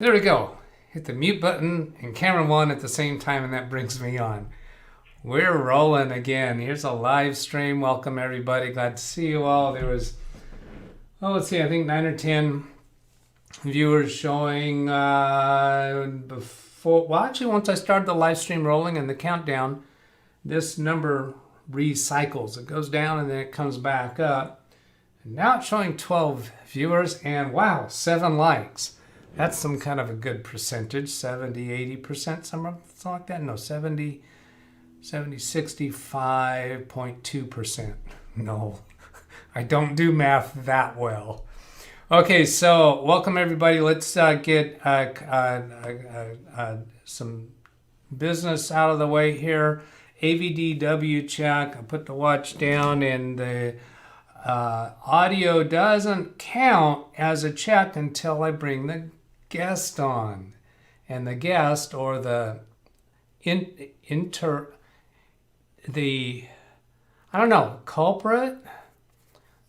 There we go. Hit the mute button and camera one at the same time, and that brings me on. We're rolling again. Here's a live stream. Welcome, everybody. Glad to see you all. There was, let's see, I think 9 or 10 viewers showing before. Well, actually, once I started the live stream rolling and the countdown, this number recycles. It goes down and then it comes back up. And now it's showing 12 viewers and wow, 7 likes. That's some kind of a good percentage, 70, 80%, something like that. No, 65.2%. No, I don't do math that well. Okay, so welcome everybody. Let's get some business out of the way here. AVDW check. I put the watch down and the audio doesn't count as a check until I bring the guest on. And the guest, or the culprit,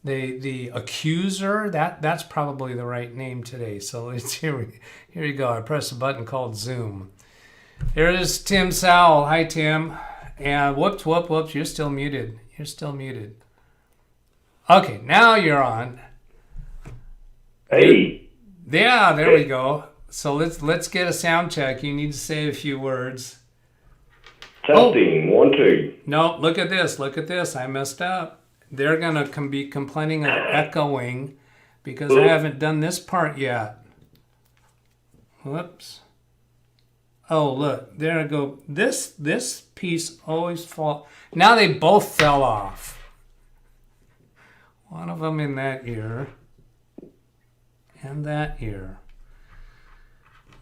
the accuser, that's probably the right name today. So let's here you go. I press a button called Zoom. Here is Tim Sowell. Hi, Tim. And whoops, you're still muted. Okay, now you're on. Hey. Yeah, there we go. So let's get a sound check. You need to say a few words. Testing, 1, 2. No, look at this. I messed up. They're going to be complaining of echoing because I haven't done this part yet. Whoops. Oh, look. There I go. This piece always falls. Now they both fell off. One of them in that ear and that ear.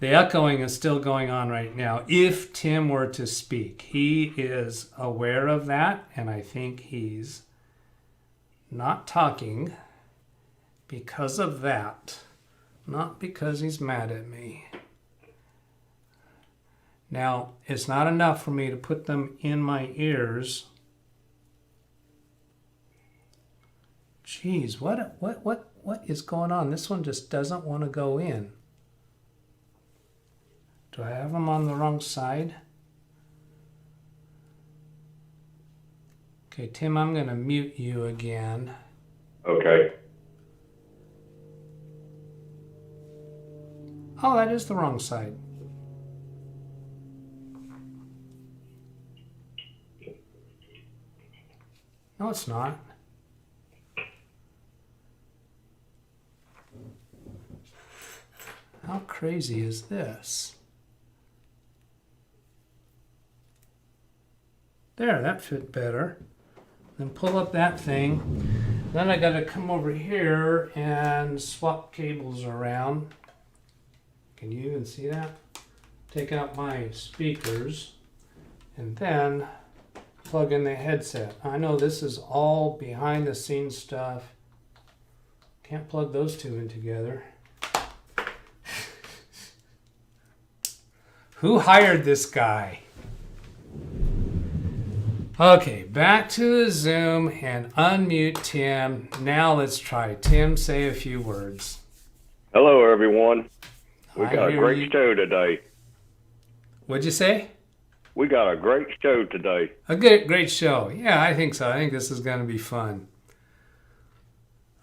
The echoing is still going on right now. If Tim were to speak, he is aware of that, and I think he's not talking because of that, not because he's mad at me. Now, it's not enough for me to put them in my ears. Jeez, what is going on? This one just doesn't want to go in. Do I have them on the wrong side? Okay, Tim, I'm going to mute you again. Okay. Oh, that is the wrong side. No, it's not. How crazy is this? There, that fit better. Then pull up that thing. Then I got to come over here and swap cables around. Can you even see that? Take out my speakers and then plug in the headset. I know this is all behind the scenes stuff. Can't plug those two in together. Who hired this guy? Okay, back to the Zoom and unmute Tim. Now let's try. Tim, say a few words. Hello, everyone. We got a great show today. What'd you say? We got a great show today. A great show. Yeah, I think so. I think this is going to be fun.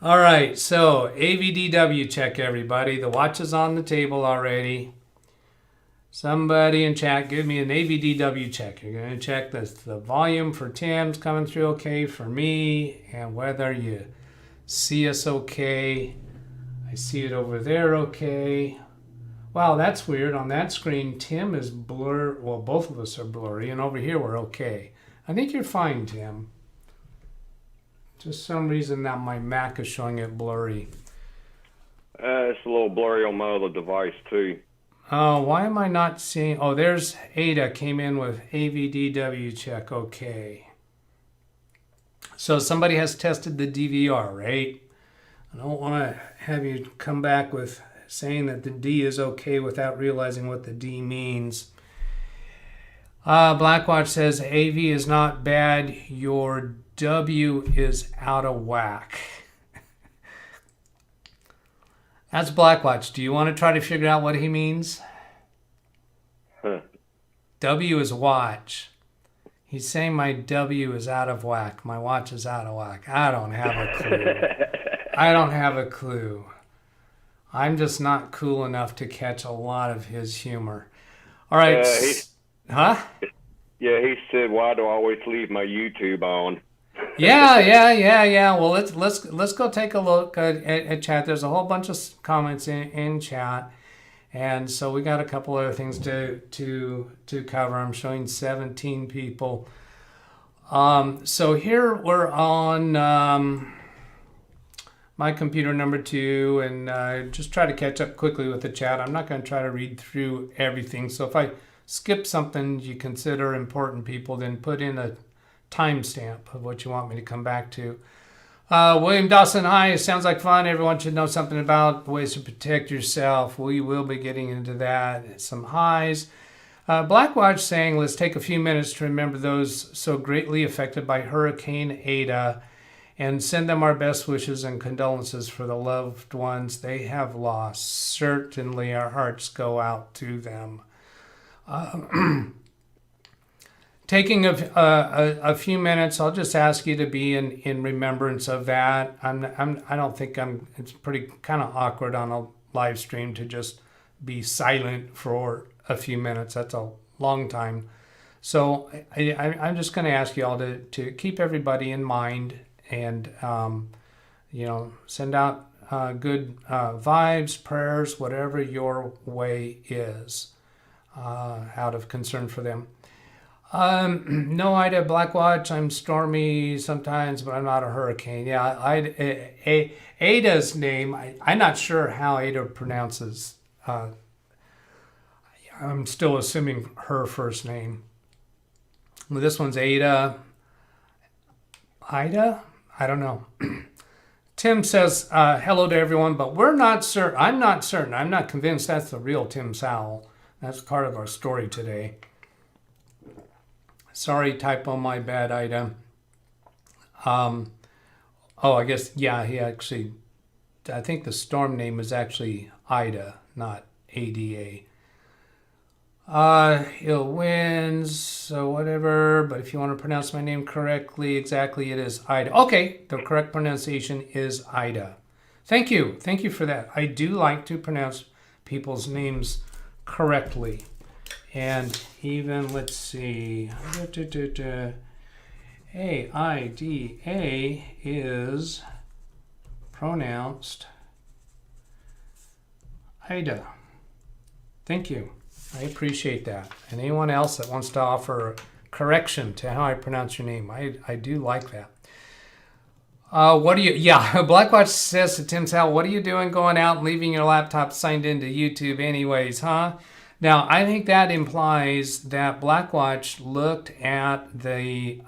All right, so AVDW check, everybody. The watch is on the table already. Somebody in chat, give me an AVDW check. You're going to check the volume for Tim's coming through okay for me, and whether you see us okay. I see it over there okay. Wow, that's weird. On that screen, Tim is blurred. Well, both of us are blurry, and over here we're okay. I think you're fine, Tim. Just some reason that my Mac is showing it blurry. It's a little blurry on my other device, too. Oh, why am I not seeing? Oh, there's Ada came in with AVDW check. Okay. So somebody has tested the DVR, right? I don't want to have you come back with saying that the D is okay without realizing what the D means. Blackwatch says AV is not bad. Your W is out of whack. That's Blackwatch. Do you want to try to figure out what he means? Huh. W is watch. He's saying my W is out of whack. My watch is out of whack. I don't have a clue. I don't have a clue. I'm just not cool enough to catch a lot of his humor. All right. Huh? Yeah, he said, "Why do I always leave my YouTube on?" Yeah. Well, let's go take a look at chat. There's a whole bunch of comments in chat, and so we got a couple other things to cover. I'm showing 17 people. So here we're on my computer number 2, and just try to catch up quickly with the chat. I'm not going to try to read through everything. So if I skip something you consider important, people, then put in a timestamp of what you want me to come back to. William Dawson, hi. It sounds like fun. Everyone should know something about ways to protect yourself. We will be getting into that. Some highs. Blackwatch saying, let's take a few minutes to remember those so greatly affected by Hurricane Ada and send them our best wishes and condolences for the loved ones they have lost. Certainly our hearts go out to them. Taking a few minutes, I'll just ask you to be in remembrance of that. I don't think it's pretty kind of awkward on a live stream to just be silent for a few minutes. That's a long time. So I'm just going to ask you all to keep everybody in mind and, send out good vibes, prayers, whatever your way is, out of concern for them. No, Ida Blackwatch. I'm stormy sometimes, but I'm not a hurricane. Yeah, Ada's name, I'm not sure how Ada pronounces. I'm still assuming her first name. Well, this one's Ada. Ida? I don't know. Tim says, hello to everyone, but we're not certain. I'm not certain. I'm not convinced that's the real Tim Sowell. That's part of our story today. Sorry, typo, my bad, Ida. I guess, yeah, I think the storm name is actually Ida, not ADA. Ill winds, so whatever, but if you want to pronounce my name correctly, exactly, it is Ida. Okay, the correct pronunciation is Ida. Thank you for that. I do like to pronounce people's names correctly. And even, let's see, AIDA is pronounced Ida. Thank you. I appreciate that. And anyone else that wants to offer correction to how I pronounce your name, I do like that. Blackwatch says to Tim Sowell, what are you doing going out and leaving your laptop signed into YouTube anyways, huh? Now, I think that implies that Blackwatch looked at the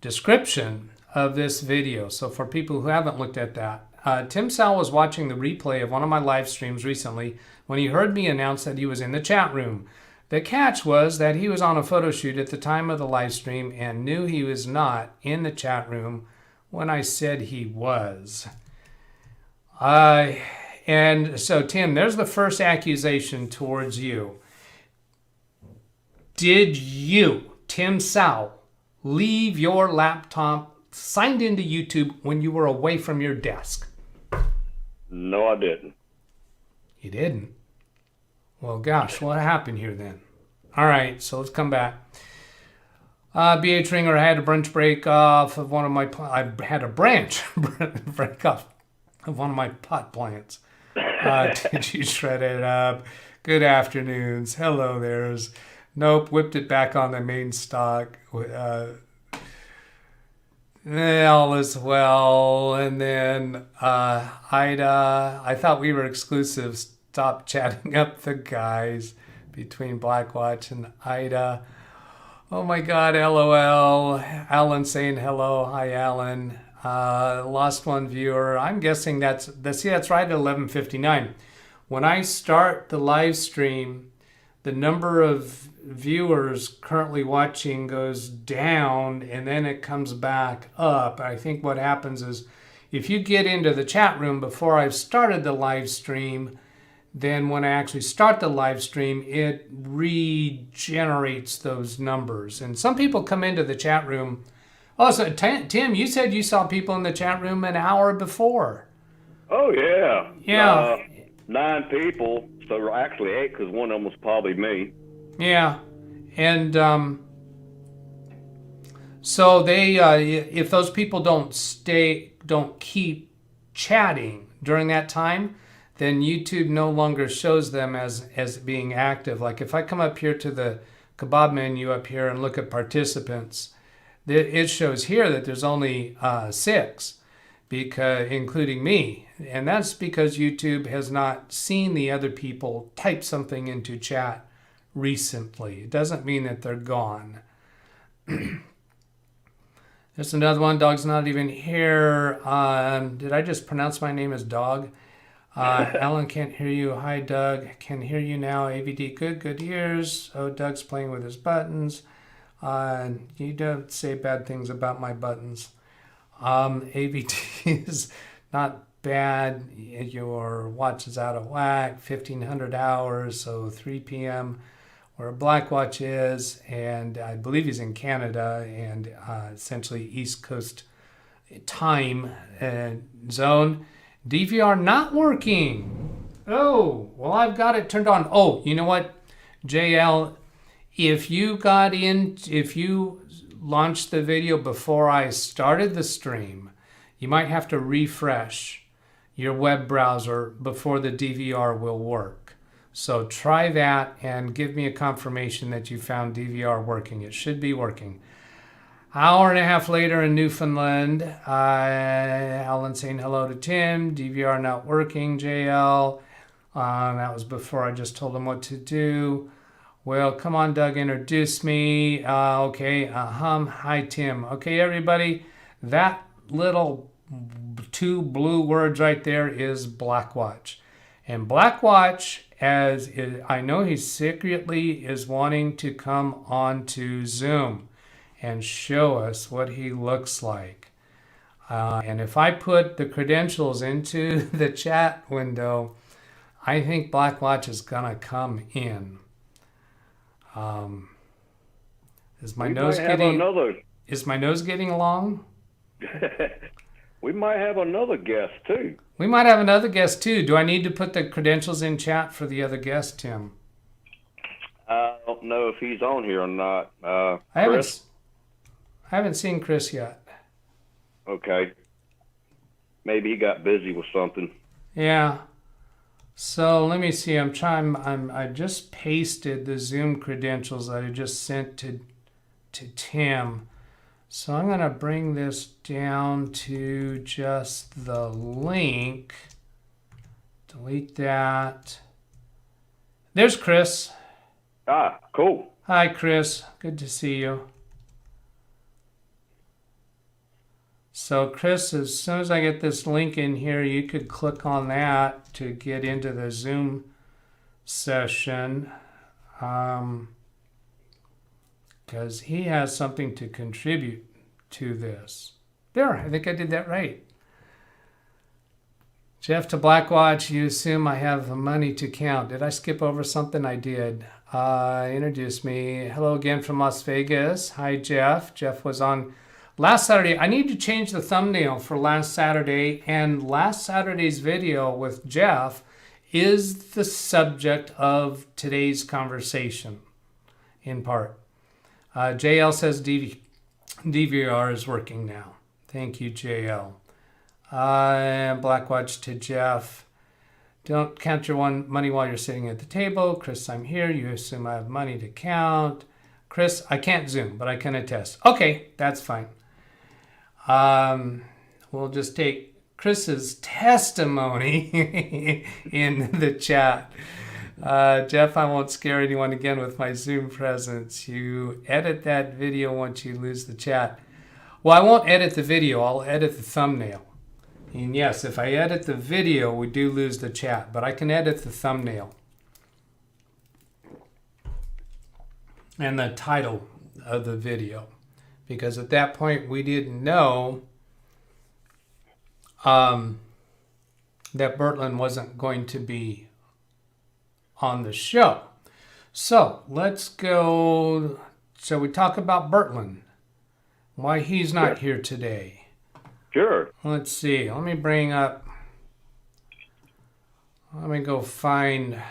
description of this video. So for people who haven't looked at that, Tim Sowell was watching the replay of one of my live streams recently when he heard me announce that he was in the chat room. The catch was that he was on a photo shoot at the time of the live stream and knew he was not in the chat room when I said he was. And so, Tim, there's the first accusation towards you. Did you, Tim Sowell, leave your laptop signed into YouTube when you were away from your desk? No, I didn't. You didn't? Well, gosh, what happened here then? All right, so let's come back. BH Ringer, I had a branch break off of one of my... I had a branch break off of one of my pot plants. Did you shred it up? Good afternoons. Hello there's. Nope, whipped it back on the main stock. All is well. And then Ida, I thought we were exclusive. Stop chatting up the guys between Blackwatch and Ida. Oh my God, LOL. Alan saying hello. Hi, Alan. Lost one viewer. I'm guessing that's right at 11:59. When I start the live stream, the number of viewers currently watching goes down and then it comes back up. I think what happens is if you get into the chat room before I've started the live stream, then when I actually start the live stream, it regenerates those numbers. And some people come into the chat room. Oh, so Tim, you said you saw people in the chat room an hour before. Oh, yeah. Yeah. 9 people. So actually 8, because one of them was probably me. Yeah. And so they, if those people don't keep chatting during that time, then YouTube no longer shows them as being active. Like if I come up here to the kebab menu up here and look at participants, it shows here that there's only 6, including me. And that's because YouTube has not seen the other people type something into chat recently. It doesn't mean that they're gone. There's another one. Dog's not even here. Did I just pronounce my name as Dog? Alan can't hear you. Hi, Doug. Can hear you now. AVD, good ears. Oh, Doug's playing with his buttons. You don't say bad things about my buttons. AVD is not bad. Your watch is out of whack. 1,500 hours, so 3 p.m. where Black Watch is, and I believe he's in Canada, and essentially East Coast time zone. DVR not working. Oh, well, I've got it turned on. Oh, you know what, JL, if you launched the video before I started the stream, you might have to refresh your web browser before the DVR will work. So try that and give me a confirmation that you found DVR working. It should be working. Hour and a half later in Newfoundland, Alan saying hello to Tim. DVR not working, JL. That was before I just told him what to do. Well, come on, Doug, introduce me. Okay, hi, Tim. Okay, everybody, that little 2 blue words right there is Black Watch. And Black Watch, as I know he secretly is wanting to come on to Zoom and show us what he looks like. And if I put the credentials into the chat window, I think Black Watch is gonna come in. Is my nose getting long? We might have another guest too. We might have another guest too. Do I need to put the credentials in chat for the other guest, Tim? I don't know if he's on here or not. I haven't seen Chris yet. Okay. Maybe he got busy with something. Yeah. So let me see. I just pasted the Zoom credentials that I just sent to Tim. So I'm going to bring this down to just the link. Delete that. There's Chris. Ah, cool. Hi, Chris. Good to see you. So Chris, as soon as I get this link in here, you could click on that to get into the Zoom session. Because he has something to contribute to this. There, I think I did that right. Jeff to Blackwatch, you assume I have the money to count. Did I skip over something? I did. Introduce me. Hello again from Las Vegas. Hi, Jeff. Jeff was on last Saturday. I need to change the thumbnail for last Saturday, and last Saturday's video with Jeff is the subject of today's conversation, in part. JL says DVR is working now. Thank you, JL. Blackwatch to Jeff. Don't count your money while you're sitting at the table. Chris, I'm here. You assume I have money to count. Chris, I can't Zoom, but I can attest. Okay, that's fine. We'll just take Chris's testimony in the chat. Jeff, I won't scare anyone again with my Zoom presence. You edit that video once you lose the chat. Well, I won't edit the video. I'll edit the thumbnail. And yes, if I edit the video, we do lose the chat, but I can edit the thumbnail and the title of the video, because at that point we didn't know that Bertland wasn't going to be on the show. So let's go. Shall we talk about Bertland? Why he's not here today? Sure. Let's see. Let me go find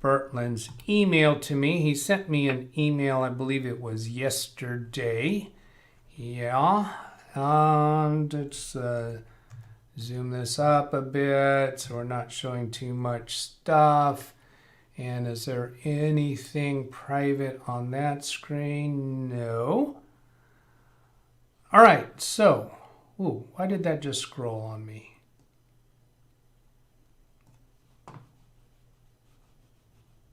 Bertland's email to me. He sent me an email, I believe it was yesterday. Yeah. Let's zoom this up a bit so we're not showing too much stuff. And is there anything private on that screen? No. All right, so, why did that just scroll on me?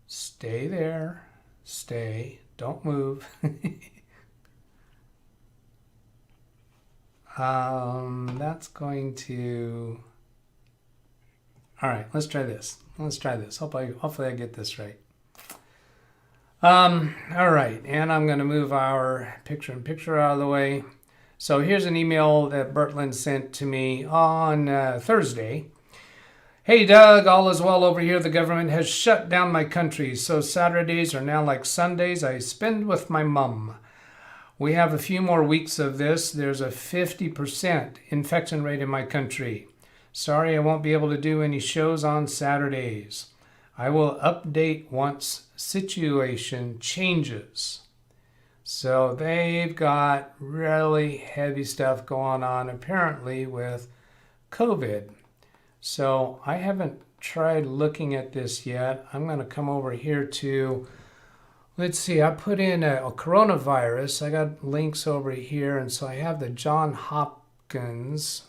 Stay there. Stay. Don't move. That's going to... All right, let's try this. Hopefully I get this right. All right, and I'm going to move our picture-in-picture out of the way. So here's an email that Bertland sent to me on Thursday. Hey, Doug, all is well over here. The government has shut down my country, so Saturdays are now like Sundays I spend with my mum. We have a few more weeks of this. There's a 50% infection rate in my country. Sorry, I won't be able to do any shows on Saturdays. I will update once situation changes. So they've got really heavy stuff going on apparently with COVID. So I haven't tried looking at this yet. I'm going to come over here to, let's see, I put in a coronavirus. I got links over here. And so I have the Johns Hopkins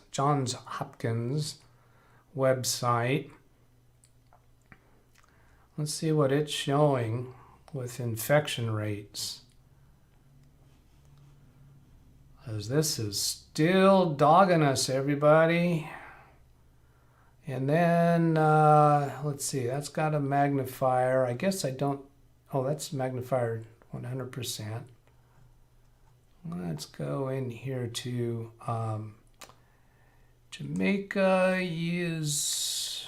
website. Let's see what it's showing with infection rates. As this is still dogging us, everybody. And then, let's see, that's got a magnifier. I guess I don't, that's magnifier 100%. Let's go in here to Jamaica is,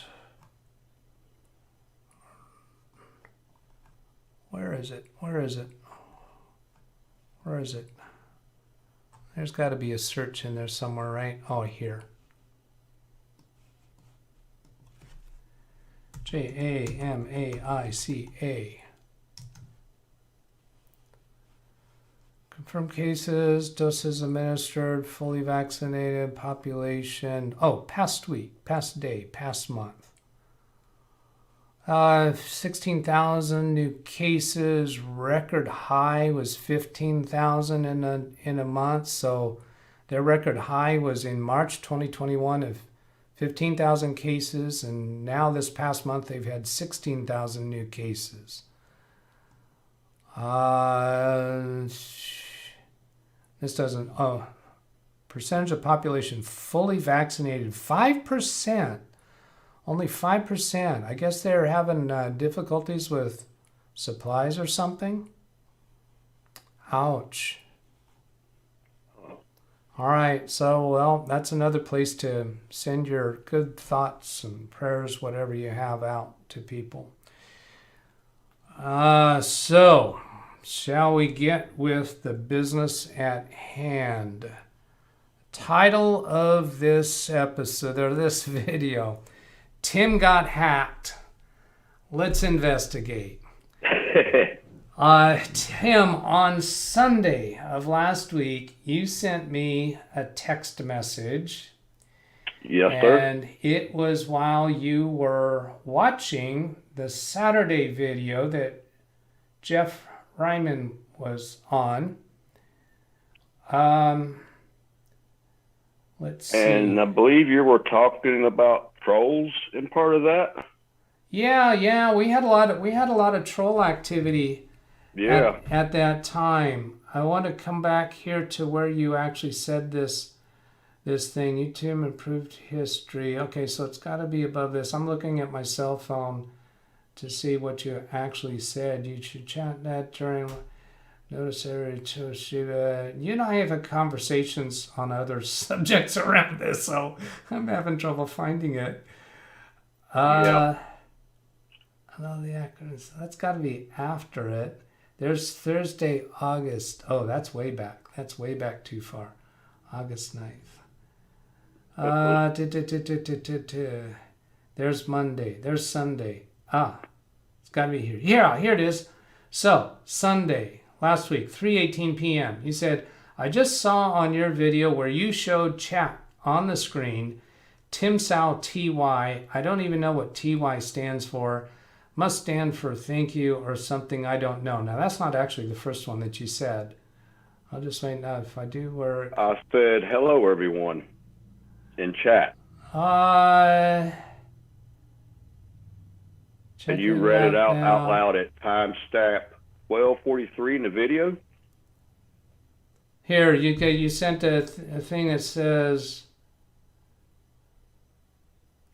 where is it? There's got to be a search in there somewhere, right? Oh, here. Jamaica. Confirmed cases, doses administered, fully vaccinated, population. Past week, past day, past month. 16,000 new cases. Record high was 15,000 in a month. So their record high was in March 2021 of 15,000 cases, and now this past month they've had 16,000 new cases. This doesn't, percentage of population fully vaccinated, 5%. Only 5%. I guess they're having difficulties with supplies or something. Ouch. All right, so, well, that's another place to send your good thoughts and prayers, whatever you have, out to people. So, shall we get with the business at hand? Title of this episode, or this video, Tim got hacked. Let's investigate. Tim, on Sunday of last week, you sent me a text message. Yes, sir. And it was while you were watching the Saturday video that Jeff Ryman was on. Let's see. And I believe you were talking about trolls in part of that. Yeah, we had a lot of troll activity. Yeah. At that time. I want to come back here to where you actually said this thing. YouTube improved history. Okay, so it's got to be above this. I'm looking at my cell phone to see what you actually said. You should chat that during Notice area Toshiba. You and I have had conversations on other subjects around this, so I'm having trouble finding it. Yeah. I know the acronyms. That's got to be after it. There's Thursday, August. Oh, that's way back. That's way back too far. August 9th. There's Monday. There's Sunday. It's got to be here. Yeah, here it is. So, Sunday, last week, 3:18 p.m. He said, I just saw on your video where you showed chat on the screen, Tim Sowell TY. I don't even know what TY stands for. Must stand for thank you or something I don't know. Now, that's not actually the first one that you said. I'll just wait now if I do where... I said, hello, everyone, in chat. And you read it out loud at timestamp 12:43 in the video? Here, you sent a thing that says...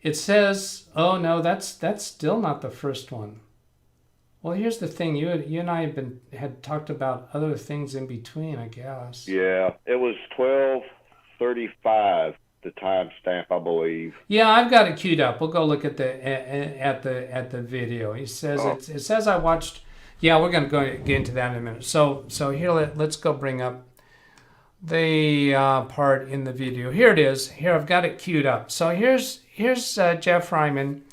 It says, oh no, that's still not the first one. Well, here's the thing. You and I had talked about other things in between, I guess. Yeah, it was 12:35, the timestamp, I believe. Yeah, I've got it queued up. We'll go look at the video. He says it says I watched. Yeah, we're going to get into that in a minute. So here let's go bring up the part in the video. Here it is. Here I've got it queued up. So here's Jeff Ryman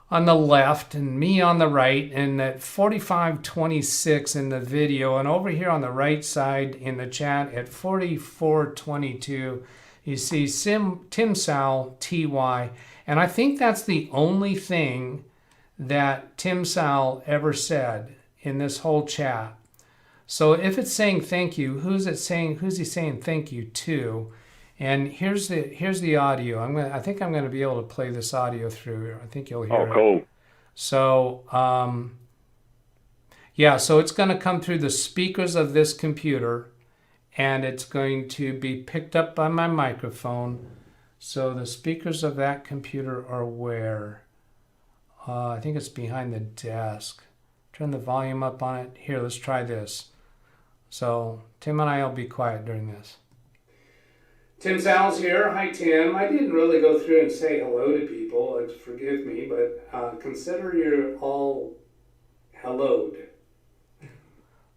on the left and me on the right, and at 45:26 in the video, and over here on the right side in the chat at 44:22 you see Tim Sowell TY, and I think that's the only thing that Tim Sowell ever said in this whole chat. So if it's saying thank you, who's he saying thank you to? And here's the audio. I think I'm gonna be able to play this audio through. I think you'll hear it. Oh, cool. So so it's gonna come through the speakers of this computer, and it's going to be picked up by my microphone. So the speakers of that computer are where? I think it's behind the desk. Turn the volume up on it. Here, let's try this. So Tim and I will be quiet during this. Tim Sowell's here. Hi, Tim. I didn't really go through and say hello to people. Forgive me, but consider you're all helloed.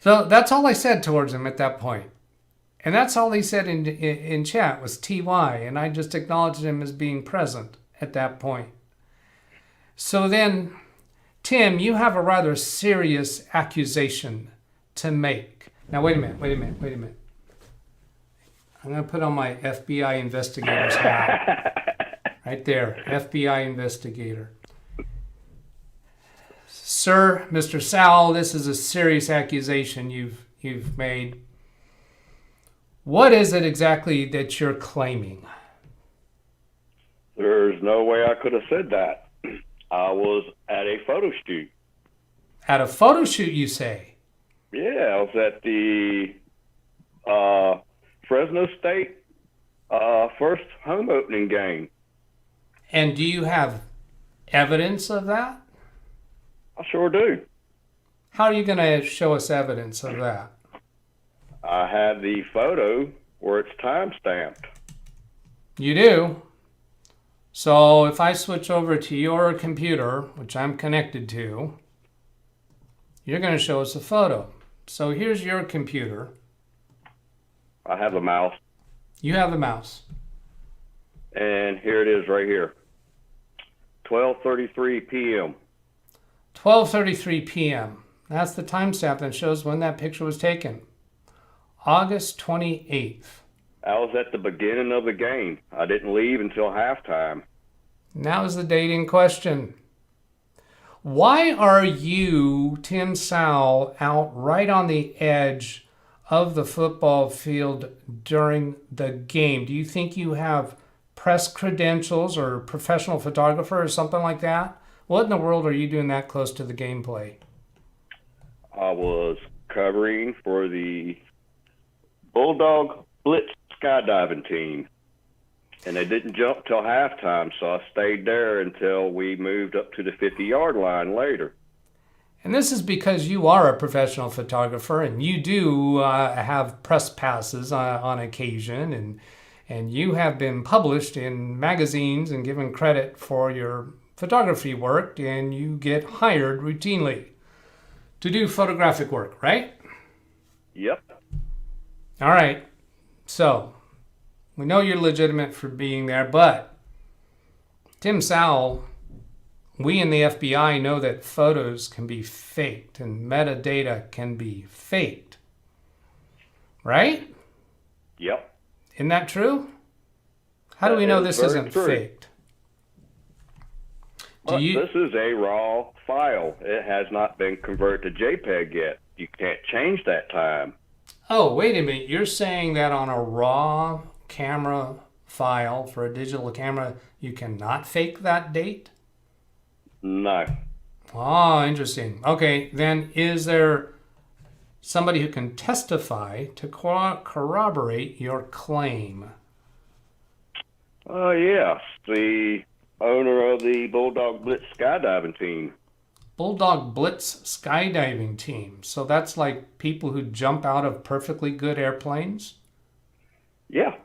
So that's all I said towards him at that point. And that's all he said in chat was TY, and I just acknowledged him as being present at that point. So then, Tim, you have a rather serious accusation to make. Now, wait a minute. I'm going to put on my FBI investigator's hat. Right there, FBI investigator. Sir, Mr. Sowell, this is a serious accusation you've made. What is it exactly that you're claiming? There's no way I could have said that. I was at a photo shoot. At a photo shoot, you say? Yeah, I was at the Fresno State first home opening game. And do you have evidence of that? I sure do. How are you going to show us evidence of that? I have the photo where it's time-stamped. You do? So if I switch over to your computer, which I'm connected to, you're going to show us a photo. So here's your computer. I have a mouse. You have the mouse. And here it is right here. 12:33 p.m. 12:33 p.m. That's the timestamp that shows when that picture was taken. August 28th. I was at the beginning of the game. I didn't leave until halftime. Now is the date in question. Why are you, Tim Sowell, out right on the edge of the football field during the game? Do you think you have press credentials or professional photographer or something like that? What in the world are you doing that close to the gameplay? I was covering for the Bulldog Blitz skydiving team, and they didn't jump till halftime, so I stayed there until we moved up to the 50-yard line later. And this is because you are a professional photographer and you do have press passes on occasion, and you have been published in magazines and given credit for your photography work, and you get hired routinely to do photographic work, right? Yep. All right. So we know you're legitimate for being there, but Tim Sowell, we in the FBI know that photos can be faked and metadata can be faked, right? Yep. Isn't that true? How do we know this isn't faked? This is a raw file. It has not been converted to JPEG yet. You can't change that time. Oh, wait a minute. You're saying that on a raw camera file for a digital camera, you cannot fake that date? No. Oh, interesting. Okay, then is there somebody who can testify to corroborate your claim? Yes. The owner of the Bulldog Blitz skydiving team. Bulldog Blitz skydiving team. So that's like people who jump out of perfectly good airplanes? Yeah.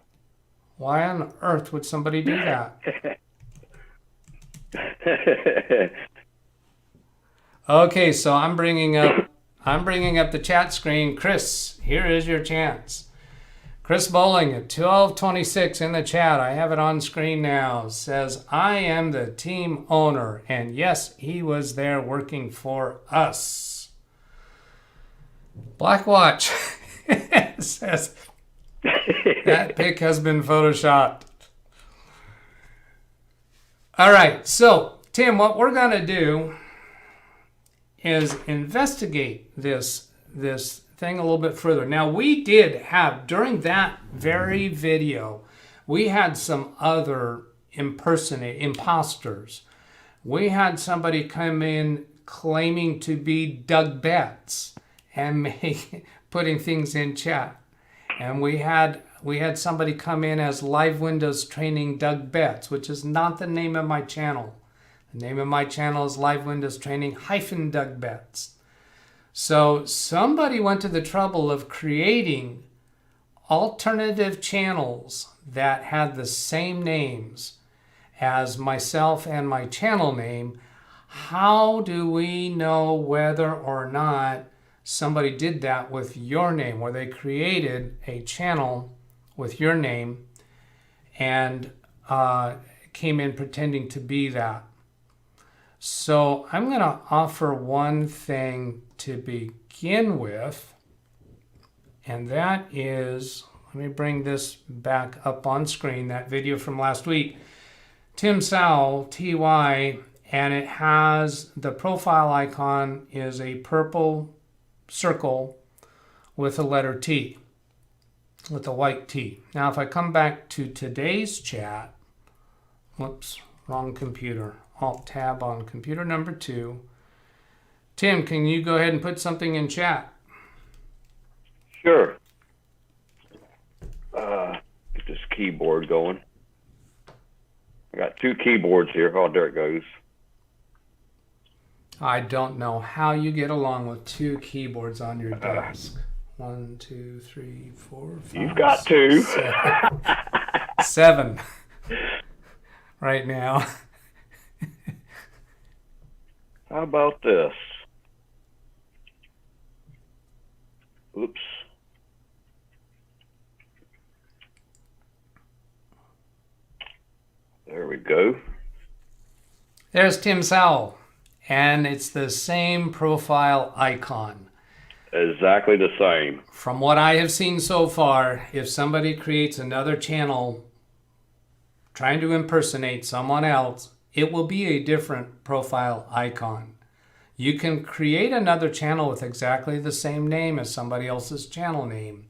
Why on earth would somebody do that? Okay, so I'm bringing up the chat screen. Chris, here is your chance. Chris Bowling at 1226 in the chat, I have it on screen now, says, I am the team owner, and yes, he was there working for us. Black Watch says, that pic has been photoshopped. All right, so Tim, what we're going to do is investigate this thing a little bit further. Now, we did have, during that very video, we had some other imposters. We had somebody come in claiming to be DougBetts and putting things in chat. And we had somebody come in as LiveWindowsTraining-DougBetts, which is not the name of my channel. The name of my channel is LiveWindowsTraining-DougBetts. So somebody went to the trouble of creating alternative channels that had the same names as myself and my channel name. How do we know whether or not somebody did that with your name, where they created a channel with your name and came in pretending to be that? So I'm going to offer one thing to begin with, and that is, let me bring this back up on screen, that video from last week. Tim Sowell, TY, and it has, the profile icon is a purple circle with a letter T, with a white T. Now if I come back to today's chat, whoops, wrong computer. Alt-tab on computer number 2. Tim, can you go ahead and put something in chat? Sure. Get this keyboard going. I got 2 keyboards here. Oh, there it goes. I don't know how you get along with 2 keyboards on your desk. 1, 2, 3, 4, 5. You've got 2. 7 right now. How about this? Oops. There we go. There's Tim Sowell, and it's the same profile icon. Exactly the same. From what I have seen so far, if somebody creates another channel trying to impersonate someone else, it will be a different profile icon. You can create another channel with exactly the same name as somebody else's channel name,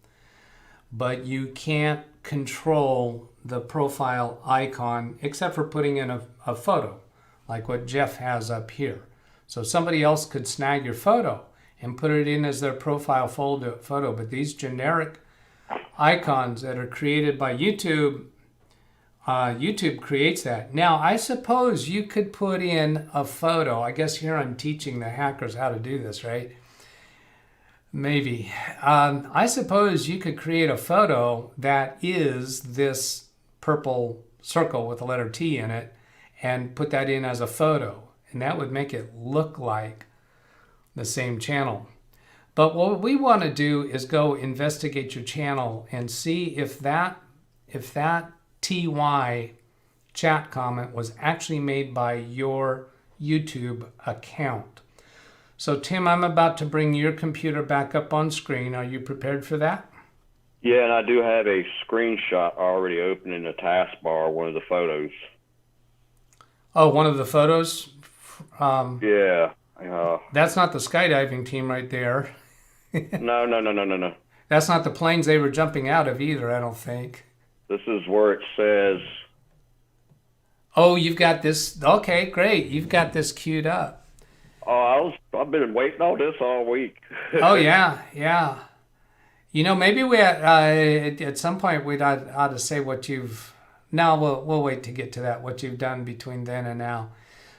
but you can't control the profile icon except for putting in a photo, like what Jeff has up here. So somebody else could snag your photo and put it in as their profile photo, but these generic icons that are created by YouTube YouTube creates that. Now, I suppose you could put in a photo. I guess here I'm teaching the hackers how to do this, right? Maybe. I suppose you could create a photo that is this purple circle with the letter T in it and put that in as a photo. And that would make it look like the same channel. But what we want to do is go investigate your channel and see if that TY chat comment was actually made by your YouTube account. So Tim, I'm about to bring your computer back up on screen. Are you prepared for that? Yeah, and I do have a screenshot already open in the taskbar, one of the photos. Oh, one of the photos? Yeah. That's not the skydiving team right there. No. That's not the planes they were jumping out of either, I don't think. This is where it says... Oh, you've got this. Okay, great. You've got this queued up. Oh, I've been waiting on this all week. Oh, yeah. You know, maybe we at some point we ought to say what you've... No, we'll wait to get to that, what you've done between then and now.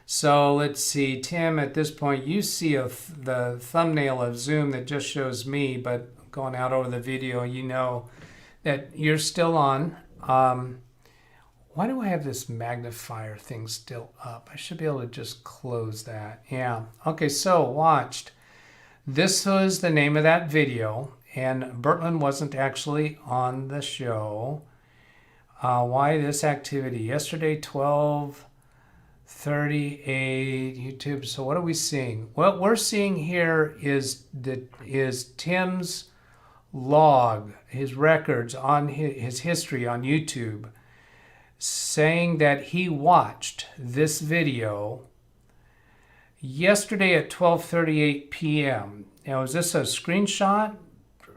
So let's see, Tim, at this point, you see the thumbnail of Zoom that just shows me, but going out over the video, you know that you're still on. Why do I have this magnifier thing still up? I should be able to just close that. Yeah. Okay, so watched. This was the name of that video, and Bertland wasn't actually on the show. Why this activity? Yesterday, 12:38 YouTube. So what are we seeing? What we're seeing here is Tim's log, his records on his history on YouTube, saying that he watched this video yesterday at 12:38 p.m. Now, is this a screenshot?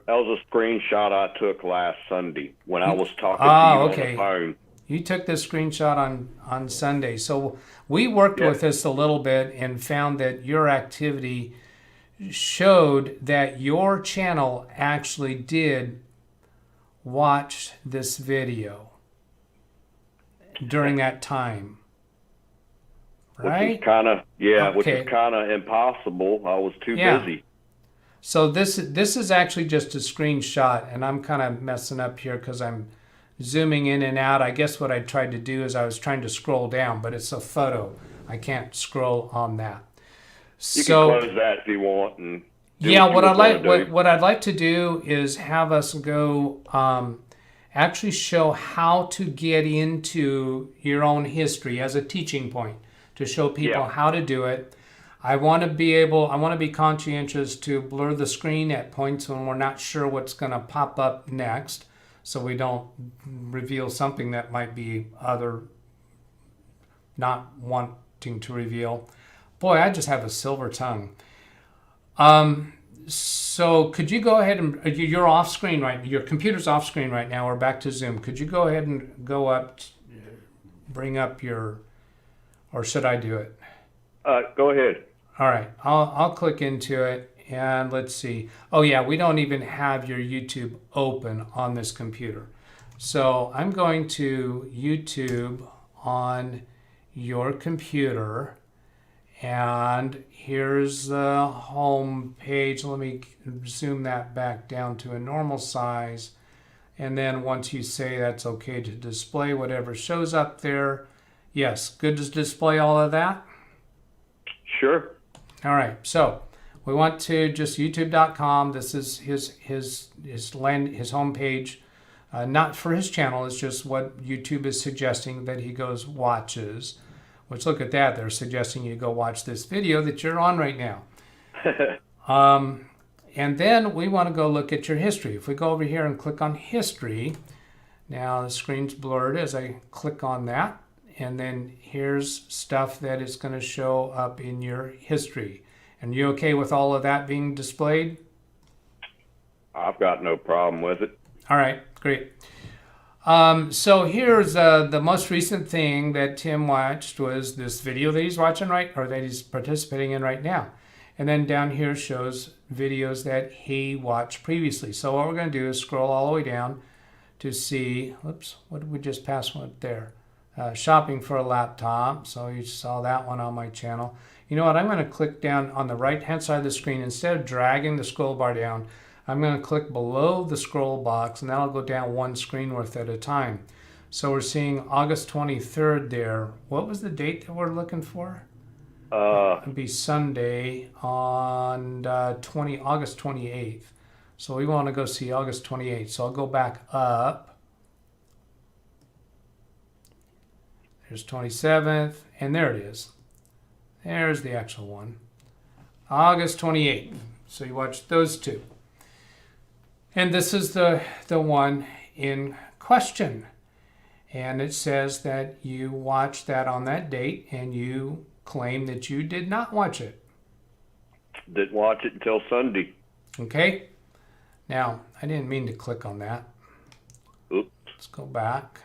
That was a screenshot I took last Sunday when I was talking to you on the phone. You took this screenshot on Sunday. So we worked with this a little bit and found that your activity showed that your channel actually did watch this video during that time. Right? Which is kind of, which is kind of impossible. I was too busy. So this is actually just a screenshot, and I'm kind of messing up here because I'm zooming in and out. I guess what I tried to do is I was trying to scroll down, but it's a photo. I can't scroll on that. You can close that if you want. And what I'd like to do is have us go actually show how to get into your own history as a teaching point to show people how to do it. I want to be conscientious to blur the screen at points when we're not sure what's going to pop up next, so we don't reveal something that might be not wanting to reveal. Boy, I just have a silver tongue. So could you go ahead and, you're off screen right, your computer's off screen right now, we're back to Zoom. Could you go ahead and go up, bring up your, or should I do it? Go ahead. All right, I'll click into it and let's see. Oh yeah, we don't even have your YouTube open on this computer. So I'm going to YouTube on your computer, and here's the home page. Let me zoom that back down to a normal size. And then once you say that's okay to display whatever shows up there, yes, good to display all of that? Sure. All right, so we want to just youtube.com. This is his home page, not for his channel. It's just what YouTube is suggesting that he goes watches. Which, look at that, they're suggesting you go watch this video that you're on right now. And then we want to go look at your history. If we go over here and click on history, now the screen's blurred as I click on that. And then here's stuff that is going to show up in your history. And you okay with all of that being displayed? I've got no problem with it. All right, great. So here's the most recent thing that Tim watched was this video that he's watching or that he's participating in right now. And then down here shows videos that he watched previously. So what we're going to do is scroll all the way down to see, oops, what did we just pass one up there? shopping for a laptop. So you saw that one on my channel. You know what? I'm going to click down on the right-hand side of the screen. Instead of dragging the scroll bar down, I'm going to click below the scroll box, and that'll go down one screen worth at a time. So we're seeing August 23rd there. What was the date that we're looking for? It'd be Sunday on August 28th. So we want to go see August 28th. So I'll go back up. There's 27th, and there it is. There's the actual one. August 28th. So you watch those two. And this is the one in question. And it says that you watched that on that date, and you claim that you did not watch it. Didn't watch it until Sunday. Okay. Now, I didn't mean to click on that. Oops. Let's go back.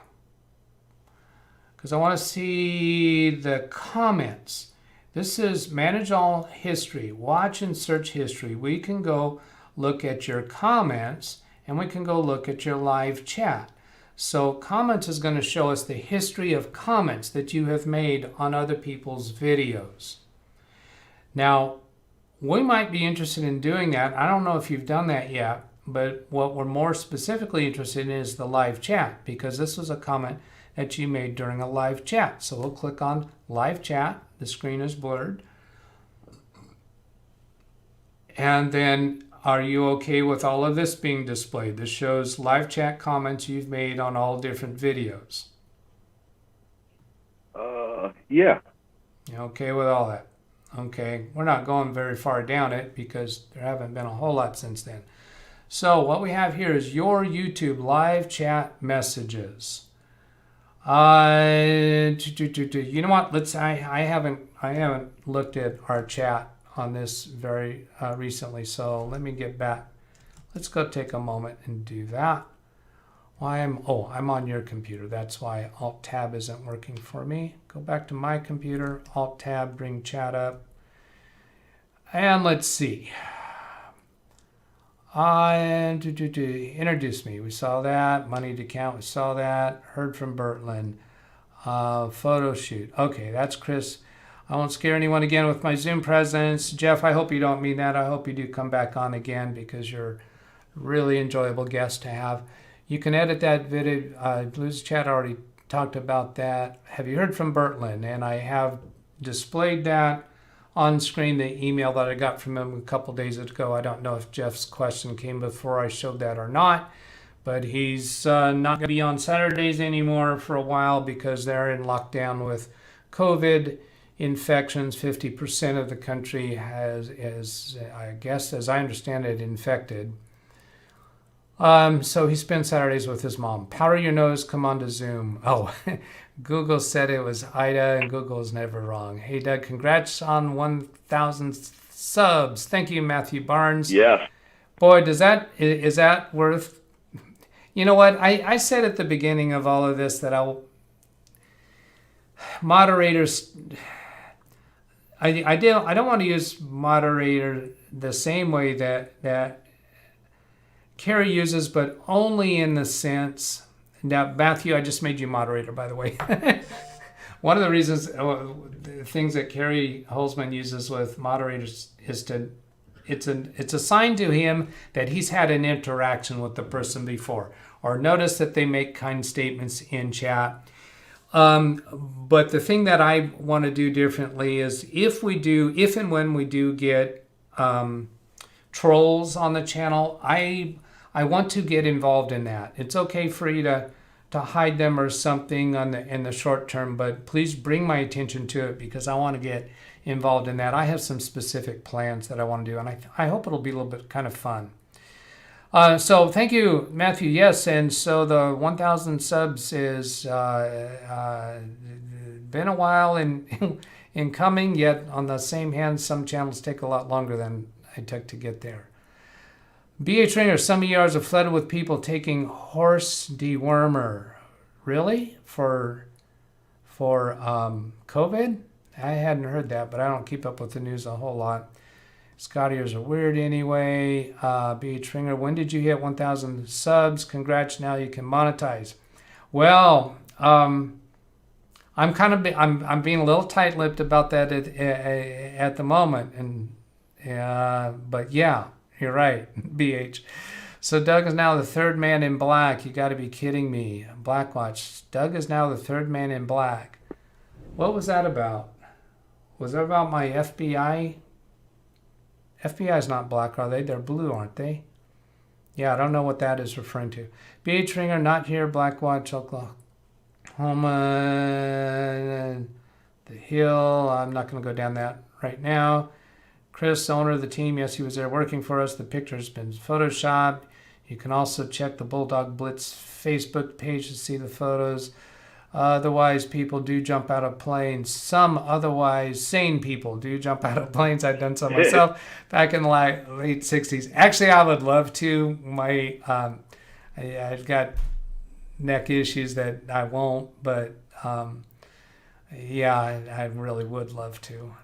Because I want to see the comments. This is manage all history. Watch and search history. We can go look at your comments, and we can go look at your live chat. So comments is going to show us the history of comments that you have made on other people's videos. Now, we might be interested in doing that. I don't know if you've done that yet, but what we're more specifically interested in is the live chat, because this was a comment that you made during a live chat. So we'll click on live chat. The screen is blurred. And then, are you okay with all of this being displayed? This shows live chat comments you've made on all different videos. Yeah. You okay with all that? Okay, we're not going very far down it because there haven't been a whole lot since then. So what we have here is your YouTube live chat messages. You know what? I haven't looked at our chat on this very recently, so let me get back. Let's go take a moment and do that. I'm on your computer. That's why Alt-Tab isn't working for me. Go back to my computer, Alt-Tab, bring chat up. And let's see. Introduce me. We saw that. Money to count. We saw that. Heard from Bertland. Photo shoot. Okay, that's Chris. I won't scare anyone again with my Zoom presence. Jeff, I hope you don't mean that. I hope you do come back on again because you're a really enjoyable guest to have. You can edit that video. Blues Chat already talked about that. Have you heard from Bertland? And I have displayed that on screen, the email that I got from him a couple days ago. I don't know if Jeff's question came before I showed that or not, but he's not going to be on Saturdays anymore for a while because they're in lockdown with COVID infections. 50% of the country has, I guess, as I understand it, infected. So he spends Saturdays with his mom. Powder your nose, come on to Zoom. Oh, Google said it was Ida, and Google is never wrong. Hey, Doug, congrats on 1,000 subs. Thank you, Matthew Barnes. Yes. Boy, is that worth... You know what? I said at the beginning of all of this that moderators... I don't want to use moderator the same way that Carrie uses, but only in the sense... Now, Matthew, I just made you moderator, by the way. One of the reasons, the things that Carrie Holzman uses with moderators is it's a sign to him that he's had an interaction with the person before, or notice that they make kind statements in chat. But the thing that I want to do differently is if and when we do get trolls on the channel, I want to get involved in that. It's okay for you to hide them or something in the short term, but please bring my attention to it because I want to get involved in that. I have some specific plans that I want to do, and I hope it'll be a little bit kind of fun. So thank you, Matthew. Yes, and so the 1,000 subs is been a while in coming, yet on the same hand, some channels take a lot longer than I took to get there. BA Trainer, some ERs are flooded with people taking horse dewormer. Really? For COVID? I hadn't heard that, but I don't keep up with the news a whole lot. Scottiers are weird anyway. BA Trainer, when did you hit 1,000 subs? Congrats, now you can monetize. Well, I'm being a little tight-lipped about that at the moment, and but yeah, you're right, BH. So Doug is now the third man in black. You got to be kidding me. Blackwatch. Doug is now the third man in black. What was that about? Was that about my FBI? FBI is not black, are they? They're blue, aren't they? Yeah, I don't know what that is referring to. BH Ringer, not here. Blackwatch, Oklahoma. The Hill. I'm not going to go down that right now. Chris, owner of the team. Yes, he was there working for us. The picture has been photoshopped. You can also check the Bulldog Blitz Facebook page to see the photos. Otherwise, people do jump out of planes. Some otherwise sane people do jump out of planes. I've done so myself back in the late 60s. Actually, I would love to. I've got neck issues that I won't, but yeah, I really would love to.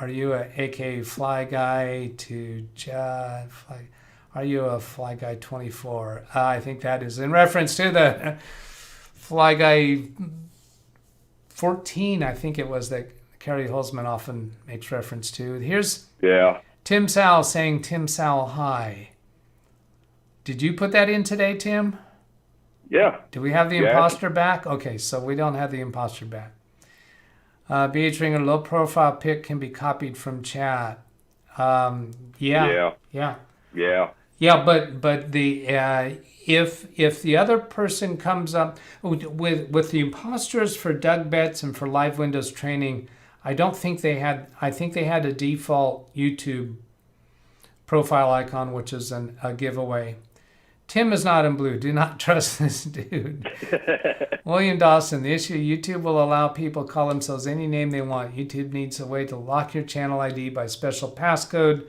Are you a AK Fly Guy to Fly? Are you a Fly Guy 24? I think that is in reference to the Fly Guy 14, I think it was, that Kerry Holzman often makes reference to. Here's Tim Sowell saying Tim Sowell hi. Did you put that in today, Tim? Yeah. Do we have the imposter back? Okay, so we don't have the imposter back. BH Ringer, low profile pic can be copied from chat. Yeah, but the if the other person comes up with the imposters for DougBetts and for Live Windows Training, I think they had a default YouTube profile icon, which is a giveaway. Tim is not in blue. Do not trust this dude. William Dawson, the issue, YouTube will allow people to call themselves any name they want. YouTube needs a way to lock your channel ID by special passcode.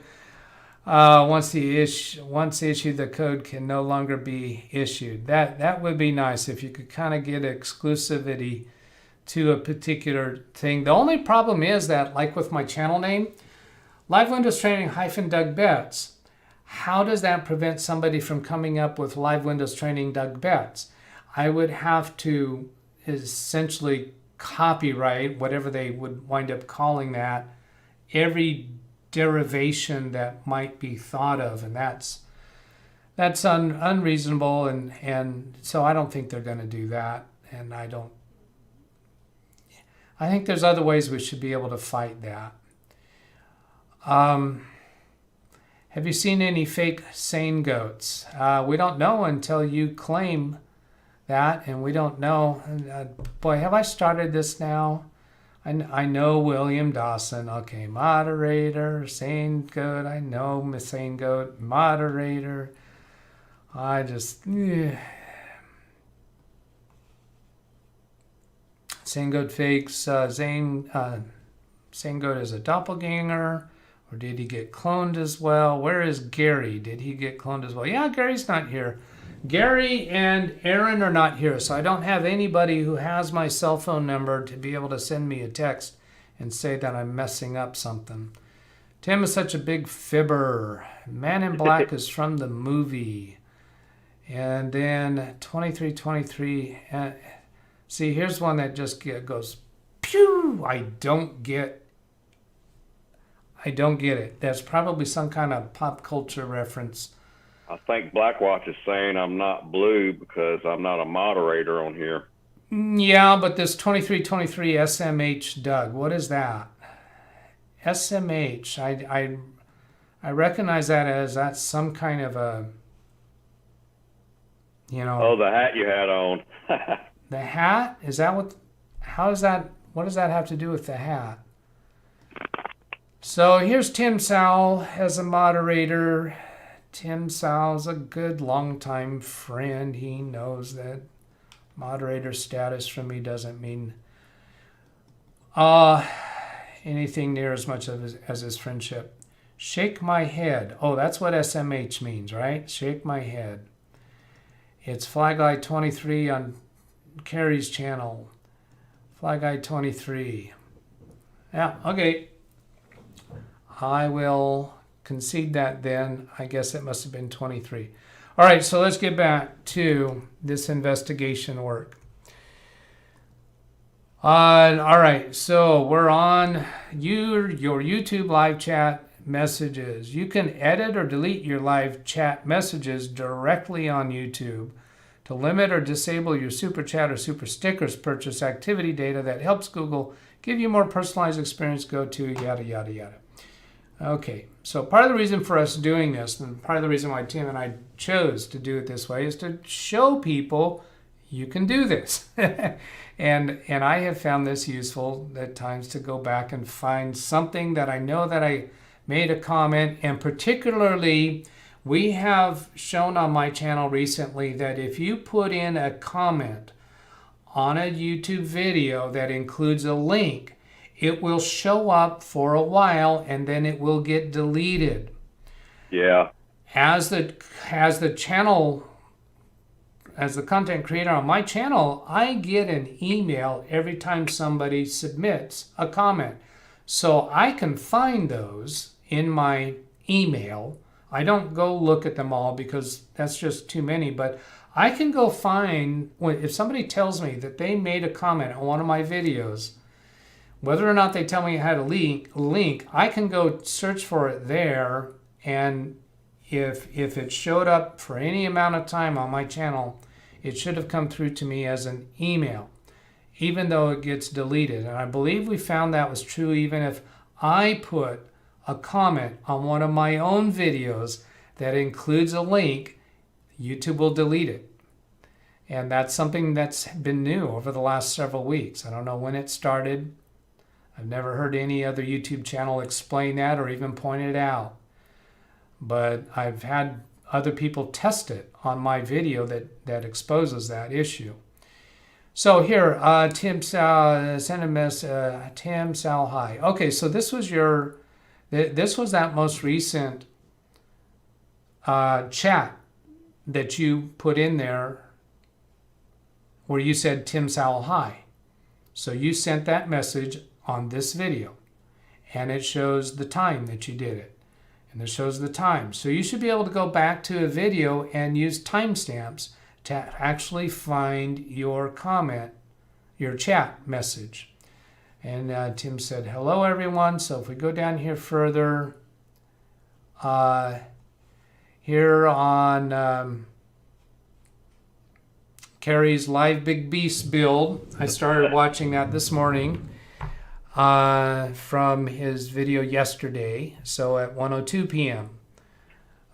Once issued, the code can no longer be issued. That would be nice if you could kind of get exclusivity to a particular thing. The only problem is that, like with my channel name, Live Windows Training-DougBetts, how does that prevent somebody from coming up with Live Windows Training-DougBetts? I would have to essentially copyright, whatever they would wind up calling that, every derivation that might be thought of, and that's unreasonable, and so I don't think they're going to do that, and I think there's other ways we should be able to fight that. Have you seen any fake sane goats? We don't know until you claim that, and we don't know. Boy, have I started this now? I know William Dawson. Okay, moderator, sane goat. I know Miss Sane Goat, moderator. Sane Goat fakes. Sane Goat is a doppelganger. Or did he get cloned as well? Where is Gary? Did he get cloned as well? Yeah, Gary's not here. Gary and Aaron are not here, so I don't have anybody who has my cell phone number to be able to send me a text and say that I'm messing up something. Tim is such a big fibber. Man in Black is from the movie. And then 2323. See, here's one that just goes, pew! I don't get it. That's probably some kind of pop culture reference. I think Blackwatch is saying I'm not blue because I'm not a moderator on here. Yeah, but this 2323 SMH Doug, what is that? SMH, I recognize that as that's some kind of a, Oh, the hat you had on. The hat? Is that what does that have to do with the hat? So here's Tim Sowell as a moderator. Tim Sowell's a good longtime friend. He knows that moderator status for me doesn't mean anything near as much as his friendship. Shake my head. Oh, that's what SMH means, right? Shake my head. It's Fly Guy 23 on Carrie's channel. Fly Guy 23. Yeah, okay. I will concede that then. I guess it must have been 23. All right, so let's get back to this investigation work. All right, so we're on your YouTube live chat messages. You can edit or delete your live chat messages directly on YouTube. To limit or disable your super chat or super stickers, purchase activity data that helps Google give you more personalized experience. Go to yada, yada, yada. Okay, so part of the reason for us doing this, and part of the reason why Tim and I chose to do it this way, is to show people you can do this. and I have found this useful at times to go back and find something that I know that I made a comment, and particularly we have shown on my channel recently that if you put in a comment on a YouTube video that includes a link, it will show up for a while and then it will get deleted. Yeah. As the content creator on my channel, I get an email every time somebody submits a comment. So I can find those in my email. I don't go look at them all because that's just too many, but I can go find, if somebody tells me that they made a comment on one of my videos, whether or not they tell me I had a link, I can go search for it there, and if it showed up for any amount of time on my channel, it should have come through to me as an email, even though it gets deleted. And I believe we found that was true even if I put a comment on one of my own videos that includes a link, YouTube will delete it. And that's something that's been new over the last several weeks. I don't know when it started. I've never heard any other YouTube channel explain that or even point it out. But I've had other people test it on my video that exposes that issue. So here, Tim Sal, send a message, Tim Sal, hi. Okay, so this was that most recent chat that you put in there where you said Tim Sal, hi. So you sent that message on this video, and it shows the time that you did it, and it shows the time. So you should be able to go back to a video and use timestamps to actually find your comment, your chat message. And Tim said, hello everyone. So if we go down here further, here on Carrie's Live Big Beast build, I started watching that this morning from his video yesterday, so at 1:02 p.m.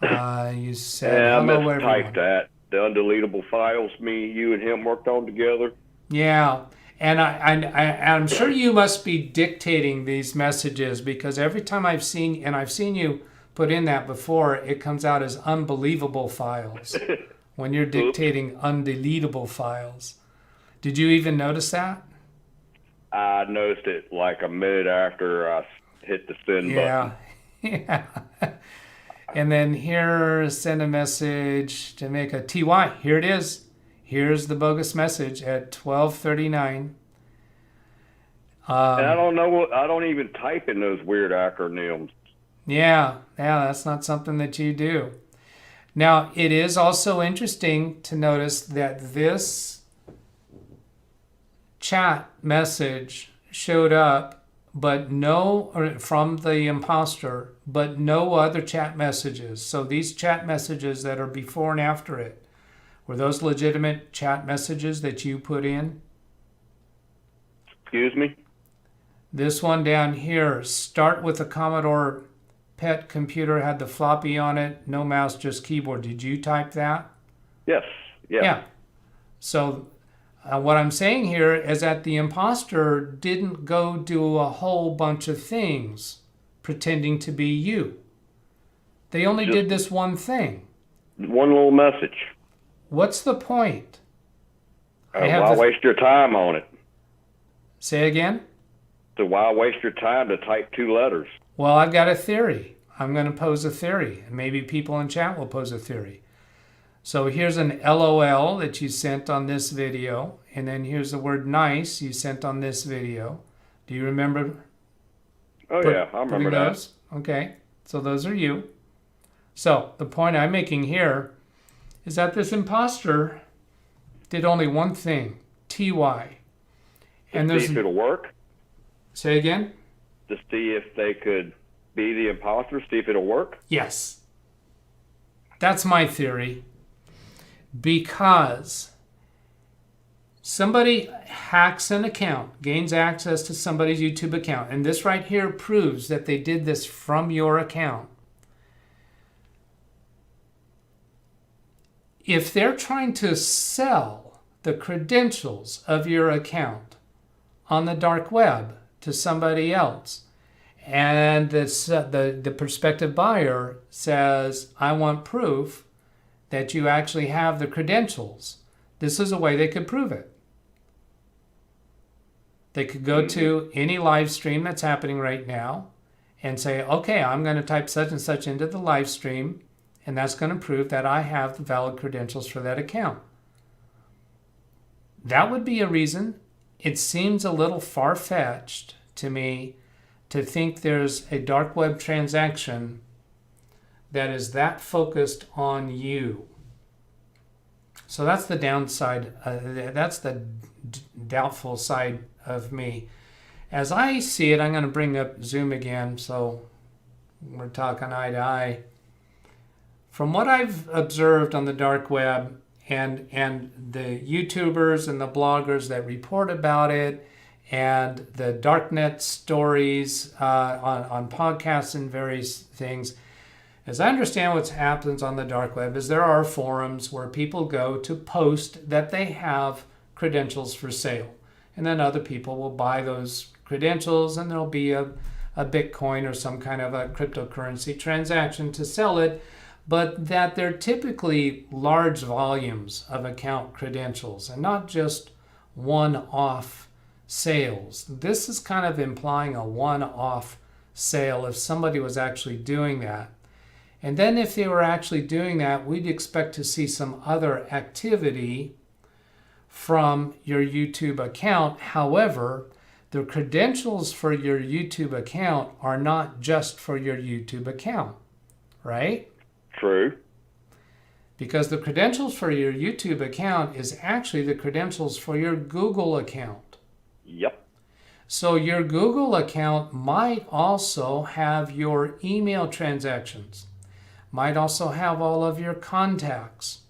You said, yeah, hello I everyone. typed that. The undeletable files you and him worked on together. Yeah, and I'm sure you must be dictating these messages, because every time I've seen you put in that before, it comes out as unbelievable files when you're dictating undeletable files. Did you even notice that? I noticed it like a minute after I hit the send button. Yeah. And then here, send a message to make a TY. Here it is. Here's the bogus message at 12:39. And I don't know I don't even type in those weird acronyms. Yeah, that's not something that you do. Now, it is also interesting to notice that this chat message showed up, but from the imposter, but no other chat messages. So these chat messages that are before and after it, were those legitimate chat messages that you put in? Excuse me? This one down here, start with a Commodore PET computer, had the floppy on it, no mouse, just keyboard. Did you type that? Yes. Yeah. So what I'm saying here is that the imposter didn't go do a whole bunch of things pretending to be you. They only did this one thing. One little message. What's the point? Why waste your time on it? Say again? So why waste your time to type 2 letters? Well, I've got a theory. I'm going to pose a theory, and maybe people in chat will pose a theory. So here's an LOL that you sent on this video, and then here's the word nice you sent on this video. Do you remember? Oh, yeah, I remember that. Those? Okay, so those are you. So the point I'm making here is that this imposter did only one thing, TY. And see if it'll work. Say again? To see if they could be the imposter, see if it'll work. Yes. That's my theory. Because somebody hacks an account, gains access to somebody's YouTube account, and this right here proves that they did this from your account. If they're trying to sell the credentials of your account on the dark web to somebody else, and the prospective buyer says, I want proof that you actually have the credentials, this is a way they could prove it. They could go to any live stream that's happening right now and say, okay, I'm going to type such and such into the live stream, and that's going to prove that I have the valid credentials for that account. That would be a reason. It seems a little far-fetched to me to think there's a dark web transaction that is that focused on you. So that's the downside. That's the doubtful side of me. As I see it, I'm going to bring up Zoom again, so we're talking eye to eye. From what I've observed on the dark web and the YouTubers and the bloggers that report about it, and the darknet stories on podcasts and various things, as I understand what happens on the dark web is there are forums where people go to post that they have credentials for sale. And then other people will buy those credentials, and there'll be a Bitcoin or some kind of a cryptocurrency transaction to sell it, but that they're typically large volumes of account credentials and not just one-off sales. This is kind of implying a one-off sale if somebody was actually doing that. And then if they were actually doing that, we'd expect to see some other activity from your YouTube account. However, the credentials for your YouTube account are not just for your YouTube account, right? True. Because the credentials for your YouTube account is actually the credentials for your Google account. Yep. So your Google account might also have your email transactions, might also have all of your contacts,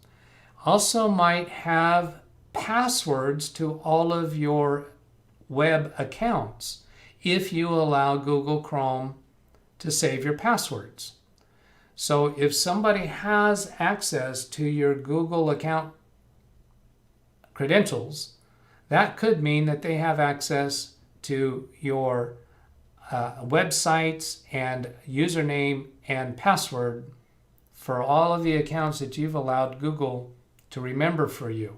also might have passwords to all of your web accounts if you allow Google Chrome to save your passwords. So if somebody has access to your Google account credentials, that could mean that they have access to your websites and username and password for all of the accounts that you've allowed Google to remember for you.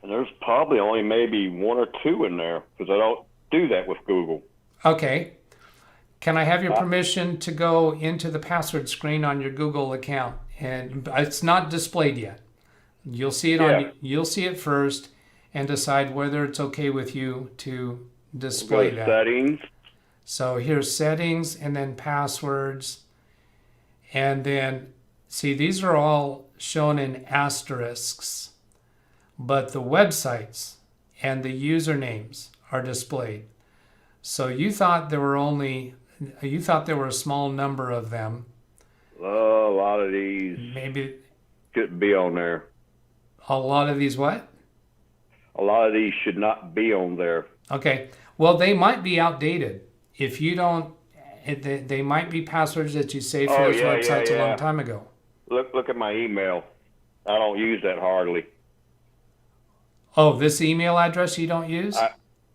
And there's probably only maybe one or two in there because I don't do that with Google. Okay. Can I have your permission to go into the password screen on your Google account? And it's not displayed yet. You'll see it you'll see it first and decide whether it's okay with you to display that. Settings. So here's settings and then passwords. And then see, these are all shown in asterisks, but the websites and the usernames are displayed. So you thought there were a small number of them. A lot of these Maybe shouldn't be on there. a lot of these what? A lot of these should not be on there. Okay. Well, they might be outdated. If you don't, they might be passwords that you saved for those websites a long time ago. Look at my email. I don't use that hardly. Oh, this email address you don't use?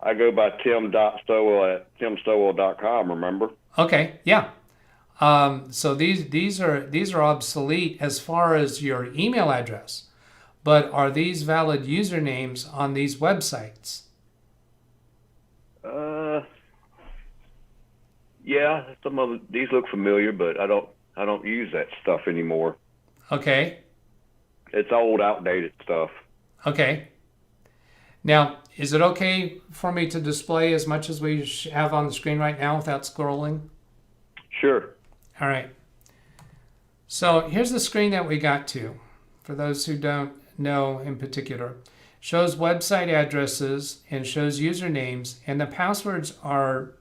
I go by tim.sowell@timsowell.com, remember? Okay, yeah. So these are obsolete as far as your email address. But are these valid usernames on these websites? Yeah, some of these look familiar, but I don't use that stuff anymore. Okay. It's old, outdated stuff. Okay. Now, is it okay for me to display as much as we have on the screen right now without scrolling? Sure. All right. So here's the screen that we got to, for those who don't know in particular. shows website addresses and shows usernames, and the passwords are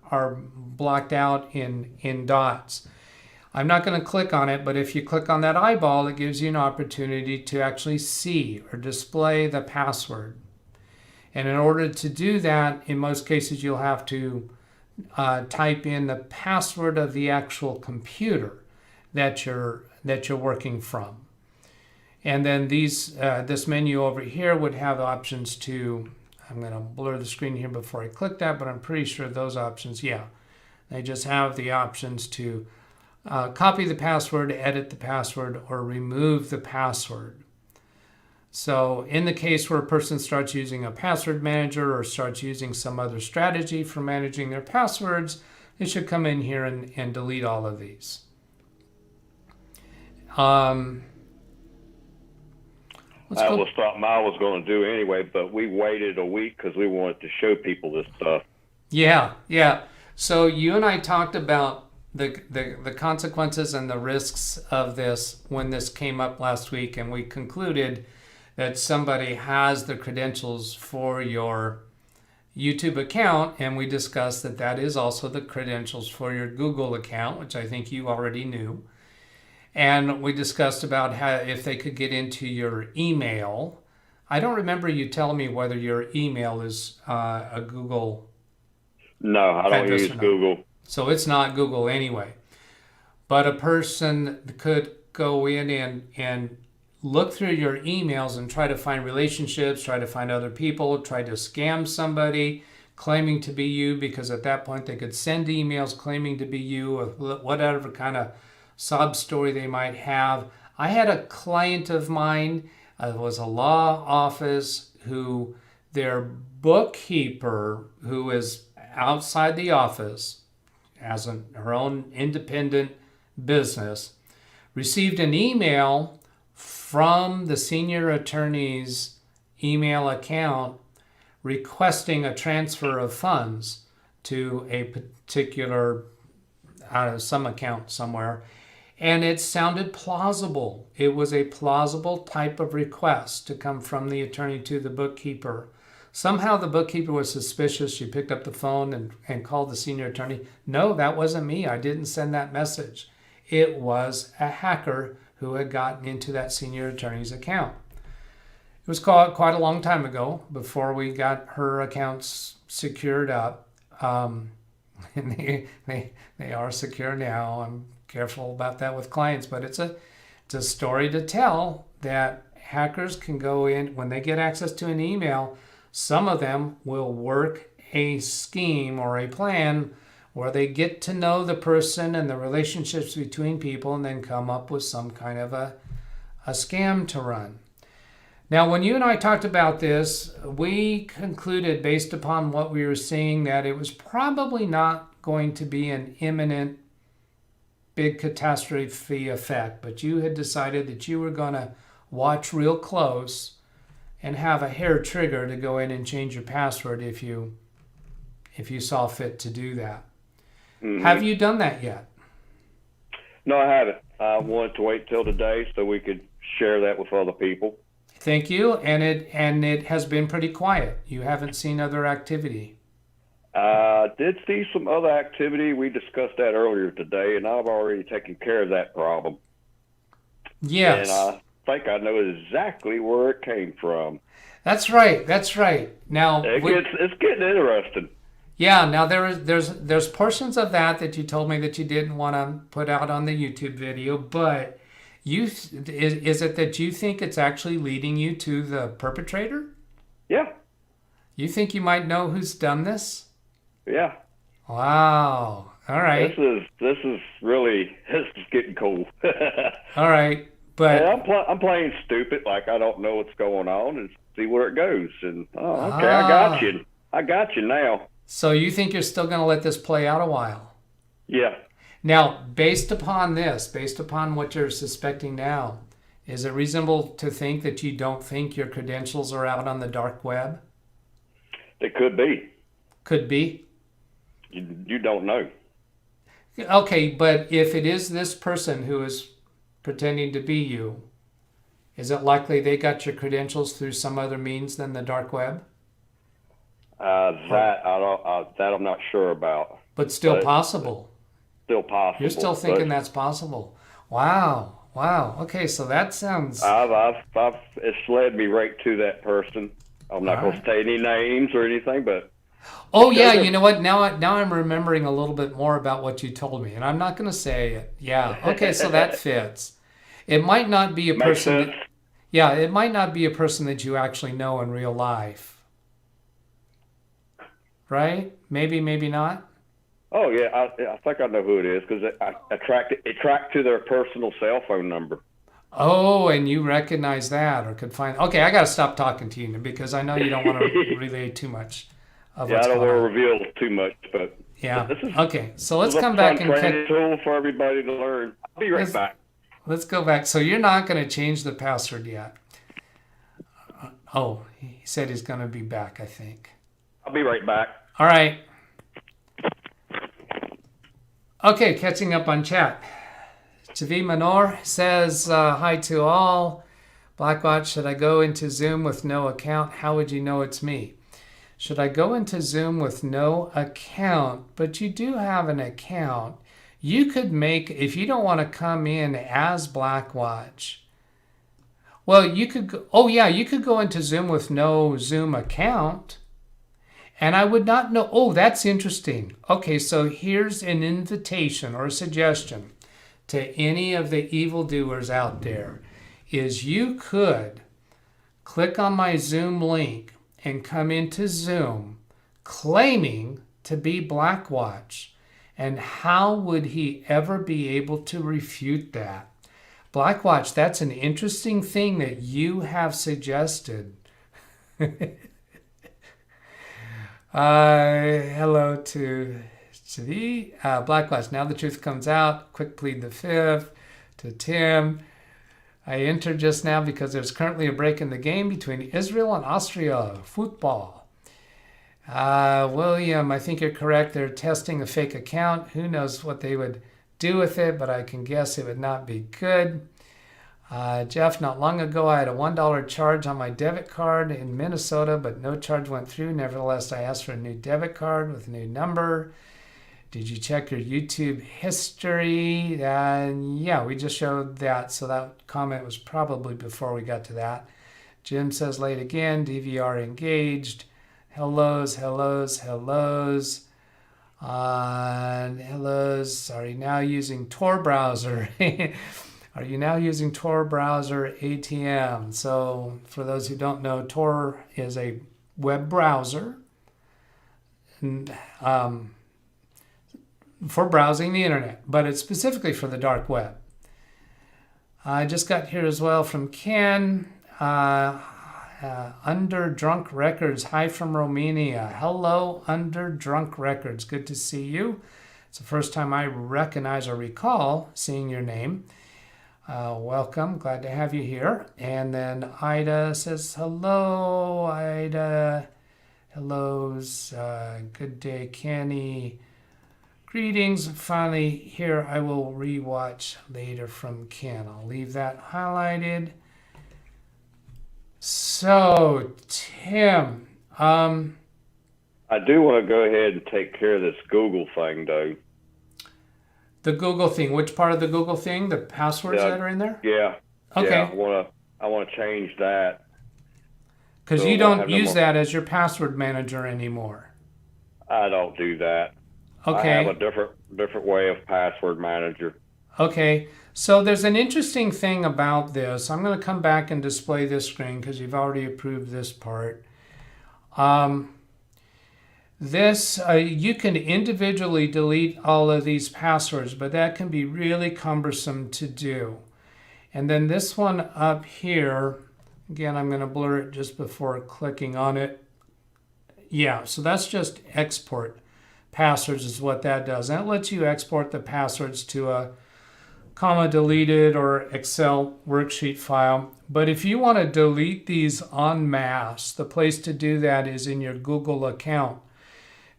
blocked out in dots. I'm not going to click on it, but if you click on that eyeball, it gives you an opportunity to actually see or display the password. And in order to do that, in most cases, you'll have to type in the password of the actual computer that you're working from. And then this menu over here would have options to, I'm going to blur the screen here before I click that, but I'm pretty sure those options, yeah, they just have the options to copy the password, edit the password, or remove the password. So in the case where a person starts using a password manager or starts using some other strategy for managing their passwords, they should come in here and delete all of these. That was something I was going to do anyway, but we waited a week because we wanted to show people this stuff. Yeah. So you and I talked about the consequences and the risks of this when this came up last week, and we concluded that somebody has the credentials for your YouTube account, and we discussed that that is also the credentials for your Google account, which I think you already knew. And we discussed about how if they could get into your email. I don't remember you telling me whether your email is a Google. No, I don't use Google. So it's not Google anyway. But a person could go in and look through your emails and try to find relationships, try to find other people, try to scam somebody claiming to be you, because at that point they could send emails claiming to be you or whatever kind of sob story they might have. I had a client of mine, it was a law office, who their bookkeeper, who is outside the office, has her own independent business, received an email from the senior attorney's email account requesting a transfer of funds to a particular, some account somewhere. And it sounded plausible. It was a plausible type of request to come from the attorney to the bookkeeper. Somehow the bookkeeper was suspicious. She picked up the phone and called the senior attorney. No, that wasn't me. I didn't send that message. It was a hacker who had gotten into that senior attorney's account. It was quite a long time ago before we got her accounts secured up. And they are secure now. I'm careful about that with clients, but it's a story to tell that hackers can go in when they get access to an email. Some of them will work a scheme or a plan where they get to know the person and the relationships between people and then come up with some kind of a scam to run. Now, when you and I talked about this, we concluded based upon what we were seeing that it was probably not going to be an imminent big catastrophe effect, but you had decided that you were going to watch real close and have a hair trigger to go in and change your password if you saw fit to do that. Mm-hmm. Have you done that yet? No, I haven't. I wanted to wait till today so we could share that with other people. Thank you. And it has been pretty quiet. You haven't seen other activity. I did see some other activity. We discussed that earlier today, and I've already taken care of that problem. Yes. And I think I know exactly where it came from. That's right. Now it's getting interesting. Yeah. Now there's portions of that you told me that you didn't want to put out on the YouTube video, but is it that you think it's actually leading you to the perpetrator? Yeah. You think you might know who's done this? Yeah. Wow. All right. This is getting cool. All right. But I'm playing stupid, like I don't know what's going on, and see where it goes. And okay, I got you now. So you think you're still going to let this play out a while? Yeah. Now, based upon what you're suspecting now, is it reasonable to think that you don't think your credentials are out on the dark web? It could be. Could be. You don't know. Okay, but if it is this person who is pretending to be you, Is it likely they got your credentials through some other means than the dark web? That I'm not sure about. But still possible. Still possible. You're still thinking that's possible. Wow. Wow. Okay, so that sounds... It's led me right to that person. I'm not going to say any names or anything, but... Oh, yeah, you know what? Now I'm remembering a little bit more about what you told me, and I'm not going to say it. Yeah, okay, so that fits. It might not be a person... Yeah, it might not be a person that you actually know in real life. Right? Maybe, maybe not? Oh, yeah, I think I know who it is, because it tracked to their personal cell phone number. Oh, and you recognize that or could find... Okay, I got to stop talking to you because I know you don't want to relay too much of what's going on. I don't want to reveal too much, but... Yeah, okay, so let's come back and... Training tool for everybody to learn. I'll be right back. Let's go back. So you're not going to change the password yet. Oh, he said he's going to be back, I think. I'll be right back. All right. Okay, catching up on chat. Javi Manor says, hi to all. Blackwatch, should I go into Zoom with no account? How would you know it's me? Should I go into Zoom with no account? But you do have an account. You could make, if you don't want to come in as Blackwatch, well, you could go, oh yeah, you could go into Zoom with no Zoom account. And I would not know, oh, that's interesting. Okay, so here's an invitation or a suggestion to any of the evildoers out there, is you could click on my Zoom link and come into Zoom claiming to be Blackwatch. And how would he ever be able to refute that? Blackwatch, that's an interesting thing that you have suggested. Hello to the Blackwatch. Now the truth comes out. Quick plead the fifth. To Tim. I entered just now because there's currently a break in the game between Israel and Austria. Football. William, I think you're correct. They're testing a fake account. Who knows what they would do with it, but I can guess it would not be good. Jeff, not long ago, I had a $1 charge on my debit card in Minnesota, but no charge went through. Nevertheless, I asked for a new debit card with a new number. Did you check your YouTube history? Yeah, we just showed that, so that comment was probably before we got to that. Jim says late again, DVR engaged. Hellos, hellos, hellos. Hellos, are you now using Tor browser? Are you now using Tor browser ATM? So for those who don't know, Tor is a web browser for browsing the internet, but it's specifically for the dark web. I just got here as well from Ken. Under Drunk Records, hi from Romania. Hello, Under Drunk Records. Good to see you. It's the first time I recognize or recall seeing your name. Welcome, glad to have you here. And then Ida says hello. Ida, hellos. Good day, Kenny. Greetings. Finally here. I will rewatch later from Ken. I'll leave that highlighted. So, Tim, I do want to go ahead and take care of this Google thing, though. The Google thing. Which part of the Google thing? The passwords that are in there? Yeah. Okay. Yeah, I want to change that. Because you don't use that as your password manager anymore. I don't do that. Okay. I have a different way of password manager. Okay. So there's an interesting thing about this. I'm going to come back and display this screen because you've already approved this part. You can individually delete all of these passwords, but that can be really cumbersome to do. And then this one up here, again, I'm going to blur it just before clicking on it. Yeah, so that's just export passwords is what that does. And it lets you export the passwords to a comma deleted or Excel worksheet file. But if you want to delete these en masse, the place to do that is in your Google account,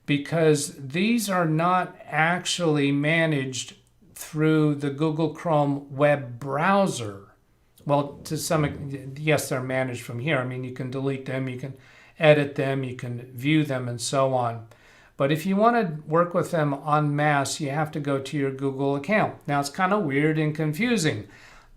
because these are not actually managed through the Google Chrome web browser well, to some, yes, they're managed from here. I mean, you can delete them, you can edit them, you can view them, and so on. But if you want to work with them en masse, you have to go to your Google account. Now, it's kind of weird and confusing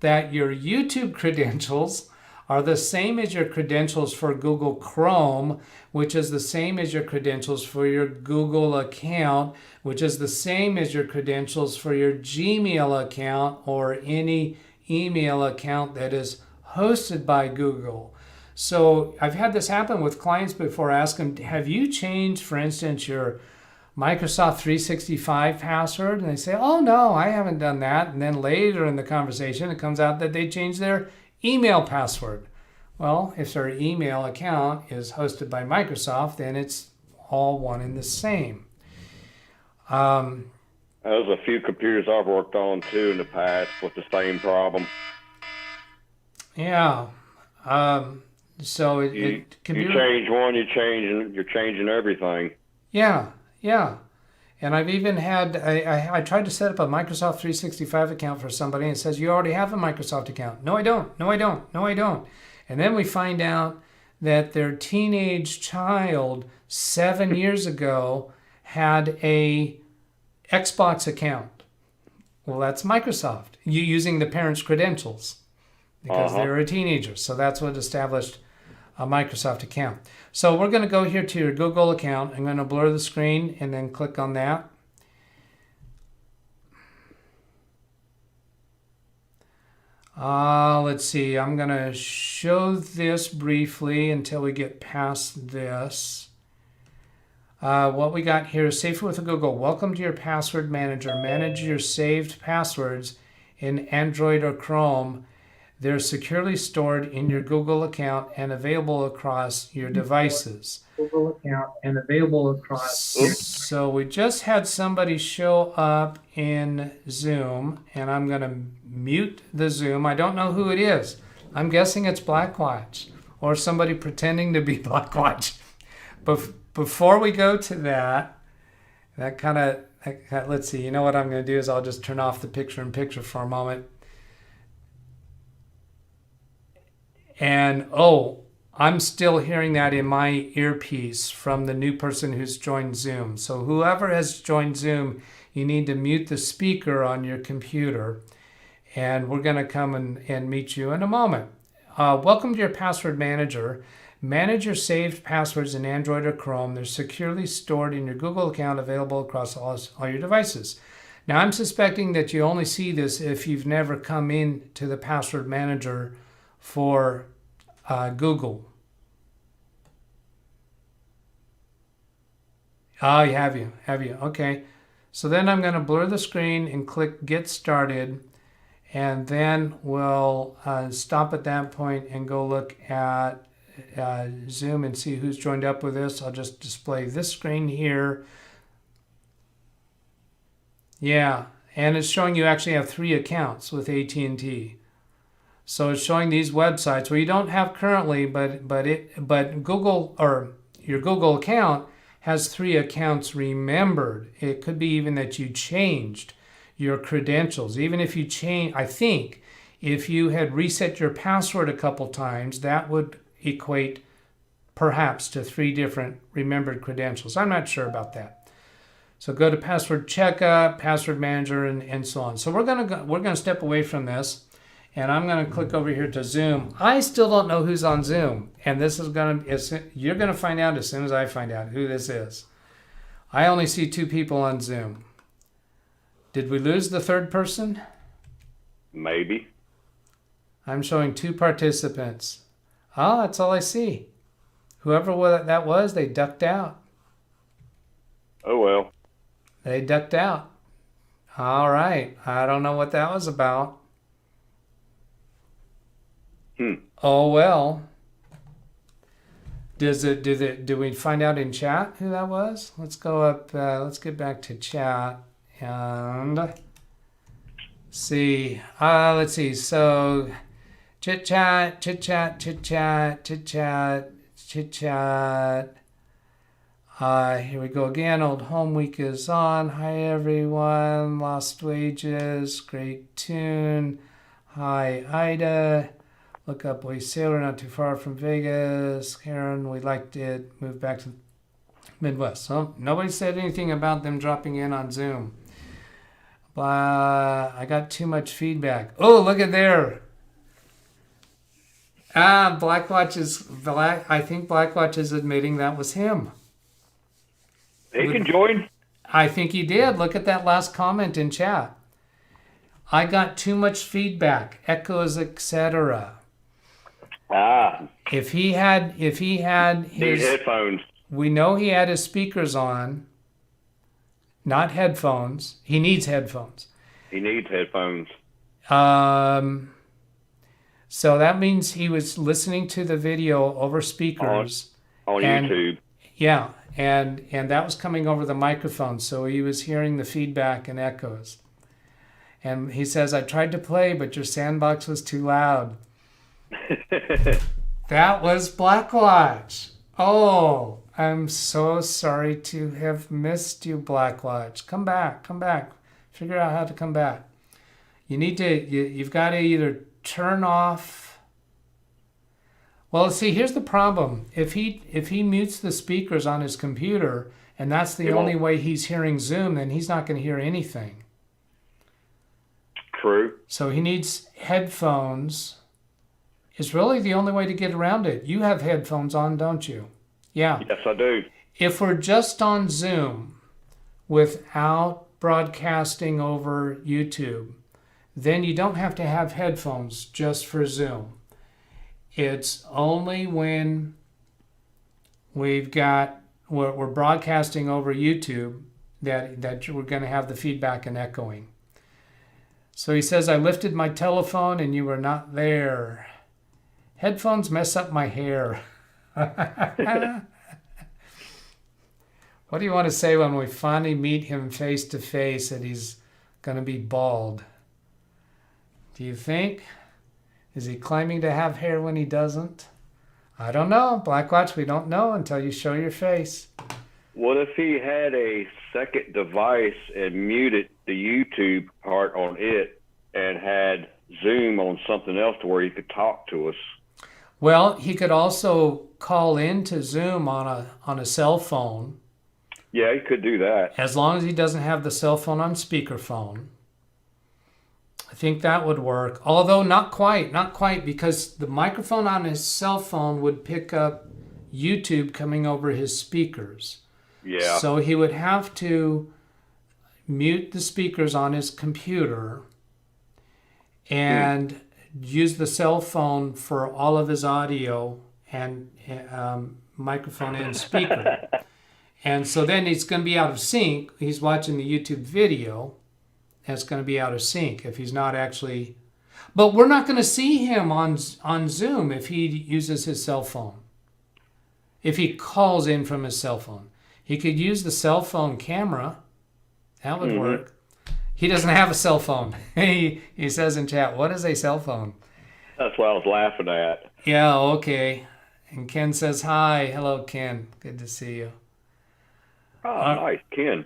that your YouTube credentials are the same as your credentials for Google Chrome, which is the same as your credentials for your Google account, which is the same as your credentials for your Gmail account or any email account that is hosted by Google. So I've had this happen with clients before. I ask them, have you changed, for instance, your Microsoft 365 password? And they say, oh, no, I haven't done that. And then later in the conversation, it comes out that they changed their email password. Well, if their email account is hosted by Microsoft, then it's all one and the same. There's a few computers I've worked on too in the past with the same problem. Yeah. So you change one, you're changing everything. Yeah. And I've even had, I tried to set up a Microsoft 365 account for somebody, and it says, you already have a Microsoft account. No, I don't. And then we find out that their teenage child 7 years ago had a Xbox account. Well, that's Microsoft. You using the parents' credentials because they were a teenager. So that's what established a Microsoft account. So we're going to go here to your Google account. I'm going to blur the screen and then click on that. Let's see. I'm going to show this briefly until we get past this. What we got here is Safe with Google. Welcome to your password manager. Manage your saved passwords in Android or Chrome. They're securely stored in your Google account and available across your devices. So we just had somebody show up in Zoom, and I'm going to mute the Zoom. I don't know who it is. I'm guessing it's Blackwatch or somebody pretending to be Blackwatch. But before we go to that let's see. You know what I'm going to do is I'll just turn off the picture-in-picture for a moment. And, I'm still hearing that in my earpiece from the new person who's joined Zoom. So whoever has joined Zoom, you need to mute the speaker on your computer. And we're going to come and meet you in a moment. Welcome to your password manager. Manage your saved passwords in Android or Chrome. They're securely stored in your Google account, available across all your devices. Now, I'm suspecting that you only see this if you've never come into the password manager for Google. Oh, have you? Okay. So then I'm going to blur the screen and click Get Started. And then we'll stop at that point and go look at Zoom and see who's joined up with this. I'll just display this screen here. Yeah, and it's showing you actually have 3 accounts with AT&T. So it's showing these websites where you don't have currently, but Google or your Google account has 3 accounts remembered. It could be even that you changed your credentials. Even if you change, I think if you had reset your password a couple times, that would equate perhaps to 3 different remembered credentials. I'm not sure about that. So go to password checkup, password manager, and so on. So we're gonna step away from this. And I'm going to click over here to Zoom. I still don't know who's on Zoom. And this is you're going to find out as soon as I find out who this is. I only see 2 people on Zoom. Did we lose the third person? Maybe. I'm showing 2 participants. Oh, that's all I see. Whoever that was, they ducked out. Oh, well. They ducked out. All right. I don't know what that was about. Oh, well. Do we find out in chat who that was? Let's go up, let's get back to chat and see. Let's see. So chit chat. Here we go again. Old Home Week is on. Hi, everyone. Lost Wages. Great tune. Hi, Ida. Look up Way Sailor, not too far from Vegas. Karen, we liked it. Moved back to the Midwest. So nobody said anything about them dropping in on Zoom. I got too much feedback. Oh, look at there. Blackwatch is I think Blackwatch is admitting that was him. He can join. I think he did. Look at that last comment in chat. I got too much feedback, echoes, etc. If he had his headphones. We know he had his speakers on, not headphones. He needs headphones. He needs headphones. So that means he was listening to the video over speakers on YouTube. Yeah, and that was coming over the microphone, so he was hearing the feedback and echoes. And he says, I tried to play, but your sandbox was too loud. That was Blackwatch. Oh, I'm so sorry to have missed you, Blackwatch. Come back. Figure out how to come back. You've got to either turn off. Well, see, here's the problem. If he mutes the speakers on his computer, and that's the only way he's hearing Zoom, then he's not going to hear anything. True. So he needs headphones. It's really the only way to get around it. You have headphones on, don't you? Yeah. Yes, I do. If we're just on Zoom without broadcasting over YouTube, then you don't have to have headphones just for Zoom. It's only when we're broadcasting over YouTube that we're going to have the feedback and echoing. So he says, I lifted my telephone and you were not there. Headphones mess up my hair. What do you want to say when we finally meet him face to face that he's going to be bald? Do you think? Is he claiming to have hair when he doesn't? I don't know. Blackwatch, we don't know until you show your face. What if he had a second device and muted the YouTube part on it and had Zoom on something else to where he could talk to us? Well, he could also call into Zoom on a cell phone. Yeah, he could do that. As long as he doesn't have the cell phone on speakerphone. I think that would work. Although not quite, because the microphone on his cell phone would pick up YouTube coming over his speakers. Yeah. So he would have to mute the speakers on his computer and use the cell phone for all of his audio and microphone and speaker. And so then it's going to be out of sync. He's watching the YouTube video. And it's going to be out of sync if he's not actually... But we're not going to see him on Zoom if he uses his cell phone. If he calls in from his cell phone. He could use the cell phone camera. That would work. He doesn't have a cell phone. He says in chat, what is a cell phone? That's what I was laughing at. Yeah, okay. And Ken says, hi. Hello, Ken. Good to see you. Oh, nice, Ken.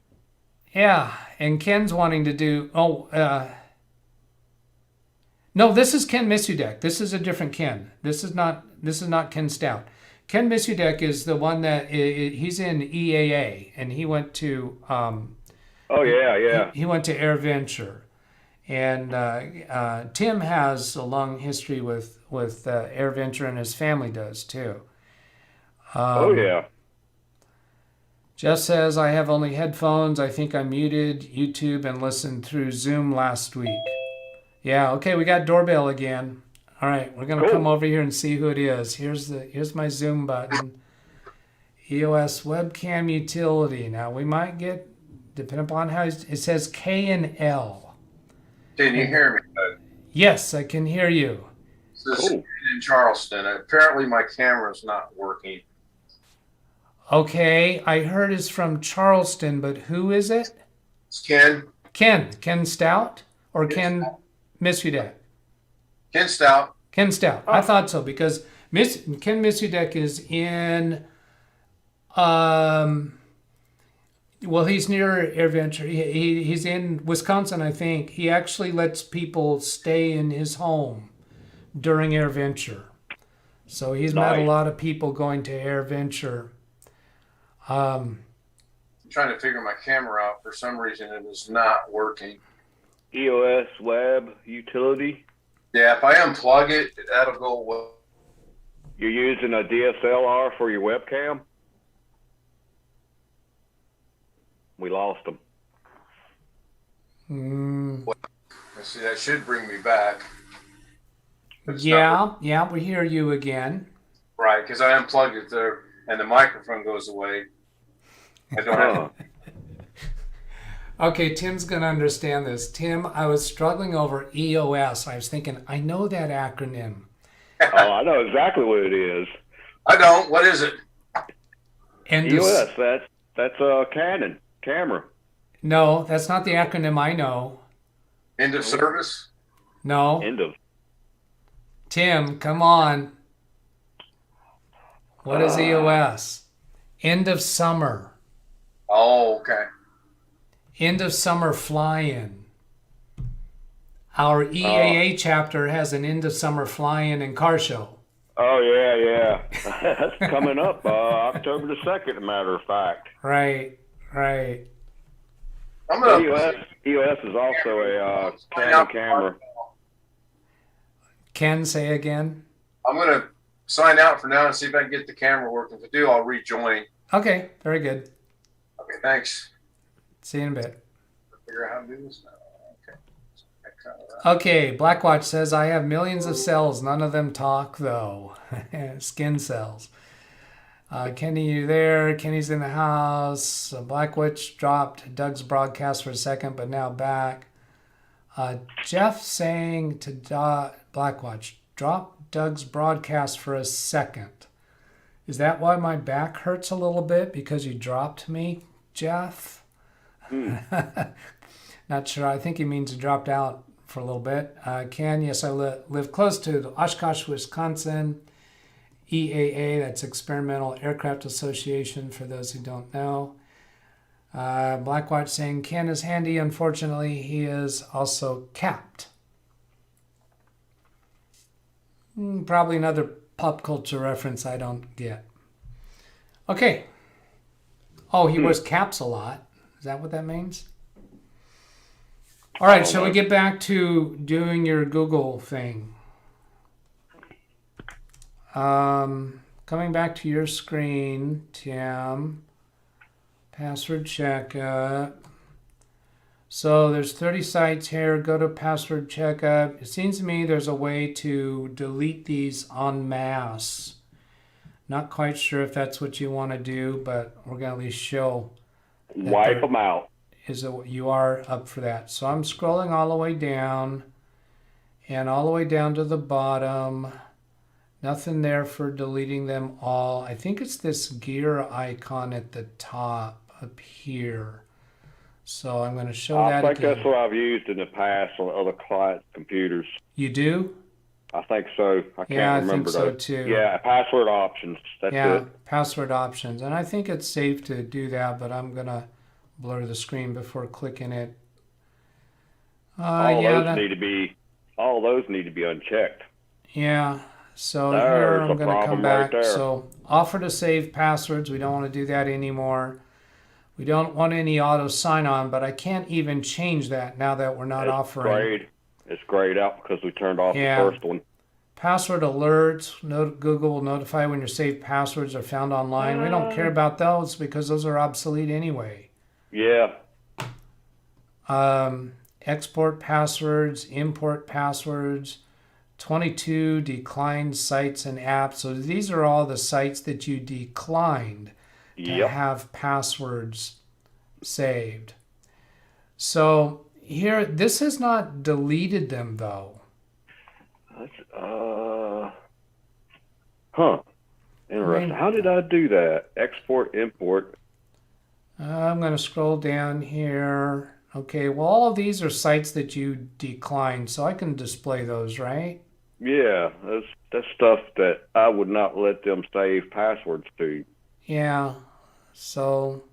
Yeah, and Ken's wanting to do... No, this is Ken Misudek. This is a different Ken. This is not Ken Stout. Ken Misudek is the one that... he's in EAA, and he went to... He went to AirVenture. And Tim has a long history with AirVenture, and his family does too. Jeff says, I have only headphones. I think I muted YouTube and listened through Zoom last week. Yeah, okay, we got doorbell again. All right, we're going to come over here and see who it is. Here's my Zoom button. EOS webcam utility. Now, we might get, depending upon how it says K and L. Can you hear me? Yes, I can hear you. This is in Charleston. Apparently my camera's not working. Okay, I heard it's from Charleston, but who is it? It's Ken. Ken Stout or Ken Misudek? Ken Stout. Ken Stout. I thought so because Ken Misudek is in, well, he's near AirVenture. He's in Wisconsin, I think. He actually lets people stay in his home during AirVenture. So he's met a Nice. lot of people going to AirVenture. I'm trying to figure my camera out. For some reason, it is not working. EOS web utility. Yeah, if I unplug it, that'll go away. You're using a DSLR for your webcam? We lost them. Let's see, that should bring me back. But it's not Yeah, yeah, we hear you again. right, because I unplugged it there, and the microphone goes away. I don't have. Huh. Okay, Tim's going to understand this. Tim, I was struggling over EOS. I was thinking, I know that acronym. Oh, I know exactly what it is. I don't. What is it? EOS, that's a Canon camera. No, that's not the acronym I know. End of service? No. End of. Tim, come on. What is EOS? End of summer. Oh, okay. End of summer fly-in. Our EAA chapter has an end of summer fly-in and car show. Oh, yeah. That's coming up October the 2nd, as a matter of fact. Right. I'm gonna EOS is also a Canon camera. Ken, say again. I'm gonna sign out for now and see if I can get the camera working. If I do, I'll rejoin. Okay, very good. Okay, thanks. See you in a bit. Figure out how to do this now. Okay. Okay, Blackwatch says, I have millions of cells. None of them talk, though. Skin cells. Kenny, you there? Kenny's in the house. Blackwatch dropped Doug's broadcast for a second, but now back. Jeff saying to Blackwatch, drop Doug's broadcast for a second. Is that why my back hurts a little bit? Because you dropped me, Jeff? Not sure. I think he means he dropped out for a little bit. Ken, yes, I live close to Oshkosh, Wisconsin. EAA, that's Experimental Aircraft Association, for those who don't know. Blackwatch saying, Ken is handy. Unfortunately, he is also capped. Probably another pop culture reference I don't get. Okay. Oh, he wears caps a lot. Is that what that means? All right, shall we get back to doing your Google thing? Coming back to your screen, Tim. Password checkup. So there's 30 sites here. Go to password checkup. It seems to me there's a way to delete these en masse. Not quite sure if that's what you want to do, but we're going to at least show. Wipe them out. You are up for that. So I'm scrolling all the way down and all the way down to the bottom. Nothing there for deleting them all. I think it's this gear icon at the top up here. So I'm going to show that again. I think that's what I've used in the past on other client computers. You do? I think so. I can't remember. I think so too. Yeah, password options. That's it. Password options. And I think it's safe to do that, but I'm going to blur the screen before clicking it. All those need to be unchecked. Yeah. So here I'm going to come back. So offer to save passwords. We don't want to do that anymore. We don't want any auto sign-on, but I can't even change that now that we're not offering. It's grayed out because we turned off the first one. Password alerts. Google will notify when your saved passwords are found online. We don't care about those because those are obsolete anyway. Yeah. Export passwords, import passwords, 22 declined sites and apps. So these are all the sites that you declined to have passwords saved. So here, this has not deleted them though. Interesting. How did I do that? Export, import. I'm going to scroll down here. Okay, well, all of these are sites that you declined, so I can display those, right? Yeah, that's stuff that I would not let them save passwords to. Yeah, so...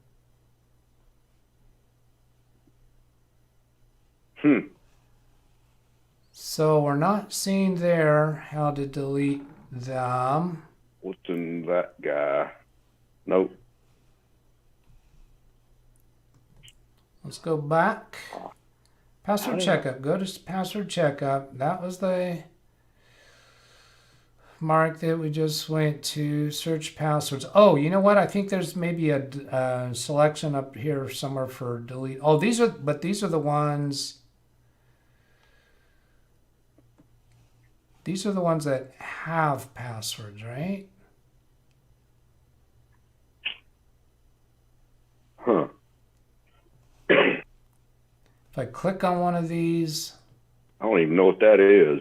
So we're not seeing there how to delete them. What's in that guy? Nope. Let's go back. Password checkup. Go to password checkup. That was the mark that we just went to. Search passwords. Oh, you know what? I think there's maybe a selection up here somewhere for delete. Oh, these are the ones. These are the ones that have passwords, right? Huh. If I click on one of these. I don't even know what that is.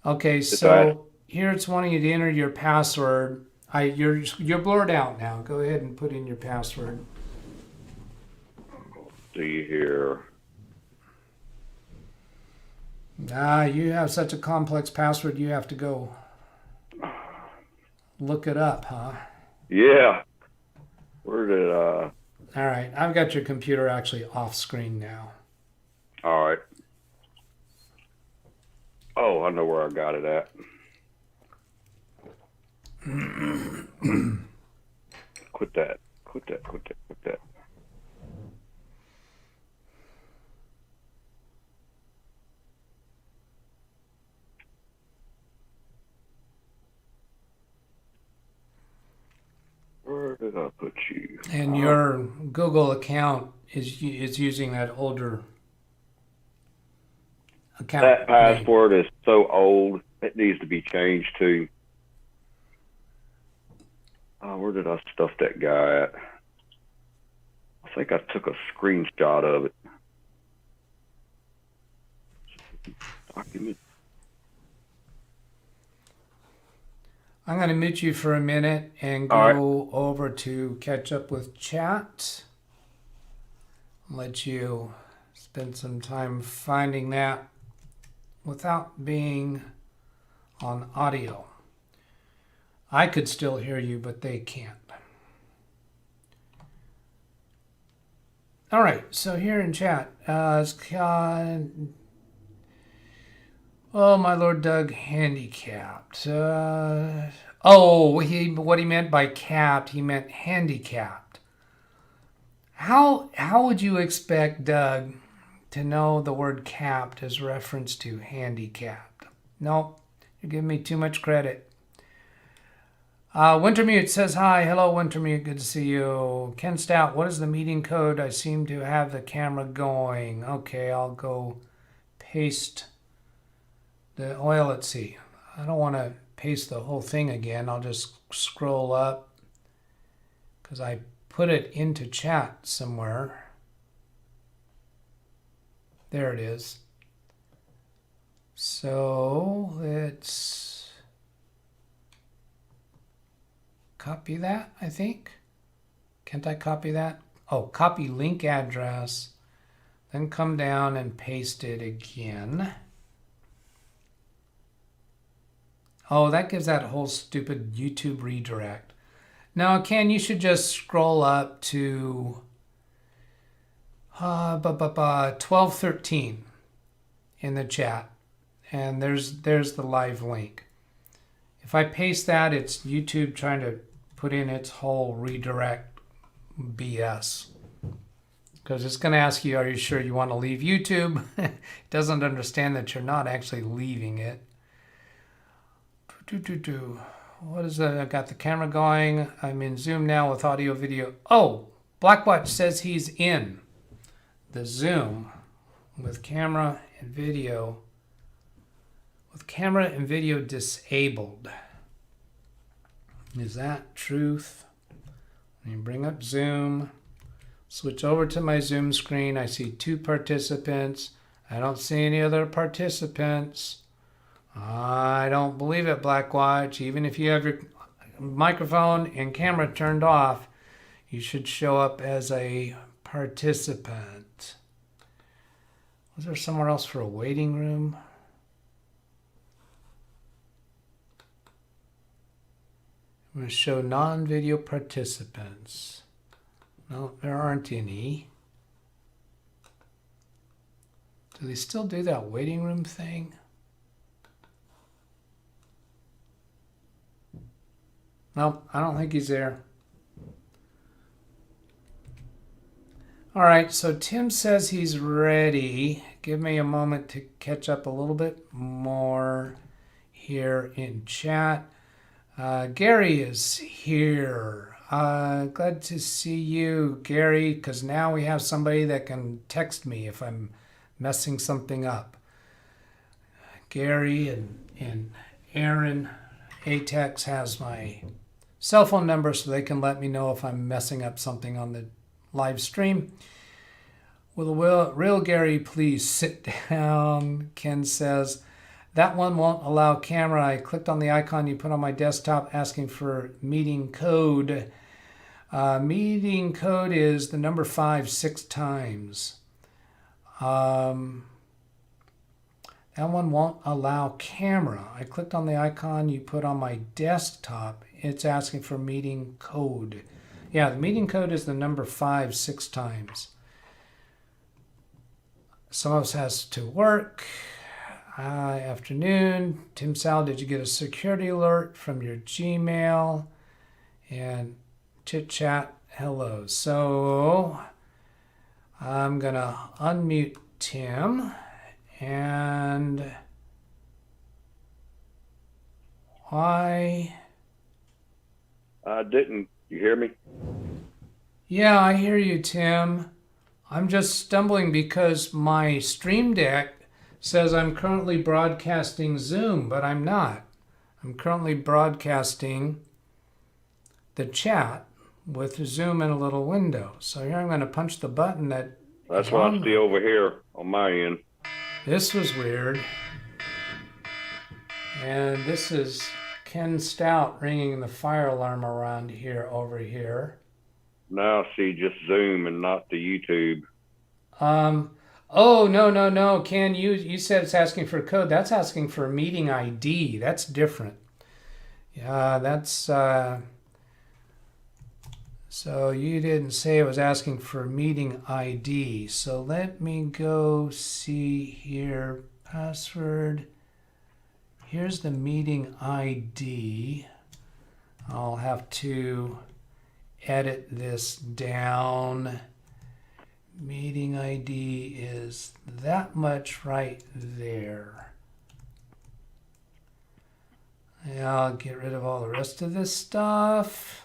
Okay, so here it's wanting you to enter your password. You're blurred out now. Go ahead and put in your password. See here. You have such a complex password, you have to go look it up, huh? Yeah. Where did All right, I've got your computer actually off screen now. All right. Oh, I know where I got it at. Quit that. Quit that. Quit that. Quit that. Where did I put you? And your Google account is using that older account. That password is so old. It needs to be changed too. Where did I stuff that guy at? I think I took a screenshot of it. Document. I'm going to mute you for a minute and go over to catch up with chat. Let you spend some time finding that without being on audio. I could still hear you, but they can't. All right, so here in chat, oh, my Lord Doug, handicapped. What he meant by capped, he meant handicapped. How would you expect Doug to know the word capped as reference to handicapped? Nope, you're giving me too much credit. Wintermute says hi. Hello, Wintermute. Good to see you. Ken Stout, what is the meeting code? I seem to have the camera going. Okay, I'll go paste the oil. Let's see. I don't want to paste the whole thing again. I'll just scroll up because I put it into chat somewhere. There it is. So let's copy that, I think. Can't I copy that? Oh, copy link address, then come down and paste it again. Oh, that gives that whole stupid YouTube redirect. Now, Ken, you should just scroll up to 1213 in the chat, and there's the live link. If I paste that, it's YouTube trying to put in its whole redirect BS. Because it's going to ask you, are you sure you want to leave YouTube? It doesn't understand that you're not actually leaving it. What is that? I got the camera going. I'm in Zoom now with audio video. Oh, Blackwatch says he's in the Zoom with camera and video. With camera and video disabled. Is that truth? Let me bring up Zoom. Switch over to my Zoom screen. I see 2 participants. I don't see any other participants. I don't believe it, Blackwatch. Even if you have your microphone and camera turned off, you should show up as a participant. Was there somewhere else for a waiting room? I'm going to show non-video participants. No, there aren't any. Do they still do that waiting room thing? Nope, I don't think he's there. All right, so Tim says he's ready. Give me a moment to catch up a little bit more here in chat. Gary is here. Glad to see you, Gary, because now we have somebody that can text me if I'm messing something up. Gary and Aaron Atex has my cell phone number so they can let me know if I'm messing up something on the live stream. Will real Gary please sit down? Ken says, that one won't allow camera. I clicked on the icon you put on my desktop asking for meeting code. Meeting code is the number 5 6 times. That one won't allow camera. I clicked on the icon you put on my desktop. It's asking for meeting code. Yeah, the meeting code is the number 5 6 times. Some of us has to work. Afternoon. Tim Sal, did you get a security alert from your Gmail? And chit chat, hello. So I'm going to unmute Tim. And I didn't. You hear me? Yeah, I hear you, Tim. I'm just stumbling because my Stream Deck says I'm currently broadcasting Zoom, but I'm not. I'm currently broadcasting the chat with Zoom in a little window. So here I'm going to punch the button that... That's what I see over here on my end. This was weird. And this is Ken Stout ringing the fire alarm around here over here. Now I see just Zoom and not the YouTube. Oh, no. Ken, you said it's asking for code. That's asking for meeting ID. That's different. Yeah, that's... So you didn't say it was asking for meeting ID. So let me go see here. Password. Here's the meeting ID. I'll have to edit this down. Meeting ID is that much right there. Yeah, I'll get rid of all the rest of this stuff.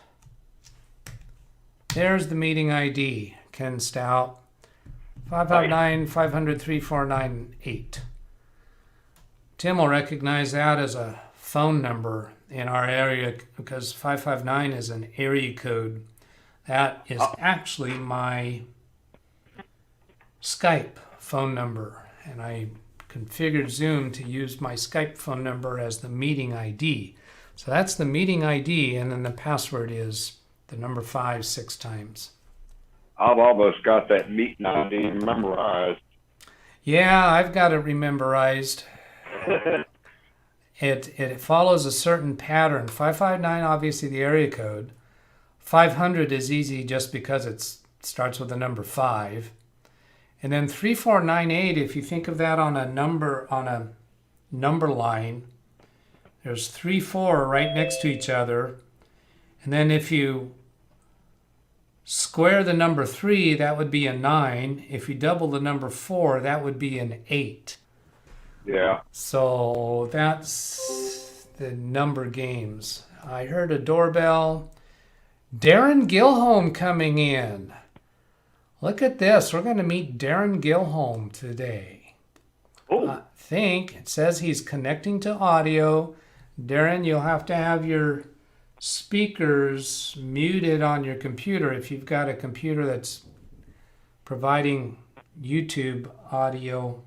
There's the meeting ID, Ken Stout. 559-500-3498. Tim will recognize that as a phone number in our area because 559 is an area code. That is actually my Skype phone number, and I configured Zoom to use my Skype phone number as the meeting ID. So that's the meeting ID, and then the password is the number 5 6 times. I've almost got that meeting ID memorized. Yeah, I've got it memorized. It follows a certain pattern. 559, obviously the area code. 500 is easy just because it starts with the number 5. And then 3498, if you think of that on a number line, there's 3 4 right next to each other. And then if you square the number 3, that would be a 9. If you double the number 4, that would be an 8. Yeah. So that's the number games. I heard a doorbell. Darren Gilholm coming in. Look at this. We're going to meet Darren Gilholm today. Oh. I think it says he's connecting to audio. Darren, you'll have to have your speakers muted on your computer if you've got a computer that's providing YouTube audio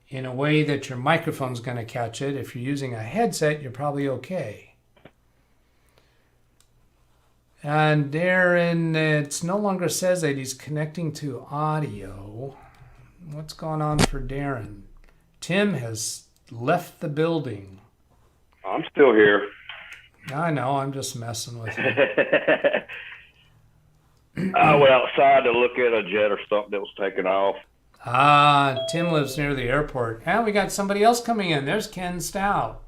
in a way that your microphone's going to catch it. If you're using a headset, you're probably okay. And Darren, it no longer says that he's connecting to audio. What's going on for Darren? Tim has left the building. I'm still here. I know, I'm just messing with you. I went outside to look at a jet or something that was taking off. Tim lives near the airport. And we got somebody else coming in. There's Ken Stout.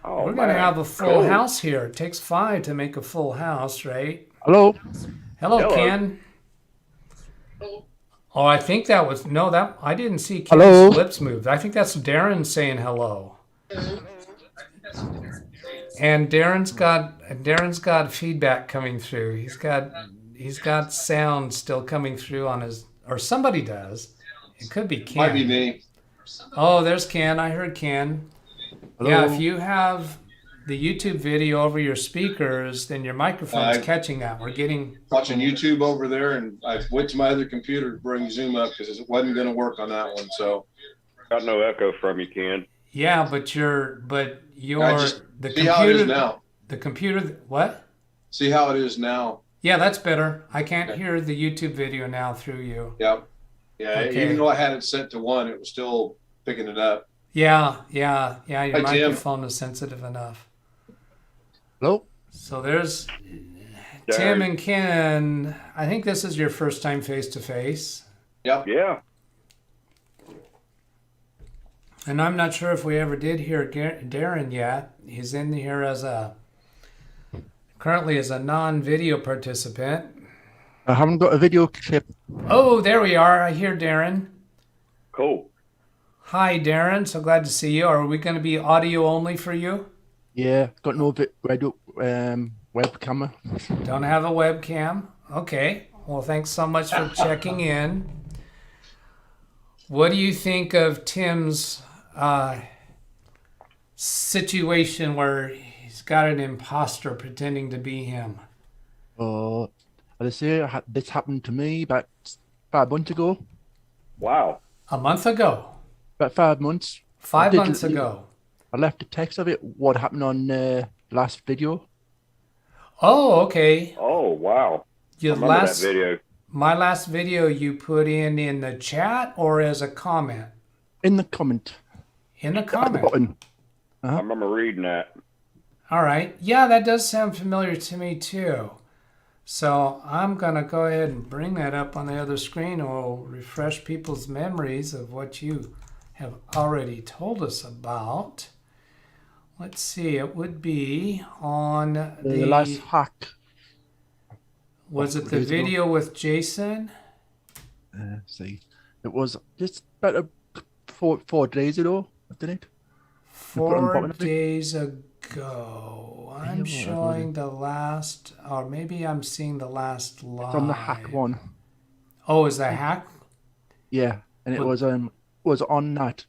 Oh, We're going to man. have a full Cool. house here. It takes 5 to make a full house, right? Hello. Hello, Hello. Ken. Oh, I think that was I didn't see Ken's Hello. lips move. I think that's Darren saying hello. And Darren's got feedback coming through. He's got sound still coming through on his, or somebody does. It could be Ken. Might be me. Oh, there's Ken. I heard Ken. Hello. Yeah, if you have the YouTube video over your speakers, then your microphone's catching that. We're getting Watching YouTube over there, and I went to my other computer to bring Zoom up because it wasn't going to work on that one. So Got no echo from you, Ken. yeah, but your I just the see how it is computer now. the computer what? See how it is now. Yeah, that's better. I can't hear the YouTube video now through you. Yep. Yeah. Okay. Even though I had it set to 1, it was still picking it up. Yeah. Your Hi, Tim. microphone is sensitive enough. Hello. So there's Darren. Tim and Ken. I think this is your first time face to face. Yep. Yeah. And I'm not sure if we ever did hear Darren yet. He's in here currently as a non-video participant. I haven't got a video clip. Oh, there we are. I hear Darren. Cool. Hi, Darren. So glad to see you. Are we going to be audio only for you? Yeah, got no radio web camera. Don't have a webcam? Okay. Well, thanks so much for checking in. What do you think of Tim's situation where he's got an imposter pretending to be him? As I say, this happened to me about 5 months ago. Wow. A month ago? About 5 months. 5 did- months ago? I left a text of it. What happened on last video? Oh, okay. Oh, wow. Your Remember that video. My last video you put in the chat or as a comment? In the comment. In the At the comment. button. I remember reading that. All right. Yeah, that does sound familiar to me too. So I'm going to go ahead and bring that up on the other screen, and we'll refresh people's memories of what you have already told us about. Let's see. It would be on The last hack. Was it the days ago. video with Jason? See, it was just about 4 days ago, didn't it? put it on the 4 bottom of it. days ago. I'm Yeah, showing the last, or maybe I'm seeing the last live. From the hack one. Oh, is that hack? Yeah, and it was on that.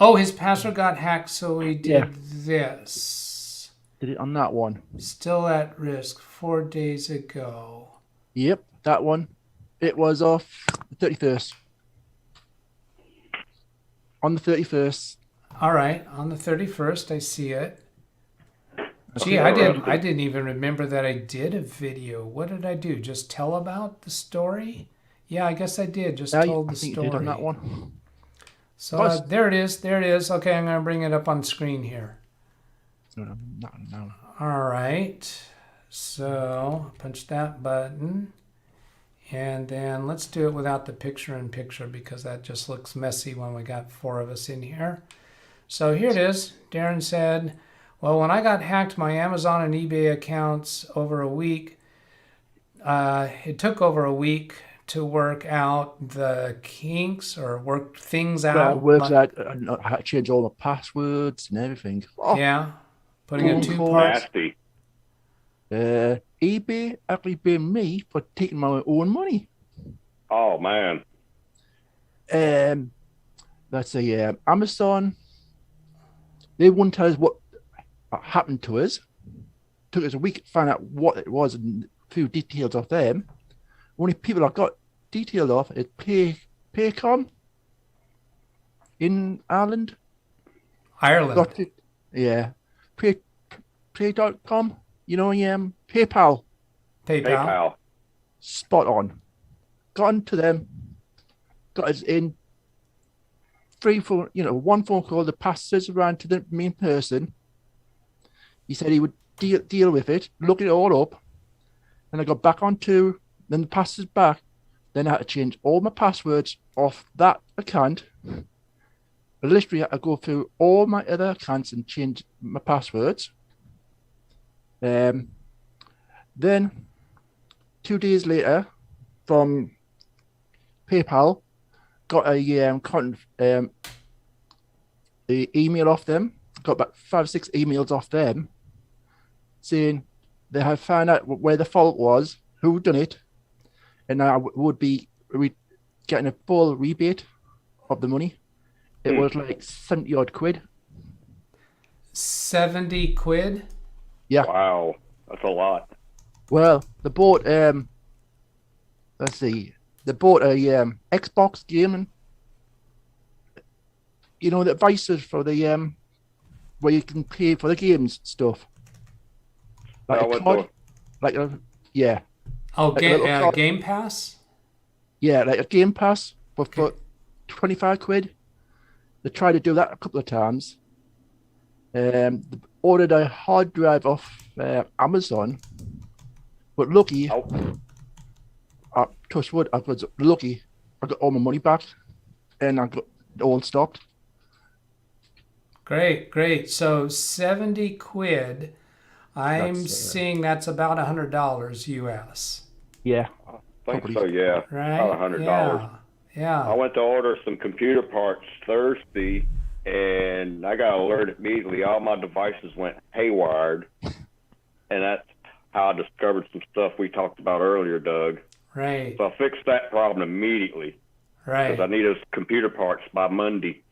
Oh, his password got hacked, so he did Yeah. this. Did it on that one? Still at risk 4 days ago. Yep, that one. It was off the 31st. On the 31st. All right, on the 31st, I see it. Gee, Okay. I didn't even remember that I did a video. What did I do? Just tell about the story? Yeah, I guess I did. Just Yeah, told I the think story. you did on that one. So Plus- there it is. There it is. Okay, I'm going to bring it up on screen here. No. All right. So punch that button. And then let's do it without the picture-in-picture because that just looks messy when we got 4 of us in here. So here it is. Darren said, well, when I got hacked, my Amazon and eBay accounts over a week, it took over a week to work out the kinks or work things out. Works out. I had to change all the passwords and everything. Oh, Yeah. Putting a Oh, 2-part. Nasty. eBay actually paid me for taking my own money. Oh, man. Let's say Amazon. They wouldn't tell us what happened to us. Took us a week to find out what it was and a few details of them. Only people I got details of is Paycom in Ireland. Ireland. Got it. Yeah. Pay.com. You know, PayPal. PayPal. PayPal. Spot on. Got into them. Got us in. One phone call that passes around to the main person. He said he would deal with it, look it all up. And I got back onto, then the passes back, Then I had to change all my passwords off that account. I literally had to go through all my other accounts and change my passwords. Then 2 days later, from PayPal, got a email off them. Got about 5 or 6 emails off them saying they have found out where the fault was, who done it, and I would be getting a full rebate of the money. It was like 70 odd quid. 70 quid? Yeah. Wow, that's a lot. Well, they bought let's see, they bought a Xbox game, and you know the devices for the where you can pay for the games stuff. Like a card, like a yeah. Oh, like Game Pass? Yeah, like a Game Pass for 25 quid. They tried to do that a couple of times. They ordered a hard drive off Amazon, but lucky, touch wood, I was lucky. I got all my money back, and I got it all stopped. Great. So 70 quid. I'm seeing that's about $100 US. Yeah, I think so. Yeah, right. About $100. Yeah. I went to order some computer parts Thursday, and I got alerted immediately. All my devices went haywired, and that's how I discovered some stuff we talked about earlier, Doug. Right. So I fixed that problem immediately. Right. Because I need those computer parts by Monday.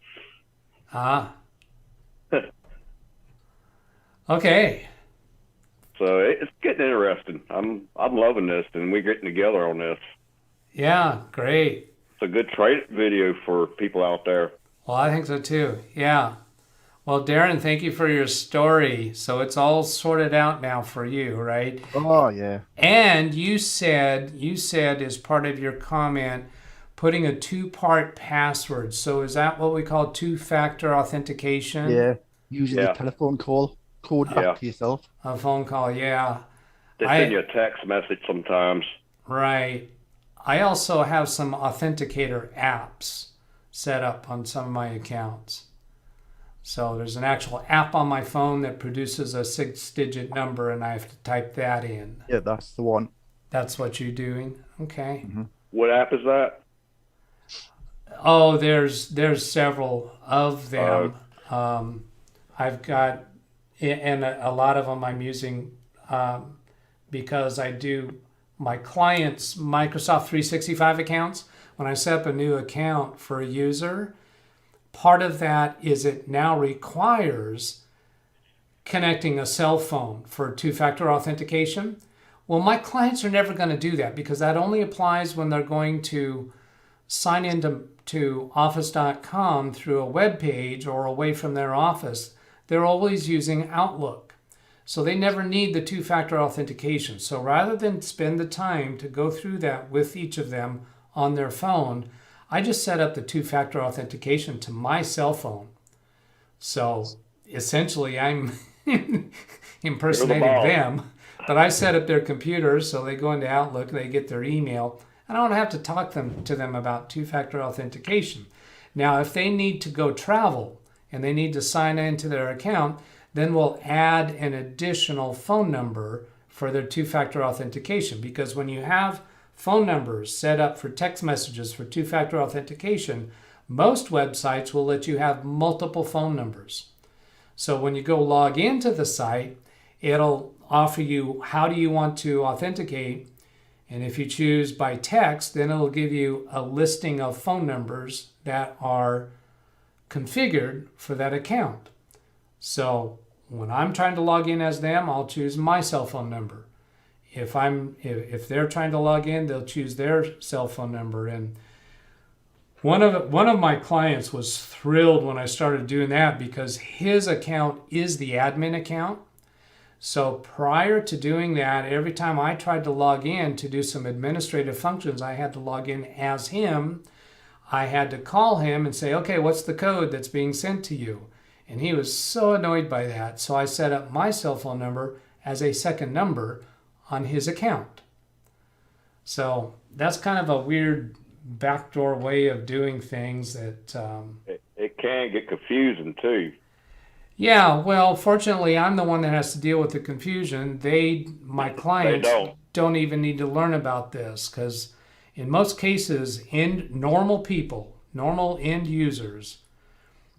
Okay. So it's getting interesting. I'm loving this, and we're getting together on this. Yeah, great. It's a good trade video for people out there. Well, I think so too. Yeah. Well, Darren, thank you for your story. So it's all sorted out now for you, right? Oh yeah. And you said as part of your comment, putting a 2-part password. So is that what we call 2-factor authentication? Yeah. Using a telephone code back to yourself. A phone call, yeah. They send you a text message sometimes. Right. I also have some authenticator apps set up on some of my accounts. So there's an actual app on my phone that produces a 6-digit number, and I have to type that in. Yeah, that's the one. That's what you're doing? Okay. Mm-hmm. What app is that? Oh, there's several of them. I've got, and a lot of them I'm using because I do my clients' Microsoft 365 accounts. When I set up a new account for a user, part of that is it now requires connecting a cell phone for 2-factor authentication. Well, my clients are never going to do that because that only applies when they're going to sign into office.com through a web page or away from their office. They're always using Outlook. So they never need the 2-factor authentication. So rather than spend the time to go through that with each of them on their phone, I just set up the 2-factor authentication to my cell phone. So essentially I'm impersonating them, but I set up their computers so they go into Outlook, they get their email. I don't have to talk to them about 2-factor authentication. Now, if they need to go travel and they need to sign into their account, then we'll add an additional phone number for their 2-factor authentication. Because when you have phone numbers set up for text messages for 2-factor authentication, most websites will let you have multiple phone numbers. So when you go log into the site, it'll offer you how do you want to authenticate. And if you choose by text, then it'll give you a listing of phone numbers that are configured for that account. So when I'm trying to log in as them, I'll choose my cell phone number. If they're trying to log in, they'll choose their cell phone number. And one of my clients was thrilled when I started doing that because his account is the admin account. So prior to doing that, every time I tried to log in to do some administrative functions, I had to log in as him. I had to call him and say, okay, what's the code that's being sent to you? And he was so annoyed by that. So I set up my cell phone number as a second number on his account. So that's kind of a weird backdoor way of doing things that, It can get confusing too. yeah, well, fortunately, I'm the one that has to deal with the confusion. My They clients don't. don't even need to learn about this because in most cases, normal people, normal end users,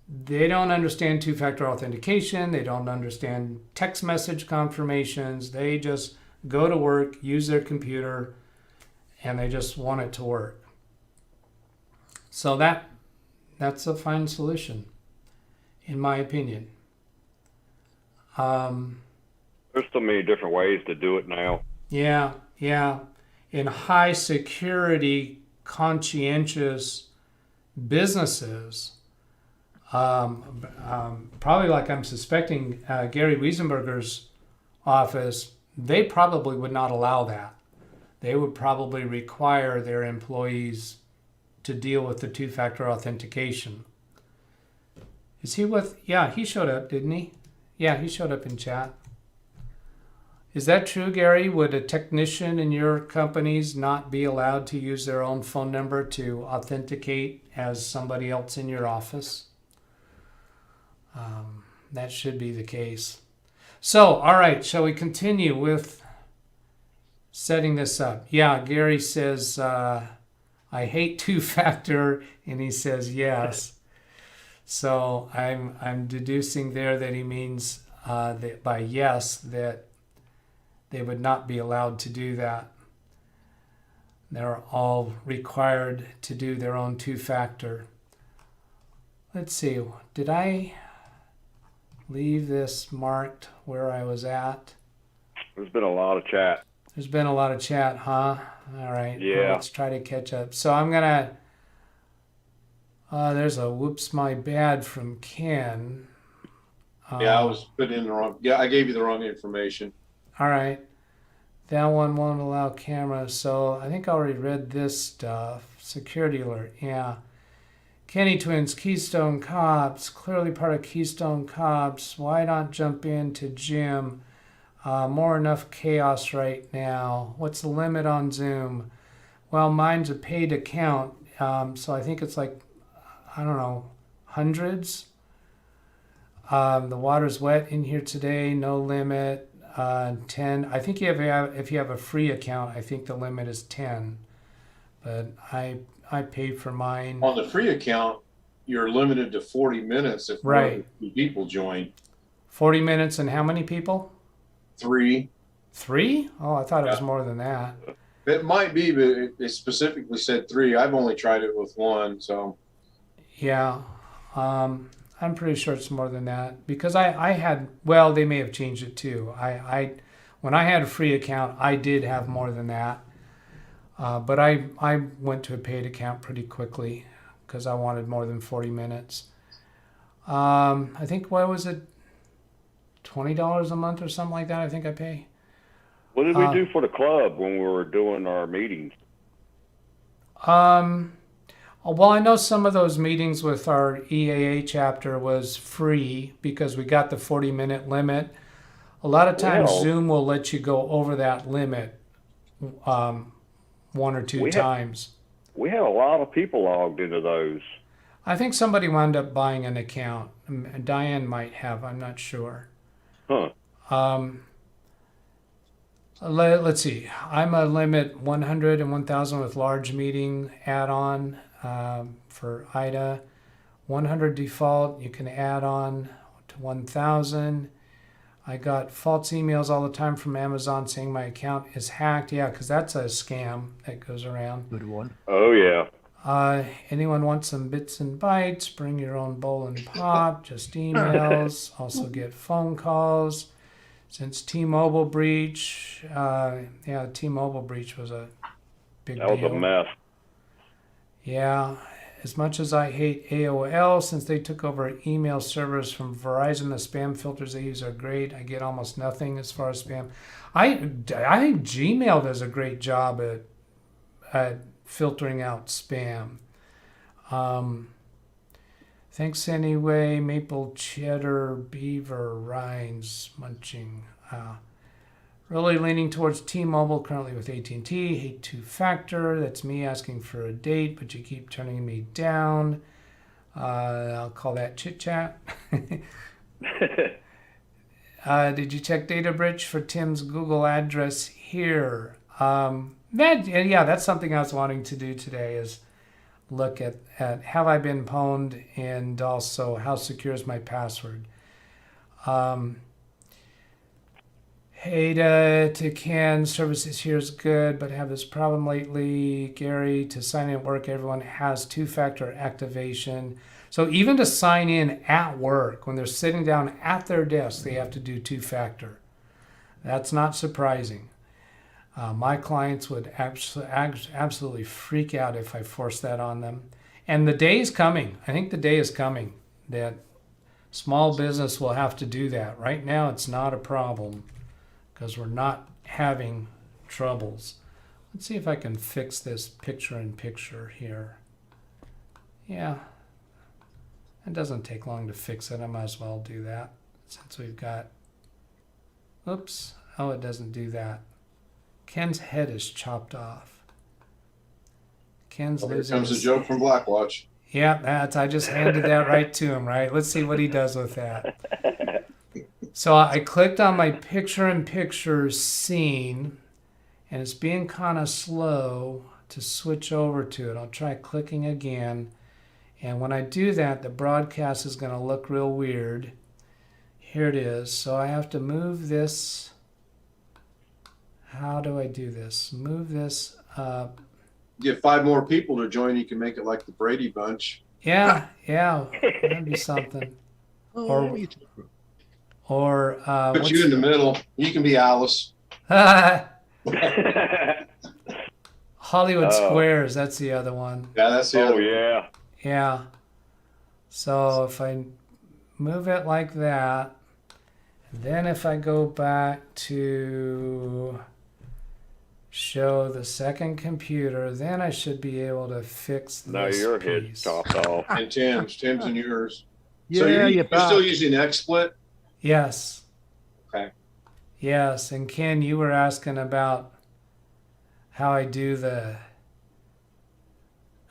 they don't understand two-factor authentication. They don't understand text message confirmations. They just go to work, use their computer, and they just want it to work. So that's a fine solution, in my opinion. There's so many different ways to do it now. Yeah. In high security, conscientious businesses, probably like I'm suspecting Gary Wiesenberger's office, they probably would not allow that. They would probably require their employees to deal with the two-factor authentication. Is he with? Yeah, he showed up, didn't he? Yeah, he showed up in chat. Is that true, Gary? Would a technician in your companies not be allowed to use their own phone number to authenticate as somebody else in your office? That should be the case. So, all right, shall we continue with setting this up? Yeah, Gary says, I hate two-factor, and he says yes. So I'm deducing there that he means that by yes that they would not be allowed to do that. They're all required to do their own two-factor. Let's see, did I leave this marked where I was at? There's been a lot of chat. There's been a lot of chat, huh? All right. Yeah. Well, let's try to catch up. So I'm going to... there's a whoops my bad from Ken. Yeah, I was putting in the wrong. Yeah, I gave you the wrong information. All right. That one won't allow cameras. So I think I already read this stuff. Security alert. Yeah. Kenny Twins, Keystone Cops, clearly part of Keystone Cops. Why not jump into Jim? More enough chaos right now. What's the limit on Zoom? Well, mine's a paid account. So I think it's like, I don't know, hundreds. The water's wet in here today. No limit. 10. I think if you have a free account, I think the limit is 10. But I paid for mine. On the free account, you're limited to 40 minutes if more than 2 people join. 40 minutes and how many people? 3. 3? Oh, I thought it was more than that. It might be, but it specifically said 3. I've only tried it with 1, so. Yeah. I'm pretty sure it's more than that because I had, well, they may have changed it too. When I had a free account, I did have more than that. But I went to a paid account pretty quickly because I wanted more than 40 minutes. I think, what was it? $20 a month or something like that, I think I pay. What did we do for the club when we were doing our meetings? Well, I know some of those meetings with our EAA chapter was free because we got the 40-minute limit. A lot of times Zoom will let you go over that limit 1 or 2 times. We had a lot of people logged into those. I think somebody wound up buying an account. Diane might have, I'm not sure. Huh. Let's see. I'm a limit 100 and 1,000 with large meeting add-on for IDA. 100 default, you can add on to 1,000. I got false emails all the time from Amazon saying my account is hacked. Yeah, because that's a scam that goes around. Good one. Oh, yeah. Anyone want some bits and bytes? Bring your own bowl and pop. Just emails. Also get phone calls. Since T-Mobile breach, yeah, the T-Mobile breach was a big deal. That was a mess. Yeah, as much as I hate AOL, since they took over email servers from Verizon, the spam filters they use are great. I get almost nothing as far as spam. I think Gmail does a great job at filtering out spam. Thanks anyway. Maple cheddar, beaver, rinds, munching. Really leaning towards T-Mobile, currently with AT&T. Hate two-factor. That's me asking for a date, but you keep turning me down. I'll call that chit-chat. Did you check Databridge for Tim's Google address here? That's something I was wanting to do today, is look at have I been pwned, and also how secure is my password. Hey to Ken, services here is good, but have this problem lately. Gary, to sign in at work, everyone has two-factor activation. So even to sign in at work, when they're sitting down at their desk, they have to do two-factor. That's not surprising. My clients would absolutely freak out if I forced that on them. And the day is coming. I think the day is coming that small business will have to do that. Right now, it's not a problem, because we're not having troubles. Let's see if I can fix this picture-in-picture here. Yeah, it doesn't take long to fix it. I might as well do that since we've got, oops, oh, it doesn't do that. Ken's head is chopped off. Ken's losing. Here comes a joke from Blackwatch. Yeah, I just handed that right to him, right? Let's see what he does with that. So I clicked on my picture-in-picture scene, and it's being kind of slow to switch over to it. I'll try clicking again. And when I do that, the broadcast is going to look real weird. Here it is. So I have to move this. How do I do this? Move this up. Get 5 more people to join. You can make it like the Brady Bunch. Yeah, that'd be something. Or Put you in the middle. You can be Alice. Hollywood Squares, that's the other one. Yeah, that's the other. Yeah. Yeah. So if I move it like that, then if I go back to show the second computer, then I should be able to fix this. Now your head's chopped off. And Tim's and yours. Yeah, So you're back. still using XSplit? Yes. Okay. Yes, and Ken, you were asking about how I do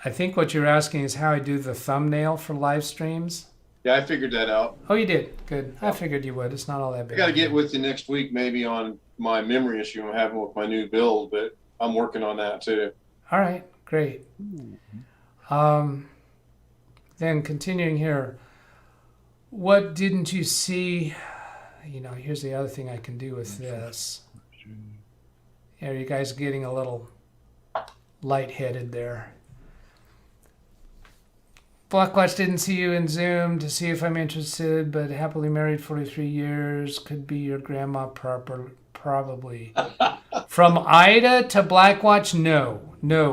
I think what you're asking is how I do the thumbnail for live streams. Yeah, I figured that out. Oh, you did? Good. I figured you would. It's not all that I big. got to get with you next week maybe on my memory issue I'm having with my new build, but I'm working on that too. All right, great. Then continuing here, what didn't you see? Here's the other thing I can do with this. Are you guys getting a little lightheaded there? Blackwatch didn't see you in Zoom to see if I'm interested, but happily married 43 years. Could be your grandma probably. From Ida to Blackwatch, no,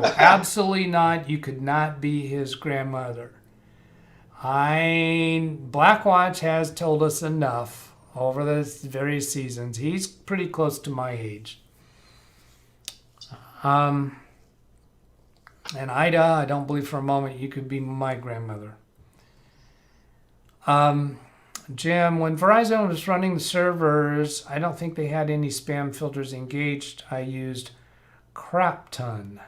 absolutely not. You could not be his grandmother. Blackwatch has told us enough over the various seasons. He's pretty close to my age. And Ida, I don't believe for a moment you could be my grandmother. Jim, when Verizon was running the servers, I don't think they had any spam filters engaged. I used Crapton.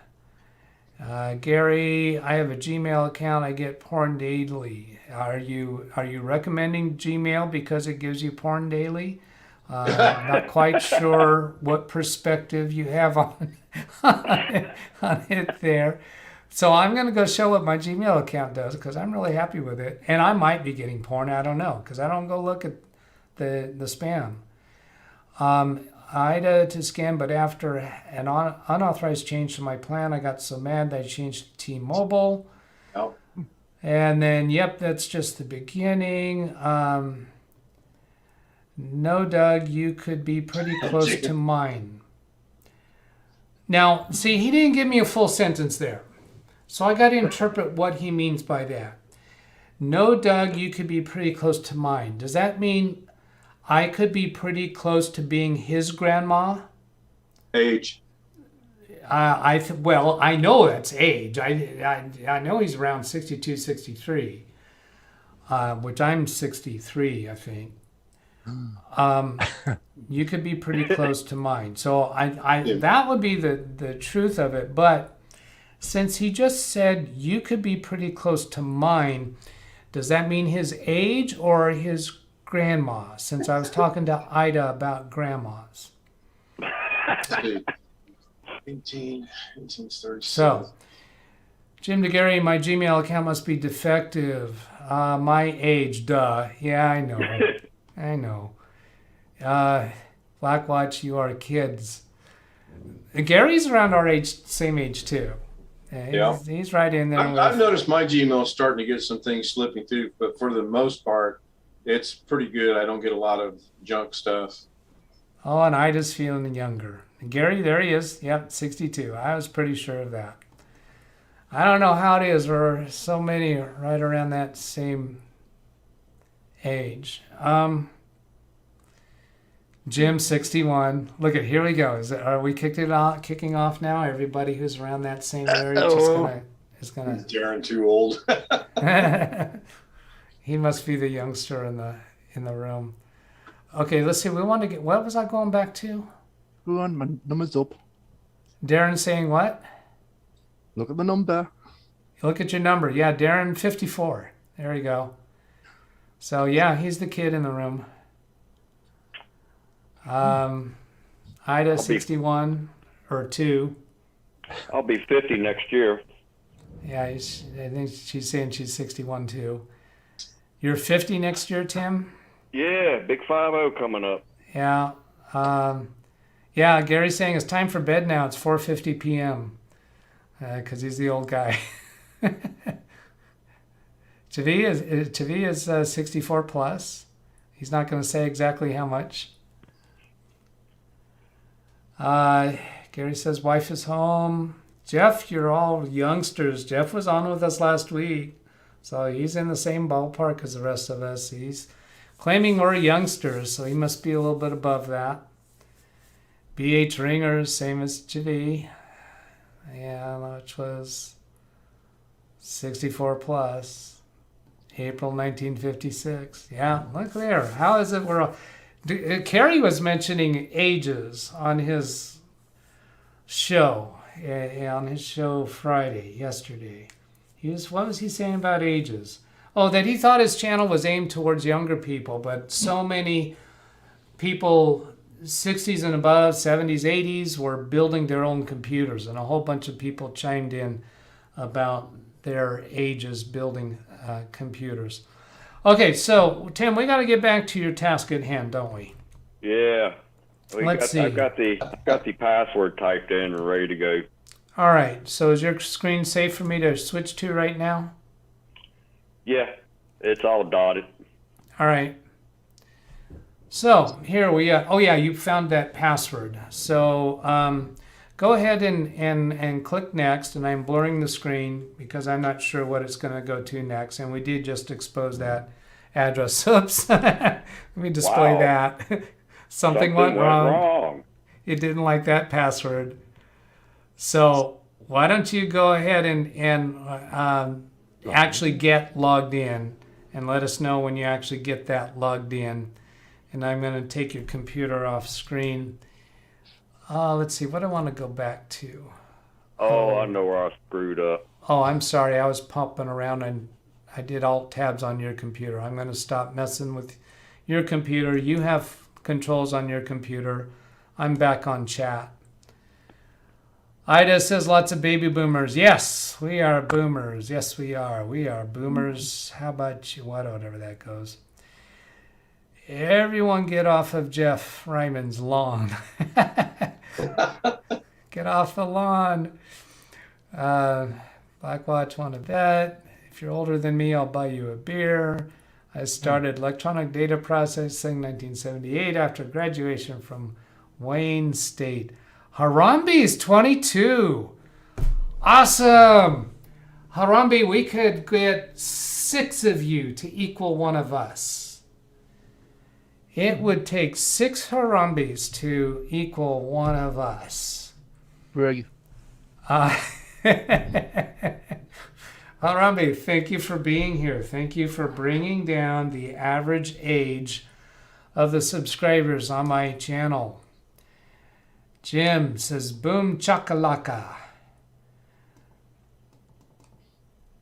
Gary, I have a Gmail account. I get porn daily. Are you recommending Gmail because it gives you porn daily? Not quite sure what perspective you have on it there. So I'm going to go show what my Gmail account does because I'm really happy with it. And I might be getting porn. I don't know because I don't go look at the spam. Ida to scan, but after an unauthorized change to my plan, I got so mad that I changed to T-Mobile. Oh. And then, that's just the beginning. No, Doug, you could be pretty close to mine. Now, see, he didn't give me a full sentence there. So I got to interpret what he means by that. No, Doug, you could be pretty close to mine. Does that mean I could be pretty close to being his grandma? Age. Well, I know that's age. I know he's around 62, 63, which I'm 63, I think. You could be pretty close to mine. So I that would be the truth of it. But since he just said you could be pretty close to mine, does that mean his age or his grandma? Since I was talking to Ida about grandmas. 1836. So, Jim DeGarry, my Gmail account must be defective. My age, duh. Yeah, I know. I know. Blackwatch, you are kids. Gary's around our age, same age too. He's right in there. I've noticed my Gmail is starting to get some things slipping through, but for the most part, it's pretty good. I don't get a lot of junk stuff. Oh, and Ida's feeling younger. Gary, there he is. Yep, 62. I was pretty sure of that. I don't know how it is. We're so many right around that same age. Jim, 61. Look at, here we go. Are we kicking off now? Everybody who's around that same age is gonna. Is Darren too old? He must be the youngster in the room. Okay, let's see. We want to get. What was I going back to? Go on, my number's up. Darren saying what? Look at the number. Look at your number. Yeah, Darren, 54. There you go. So yeah, he's the kid in the room. Ida, 61 or 2. I'll be 50 next year. Yeah, I think she's saying she's 61 too. You're 50 next year, Tim? Yeah, big 5-0 coming up. Yeah. Yeah, Gary's saying it's time for bed now. It's 4:50 p.m. Because he's the old guy. Chavi is 64 plus. He's not going to say exactly how much. Gary says wife is home. Jeff, you're all youngsters. Jeff was on with us last week, so he's in the same ballpark as the rest of us. He's claiming we're youngsters, so he must be a little bit above that. BH Ringers, same as Javi. Yeah, which was 64 plus. April 1956. Yeah, look there. How is it we're all... Kerry was mentioning ages on his show, yesterday. What was he saying about ages? Oh, that he thought his channel was aimed towards younger people, but so many people 60s and above, 70s, 80s were building their own computers, and a whole bunch of people chimed in about their ages building computers. Okay, so Tim, we got to get back to your task at hand, don't we? Yeah. Let's see. I've got the password typed in and ready to go. All right. So is your screen safe for me to switch to right now? Yeah, it's all dotted. All right. So here we are. Oh yeah, you found that password. So go ahead and click next, and I'm blurring the screen because I'm not sure what it's going to go to next. And we did just expose that address. Oops. Let me display that. Something went wrong. It didn't like that password. So why don't you go ahead and actually get logged in and let us know when you actually get that logged in. And I'm going to take your computer off screen. Let's see, what do I want to go back to? I know where I screwed up. Oh, I'm sorry. I was popping around and I did alt tabs on your computer. I'm going to stop messing with your computer. You have controls on your computer. I'm back on chat. Ida says lots of baby boomers. Yes, we are boomers. Yes, we are. We are boomers. How about you? Whatever that goes. Everyone get off of Jeff Ryman's lawn. Get off the lawn. Blackwatch want to bet. If you're older than me, I'll buy you a beer. I started electronic data processing 1978 after graduation from Wayne State. Harambe's 22. Awesome. Harambe, we could get 6 of you to equal one of us. It would take 6 Harambes to equal one of us. Where are you? Harambe, thank you for being here. Thank you for bringing down the average age of the subscribers on my channel. Jim says, boom chakalaka.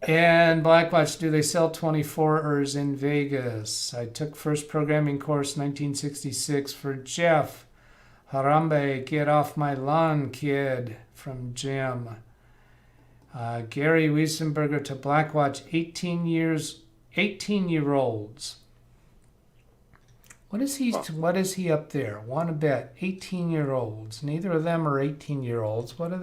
And Blackwatch, do they sell 24ers in Vegas? I took first programming course 1966 for Jeff. Harambe, get off my lawn, kid, from Jim. Gary Wiesenberger to Blackwatch, 18-year-olds. What is he up there? Want to bet 18-year-olds. Neither of them are 18-year-olds. What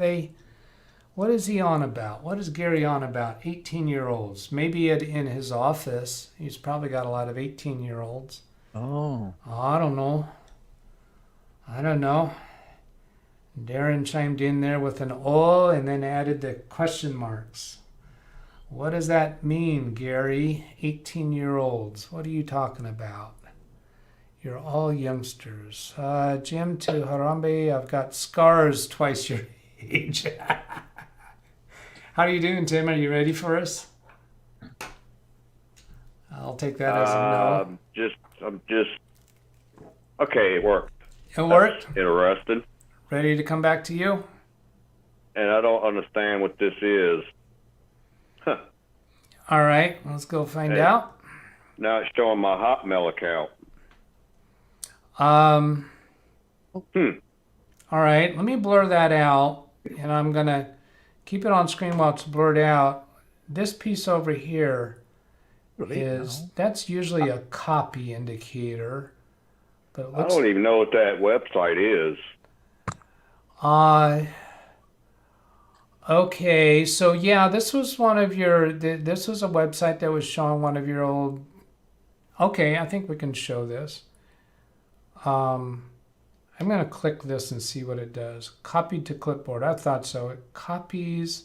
is he on about? What is Gary on about? 18-year-olds. Maybe in his office. He's probably got a lot of 18-year-olds. Oh. I don't know. Darren chimed in there with an O and then added the question marks. What does that mean, Gary? 18-year-olds. What are you talking about? You're all youngsters. Jim to Harambe, I've got scars twice your age. How are you doing, Tim? Are you ready for us? I'll take that as a no. I'm just okay. It worked. It worked? That's interesting. Ready to come back to you? And I don't understand what this is. Huh. All right, let's go find out. Now it's showing my Hotmail account. All right, let me blur that out, and I'm gonna keep it on screen while it's blurred out. This piece over here that's usually a copy indicator, but it looks, I don't even know what that website is. Okay, so yeah, this was one of your. This was a website that was showing one of your old. Okay, I think we can show this. I'm going to click this and see what it does. Copy to clipboard. I thought so. It copies.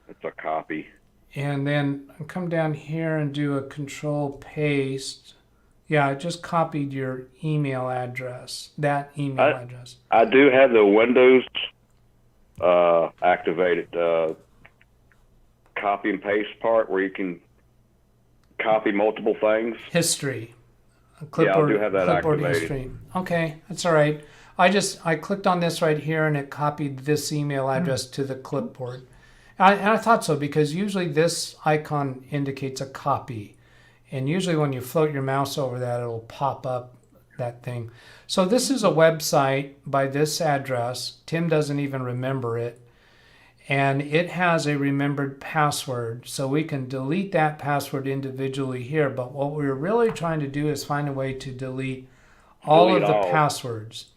It's a copy. And then come down here and do a control paste. Yeah, I just copied your email address. That email address. I do have the Windows activated copy and paste part where you can copy multiple things. History. Clipboard, yeah, I do have that activated. History. Okay, that's all right. I clicked on this right here and it copied this email address to the clipboard. And I thought so because usually this icon indicates a copy. And usually when you float your mouse over that, it'll pop up that thing. So this is a website by this address. Tim doesn't even remember it. And it has a remembered password. So we can delete that password individually here. But what we're really trying to do is find a way to delete all of the passwords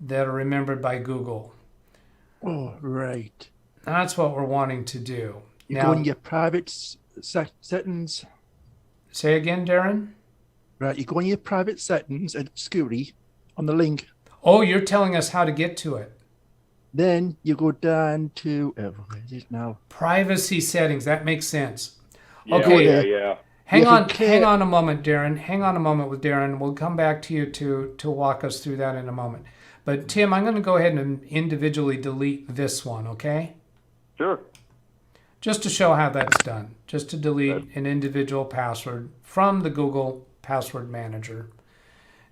that are remembered by Google. Oh, right. That's what we're wanting to do. You go in your private settings. Say again, Darren? Right, you go in your private settings and security on the link. Oh, you're telling us how to get to it. Then you go down to where is it now? Privacy settings. That makes sense. Yeah, okay. Yeah. Hang on a moment, Darren. Hang on a moment with Darren. We'll come back to you to walk us through that in a moment. But Tim, I'm going to go ahead and individually delete this one, okay? Sure. Just to show how that's done. Just to delete an individual password from the Google Password Manager.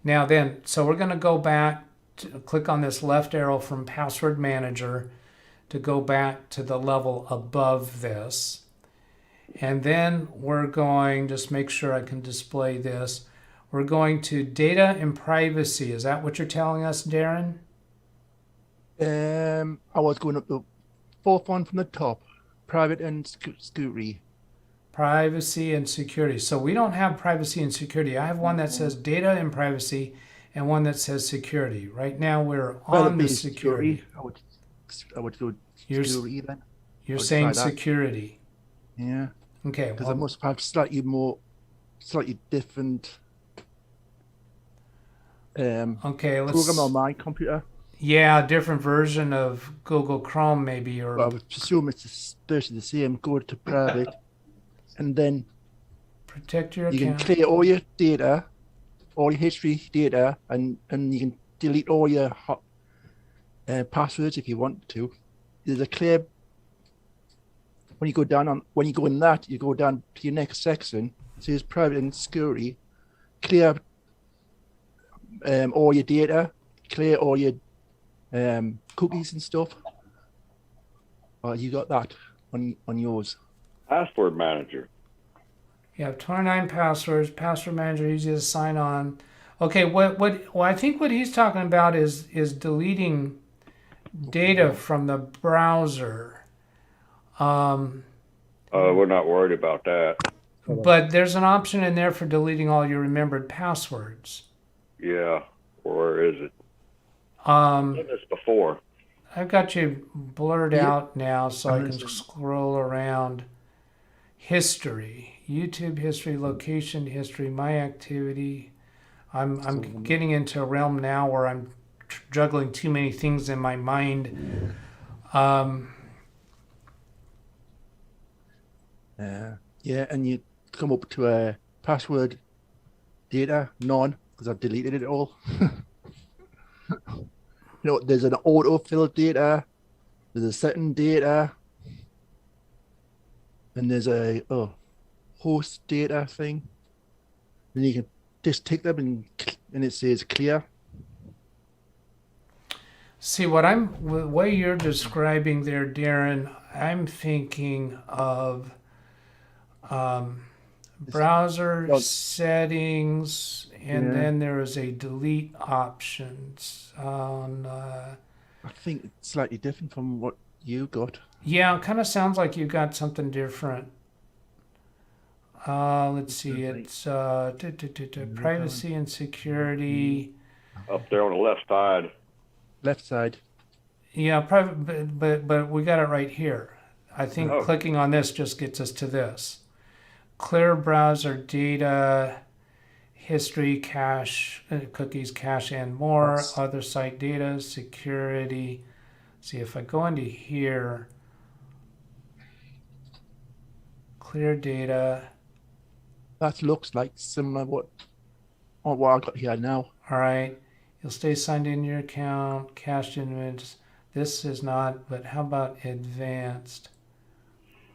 Now then, so we're going to go back, click on this left arrow from Password Manager to go back to the level above this. And then we're going, just make sure I can display this. We're going to Data and Privacy. Is that what you're telling us, Darren? I was going up the fourth one from the top. Private and security. Privacy and security. So we don't have privacy and security. I have one that says data and privacy and one that says security. Right now we're on the security. I would go security then. You're saying security. Yeah. Okay. Because I must have slightly different okay, let's program on my computer. Yeah, different version of Google Chrome maybe, or I would assume it's basically the same. Go to private, and then protect your you account. can clear all your data, all your history data, and you can delete all your passwords if you want to. There's a clear. When you go in that, you go down to your next section. It says private and security. Clear all your data, clear all your cookies and stuff. Oh, you got that on yours. Password manager. You have 29 passwords. Password manager, easy to sign on. Okay, well, I think what he's talking about is deleting data from the browser. We're not worried about that. But there's an option in there for deleting all your remembered passwords. Yeah. Where is it? Um, I've done this before. I've got you blurred Yeah. out now, so I can Understand. scroll around. History, YouTube history, location history, my activity. I'm getting into a realm now where I'm juggling too many things in my mind. Yeah, and you come up to a password data, none, because I've deleted it all. There's an autofill data, there's a setting data, and there's a host data thing. And you can just tick them and it says clear. See, the way you're describing there, Darren, I'm thinking of browser settings, and then there is a delete options on. I think it's slightly different from what you got. Yeah, it kind of sounds like you got something different. Let's see, it's privacy and security. Up there on the left side. Left side. Yeah, private, but we got it right here. I think clicking on this just gets us to this. Clear browser data, history, cache, cookies, cache, and more. Other site data, security. See, if I go into here, clear data. That looks like similar what I got here now. All right. You'll stay signed in your account, cached images. This is not, but how about advanced?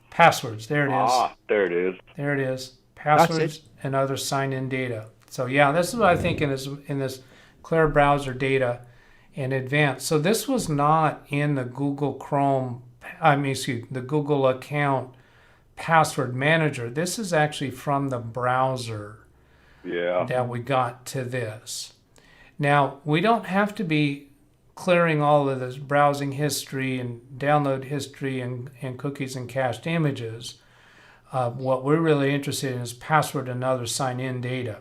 Passwords. There it is. There it is. There it is. Passwords and other sign-in data. So yeah, this is what I think in this clear browser data and advanced. So this was not in the Google Chrome, the Google account password manager. This is actually from the browser that we got to this. Now, we don't have to be clearing all of this browsing history and download history and cookies and cached images. What we're really interested in is password and other sign-in data.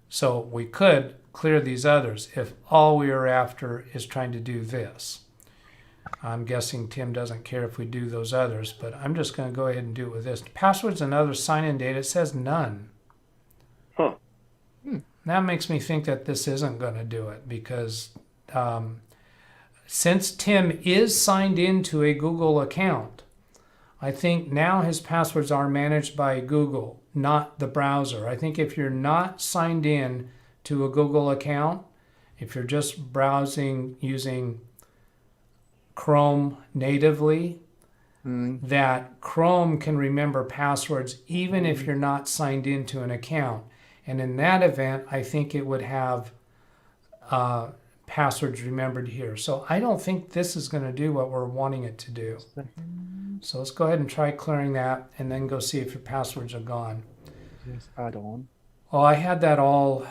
So we could clear these others if all we are after is trying to do this. I'm guessing Tim doesn't care if we do those others, but I'm just going to go ahead and do it with this. Passwords and other sign-in data, it says none. Huh. That makes me think that this isn't going to do it because since Tim is signed into a Google account, I think now his passwords are managed by Google, not the browser. I think if you're not signed in to a Google account, if you're just browsing using Chrome natively, that Chrome can remember passwords even if you're not signed into an account. And in that event, I think it would have passwords remembered here. So I don't think this is going to do what we're wanting it to do. So let's go ahead and try clearing that and then go see if your passwords are gone. Yes, add on. Well, I had that all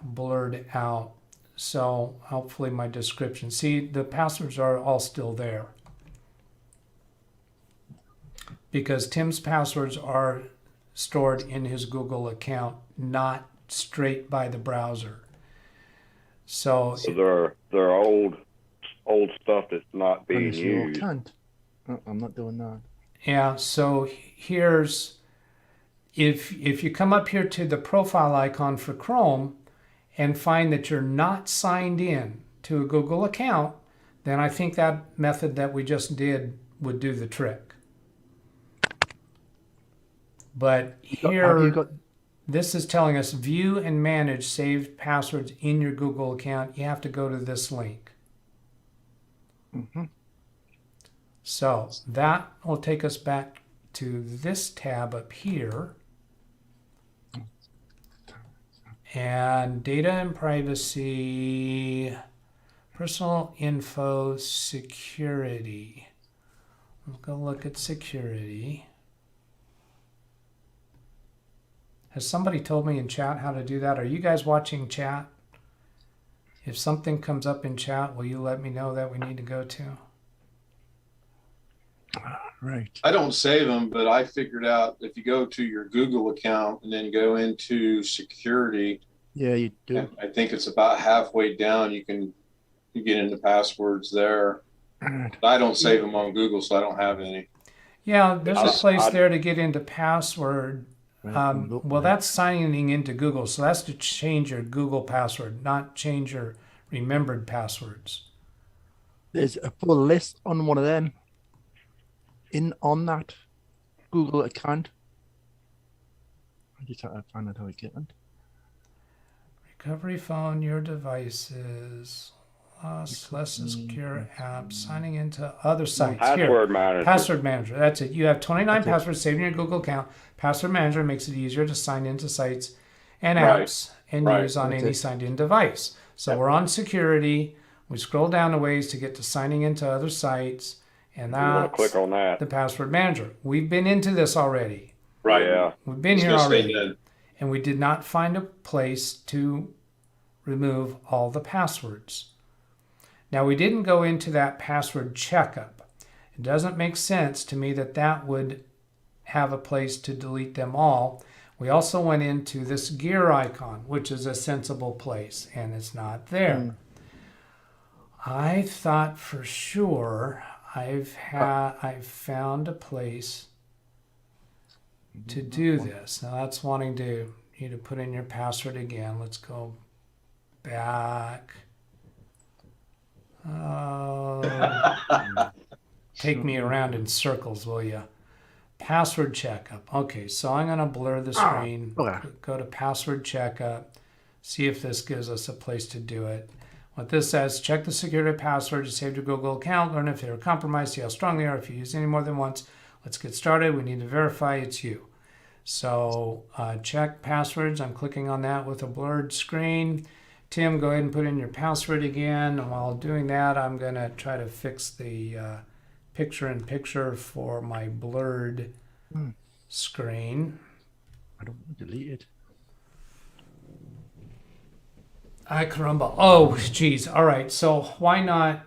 blurred out. So hopefully my description. See, the passwords are all still there. Because Tim's passwords are stored in his Google account, not straight by the browser. So they're old stuff that's not being You used. can't. I'm not doing that. yeah, so here's if you come up here to the profile icon for Chrome and find that you're not signed in to a Google account, then I think that method that we just did would do the trick. But here, this is telling us view and manage saved passwords in your Google account. You have to go to this link. So that will take us back to this tab up here. And data and privacy, personal info, security. Let's go look at security. Has somebody told me in chat how to do that? Are you guys watching chat? If something comes up in chat, will you let me know that we need to go to? Right. I don't save them, but I figured out if you go to your Google account and then go into security, Yeah, you do. and I think it's about halfway down. You get into passwords there. I don't save them on Google, so I don't have any. Yeah, there's a place there to get into password. Right. Well, that's signing into Google, so that's to change your Google password, not change your remembered passwords. There's a full list on one of them. On that Google account. I just have to find out how to get it. Recovery phone, your devices, less secure apps, signing into other sites. Password manager. Password manager. That's it. You have 29 That's it. passwords saved in your Google account. Password manager makes it easier to sign into sites and Right. apps and Right. use on That's any it. signed in device. So we're on security. We scroll down the ways to get to signing into other sites, and You want that's to click on that. the password manager. We've been into this already. Right. Yeah. We've been It's here gonna stay already. dead. And we did not find a place to remove all the passwords. Now, we didn't go into that password checkup. It doesn't make sense to me that that would have a place to delete them all. We also went into this gear icon, which is a sensible place, and it's not there. I thought for sure I've found a place to do this. Now that's wanting you to put in your password again. Let's go back. Take me around in circles, will you? Password checkup. Okay, so I'm going to blur the screen. okay. Go to password checkup. See if this gives us a place to do it. What this says, check the security password you saved your Google account. Learn if they are compromised, see how strong they are. If you use any more than once, let's get started. We need to verify it's you. So check passwords. I'm clicking on that with a blurred screen. Tim, go ahead and put in your password again. And while doing that, I'm going to try to fix the picture-in-picture for my blurred screen. I don't want to delete it. Ay caramba. Oh, geez. All right. So why not?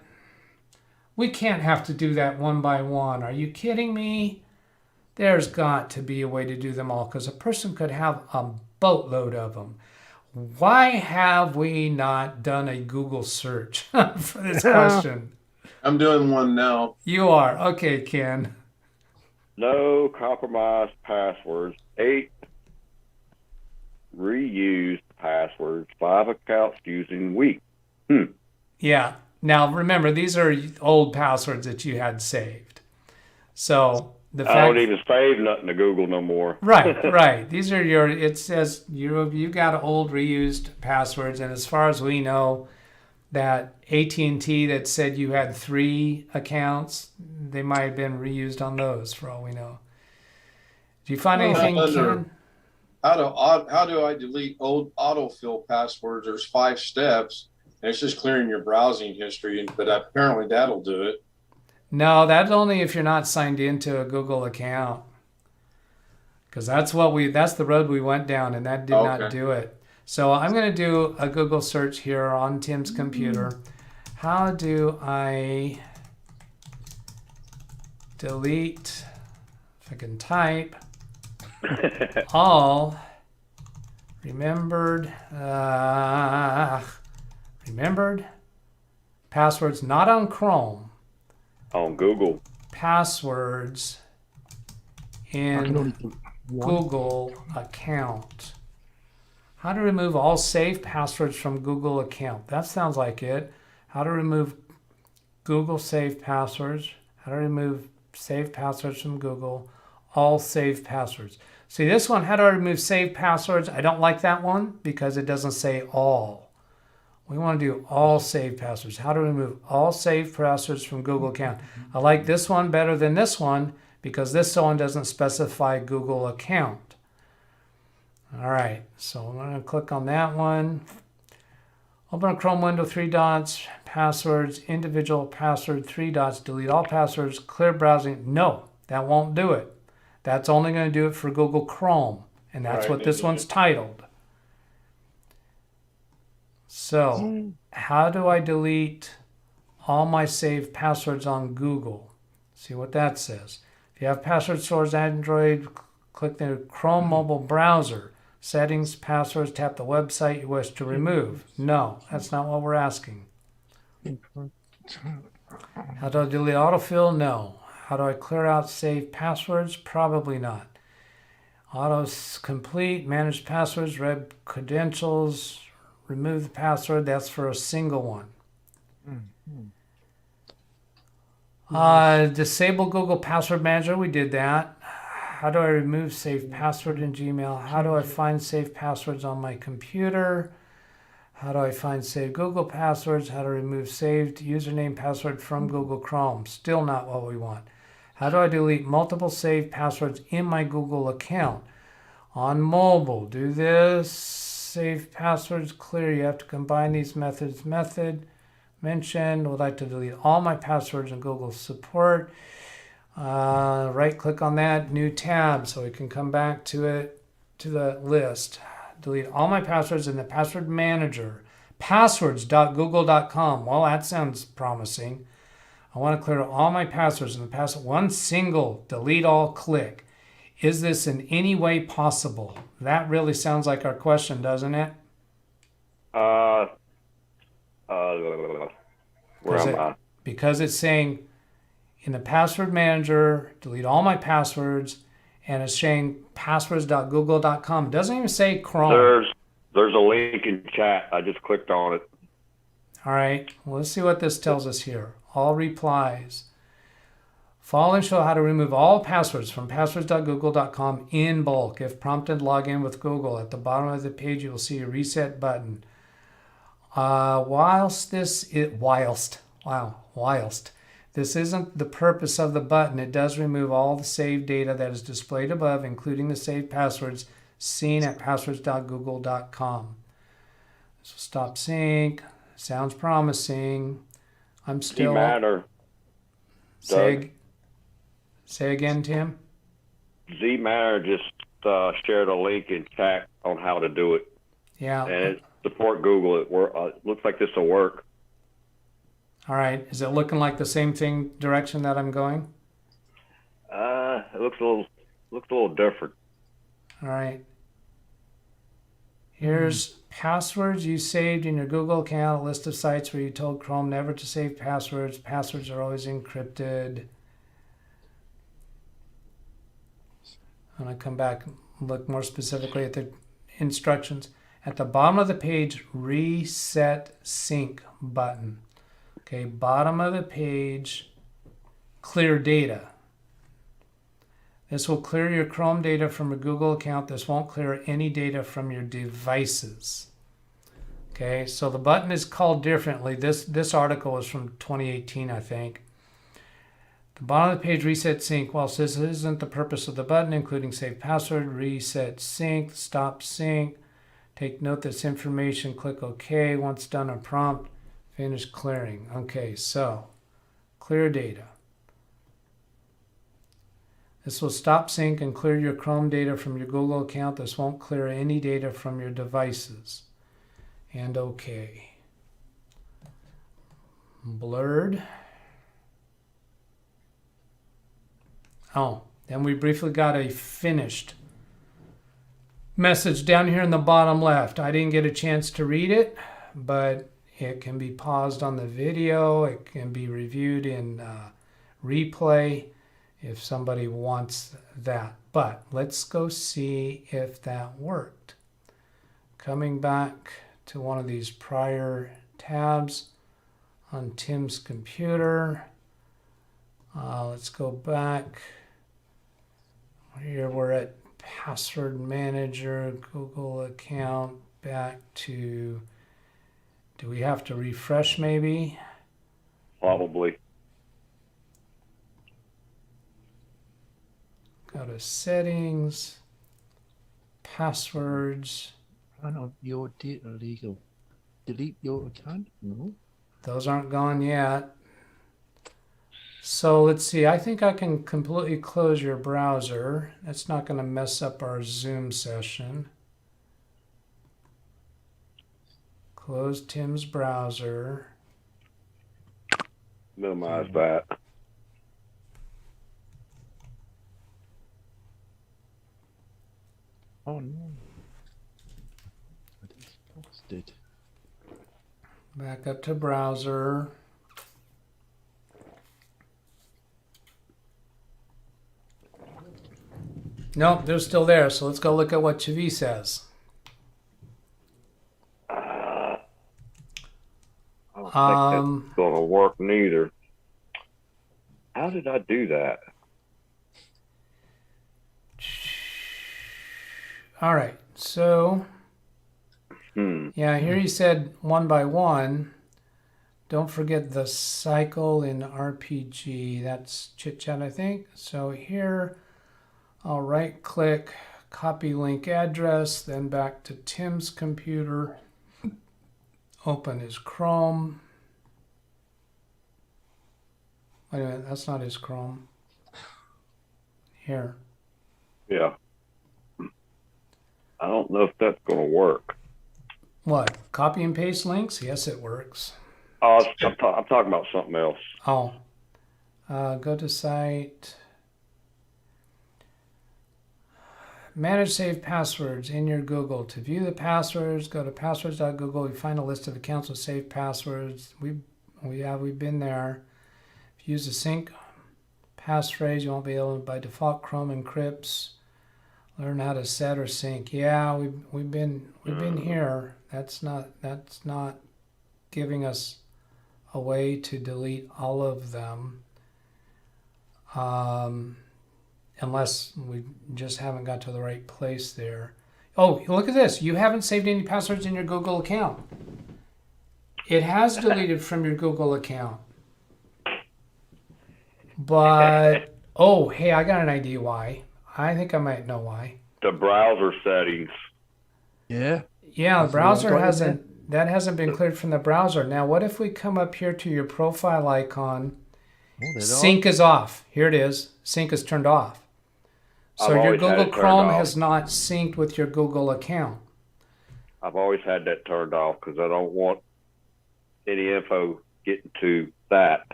We can't have to do that one by one. Are you kidding me? There's got to be a way to do them all because a person could have a boatload of them. Why have we not done a Google search for this question? I'm doing one now. You are. Okay, Ken. No compromised passwords. 8 reused passwords. 5 accounts using weak. Yeah. Now, remember, these are old passwords that you had saved. So the I fact... don't even save nothing to Google no more. Right. These are it says you got old reused passwords. And as far as we know, that AT&T that said you had 3 accounts, they might have been reused on those for all we know. Do you find anything, Ken? How do I delete old autofill passwords? There's 5 steps, and it's just clearing your browsing history. But apparently that'll do it. No, that's only if you're not signed into a Google account. Because that's the road we went down, and that did not do it. So I'm going to do a Google search here on Tim's computer. How do I delete, if I can type, all remembered passwords, not on Chrome, On Google. passwords I can in only do one. Google account. How to remove all saved passwords from Google account. That sounds like it. How to remove Google saved passwords. How to remove saved passwords from Google. All saved passwords. See this one, how do I remove saved passwords? I don't like that one because it doesn't say all. We want to do all saved passwords. How to remove all saved passwords from Google account. I like this one better than this one because this one doesn't specify Google account. All right, so I'm going to click on that one. Open a Chrome window, 3 dots, passwords, individual password, 3 dots, delete all passwords, clear browsing. No, that won't do it. That's only going to do it for Google Chrome, and that's Right, what this one's titled. So, how do I delete all my saved passwords on Google? See what that says. If you have password stores, Android, click the Chrome mobile browser. Settings, passwords, tap the website you wish to remove. No, that's not what we're asking. How do I delete autofill? No. How do I clear out saved passwords? Probably not. Auto complete, manage passwords, read credentials, remove the password. That's for a single one. Disable Google Password Manager. We did that. How do I remove saved password in Gmail? How do I find saved passwords on my computer? How do I find saved Google passwords? How to remove saved username password from Google Chrome? Still not what we want. How do I delete multiple saved passwords in my Google account? On mobile, do this. Save passwords clear. You have to combine these methods. Method mentioned. Would like to delete all my passwords in Google support. Right click on that, new tab, so we can come back to it, to the list. Delete all my passwords in the password manager. Passwords.google.com. Well, that sounds promising. I want to clear all my passwords in the password. One single delete all click. Is this in any way possible? That really sounds like our question, doesn't it? Where am I? Because it's saying in the password manager, delete all my passwords, and it's saying passwords.google.com. It doesn't even say Chrome. There's a link in chat. I just clicked on it. All right, well, let's see what this tells us here. All replies. Following show how to remove all passwords from passwords.google.com in bulk. If prompted, log in with Google. At the bottom of the page, you will see a reset button. Whilst this isn't the purpose of the button, it does remove all the saved data that is displayed above, including the saved passwords seen at passwords.google.com. This will stop sync. Sounds promising. I'm still... Z-Matter. Say again, Tim? Z-Matter just shared a link in chat on how to do it. Yeah. And it support Google. It looks like this will work. All right. Is it looking like the same direction that I'm going? It looks a little different. All right. Here's passwords you saved in your Google account, a list of sites where you told Chrome never to save passwords. Passwords are always encrypted. I'm going to come back and look more specifically at the instructions. At the bottom of the page, Reset Sync button. Okay, bottom of the page, clear data. This will clear your Chrome data from your Google account. This won't clear any data from your devices. Okay, so the button is called differently. This article is from 2018, I think. The bottom of the page, Reset Sync. Whilst this isn't the purpose of the button, including save password, reset sync, stop sync. Take note this information, click OK. Once done, a prompt, finish clearing. Okay, so clear data. This will stop sync and clear your Chrome data from your Google account. This won't clear any data from your devices. And OK. Blurred. Oh, then we briefly got a finished message down here in the bottom left. I didn't get a chance to read it, but it can be paused on the video. It can be reviewed in replay if somebody wants that. But let's go see if that worked. Coming back to one of these prior tabs on Tim's computer. Let's go back. Here we're at Password Manager, Google account, back to, do we have to refresh maybe? Probably. Go to Settings, passwords. None of your data legal. Delete your account? No. Those aren't gone yet. So let's see. I think I can completely close your browser. That's not going to mess up our Zoom session. Close Tim's browser. Minimize that. Oh no. I just lost it. Back up to browser. Nope, they're still there. So let's go look at what Chavi says. I don't think that's going to work neither. How did I do that? All right, so yeah, here he said 1 by 1. Don't forget the cycle in RPG. That's chit chat, I think. So here, I'll right click, copy link address, then back to Tim's computer. Open his Chrome. Wait a minute, that's not his Chrome. Here. Yeah. I don't know if that's going to work. What? Copy and paste links? Yes, it works. Oh, I'm talking about something else. Oh. Go to site. Manage saved passwords in your Google. To view the passwords, go to passwords.google. You find a list of accounts with saved passwords. We've been there. If you use a sync passphrase, you won't be able to, by default, Chrome encrypts. Learn how to set or sync. Yeah, we've been here. That's not giving us a way to delete all of them. Unless we just haven't got to the right place there. Oh, look at this. You haven't saved any passwords in your Google account. It has deleted from your Google account. But, oh, hey, I got an idea why. I think I might know why. The browser settings. Yeah. Yeah, the That's browser what I was hasn't been cleared from the browser. Now, what if we come up here to your profile icon? Sync is off. Here it is. Sync is turned off. So your Google Chrome has not synced with your Google account. I've always had that turned off because I don't want any info getting to that.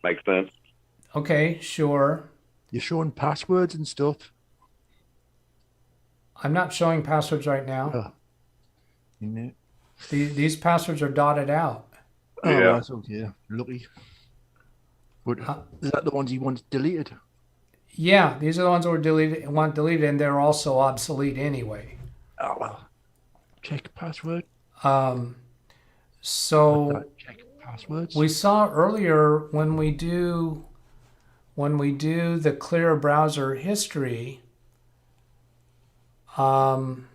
Make sense? Okay, sure. You're showing passwords and stuff. I'm not showing passwords right now. Oh. You know. These passwords are dotted out. Oh, Yeah. that's okay. Lucky. But is that the ones you want deleted? Yeah, these are the ones that want deleted, and they're also obsolete anyway. Oh well. Check password. So Check passwords. we saw earlier when we do the clear browser history. Every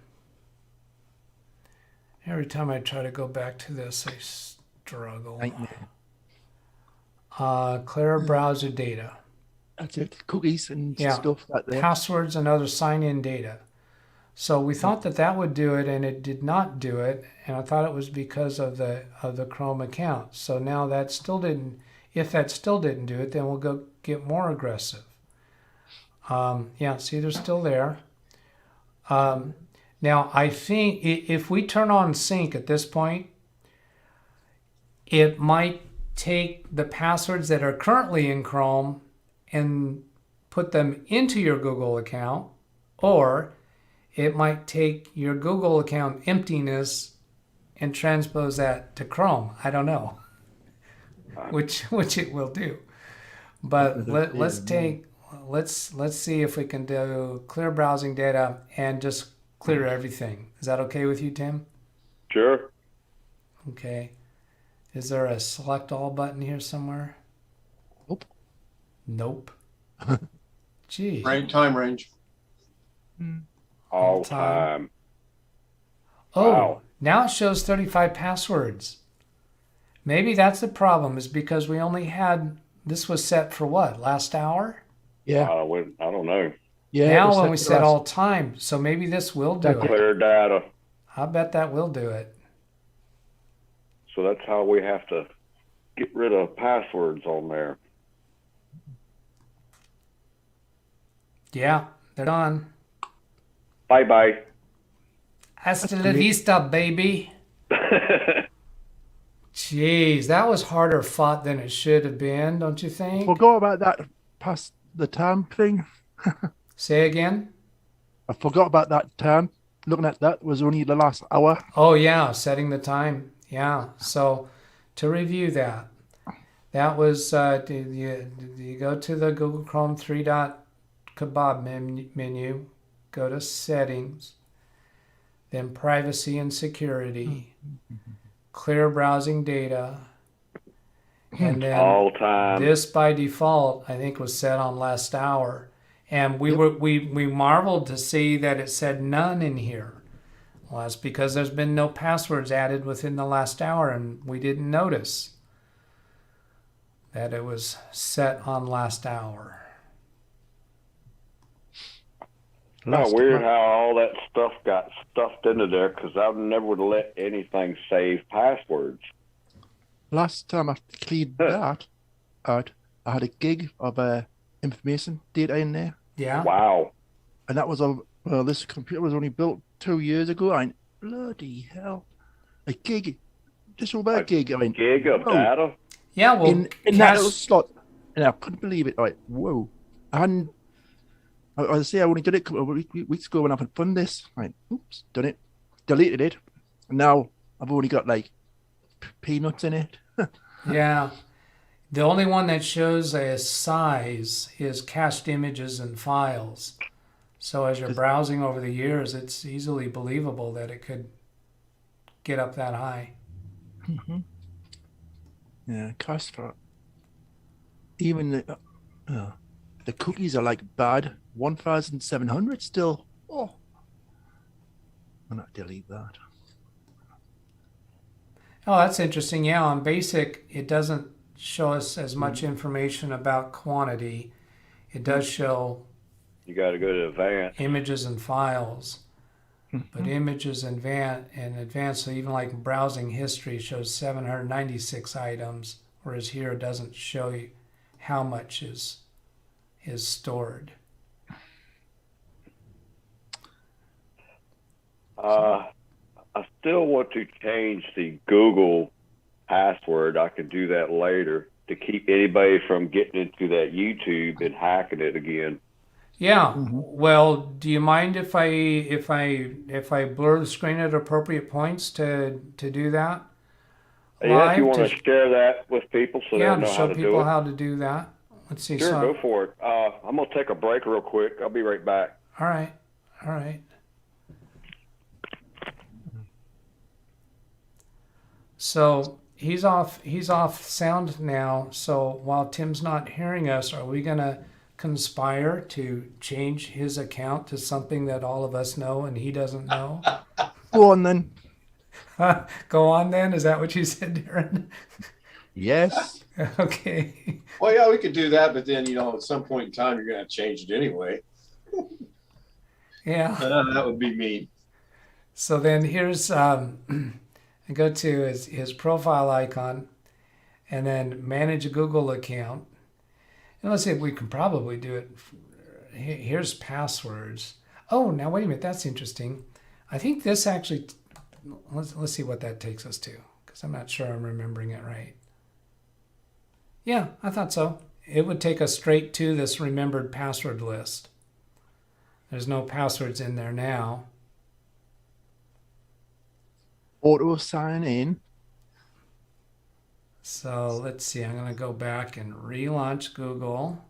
time I try to go back to this, I struggle. Nightmare. Clear browser data. That's it. Cookies and Yeah. stuff like that. Passwords and other sign-in data. So we thought that would do it, and it did not do it. And I thought it was because of the Chrome account. So now that still didn't. If that still didn't do it, then we'll go get more aggressive. Yeah, see, they're still there. Now I think if we turn on sync at this point, it might take the passwords that are currently in Chrome and put them into your Google account, or it might take your Google account emptiness and transpose that to Chrome. I don't know which it will do. But let's see if we can do clear browsing data and just clear everything. Is that okay with you, Tim? Sure. Okay. Is there a select all button here somewhere? Nope. Gee. Time range. All time. Oh, Wow. now it shows 35 passwords. Maybe that's the problem, is because we only had, this was set for what, last hour? Yeah. I don't know. Yeah. it Now was when set we to set last- all time, so maybe this will do That's it. Clear data. I bet that will do it. So that's how we have to get rid of passwords on there. Yeah, they're done. Bye-bye. Hasta la vista, baby. Jeez, that was harder fought than it should have been, don't you think? Forgot about that past the time thing. Say again? I forgot about that time. Looking at that was only the last hour. Oh, yeah, setting the time. Yeah. So to review that, that was, you go to the Google Chrome 3-dot kebab menu, go to settings, then privacy and security, clear browsing data, and then All time. this by default, I think, was set on last hour. And we marveled to see that it said none in here. Well, that's because there's been no passwords added within the last hour, and we didn't notice that it was set on last hour. Kind of weird how all that stuff got stuffed into there, because I never would let anything save passwords. Last time I cleared that out, I had a gig of information data in there, Yeah. Wow. and that was well, this computer was only built 2 years ago. I mean, bloody hell, a gig, just over a gig. I mean, Gig of whoa. data. Yeah. Well, in that little slot, and I couldn't believe it. Like, whoa! I hadn't. I say I only did it a couple of weeks ago when I had done this. Like, oops, done it, deleted it, and now I've only got like peanuts in it. yeah. The only one that shows a size is cached images and files. So as you're browsing over the years, it's easily believable that it could get up that high. Yeah, cost for even the cookies are like bad. 1,700 still. Oh, I'm not delete that. Oh, that's interesting. Yeah, on basic, it doesn't show us as much information about quantity. It does show You got to go to advanced. images and files, but images and advanced, so even like browsing history shows 796 items, whereas here it doesn't show you how much is stored. I still want to change the Google password. I can do that later to keep anybody from getting into that YouTube and hacking it again. Yeah. Well, do you mind if I blur the screen at appropriate points to do that? Yeah, if you Live want to share that with people so yeah, they'll to know how show to do people it. how to do that. Let's see. Sure, So, go for it. I'm going to take a break real quick. I'll be right back. all right. So he's off sound now. So while Tim's not hearing us, are we gonna conspire to change his account to something that all of us know and he doesn't know? Go on then. Go on then. Is that what you said, Darren? Yes. Okay. Well, yeah, we could do that, but then, at some point in time, you're going to change it anyway. Yeah. That would be mean. So then here's I go to his profile icon, and then manage a Google account. And let's see if we can probably do it. Here's passwords. Oh, now wait a minute. That's interesting. I think this actually. Let's see what that takes us to, because I'm not sure I'm remembering it right. Yeah, I thought so. It would take us straight to this remembered password list. There's no passwords in there now. Auto sign in. So let's see, I'm going to go back and relaunch Google.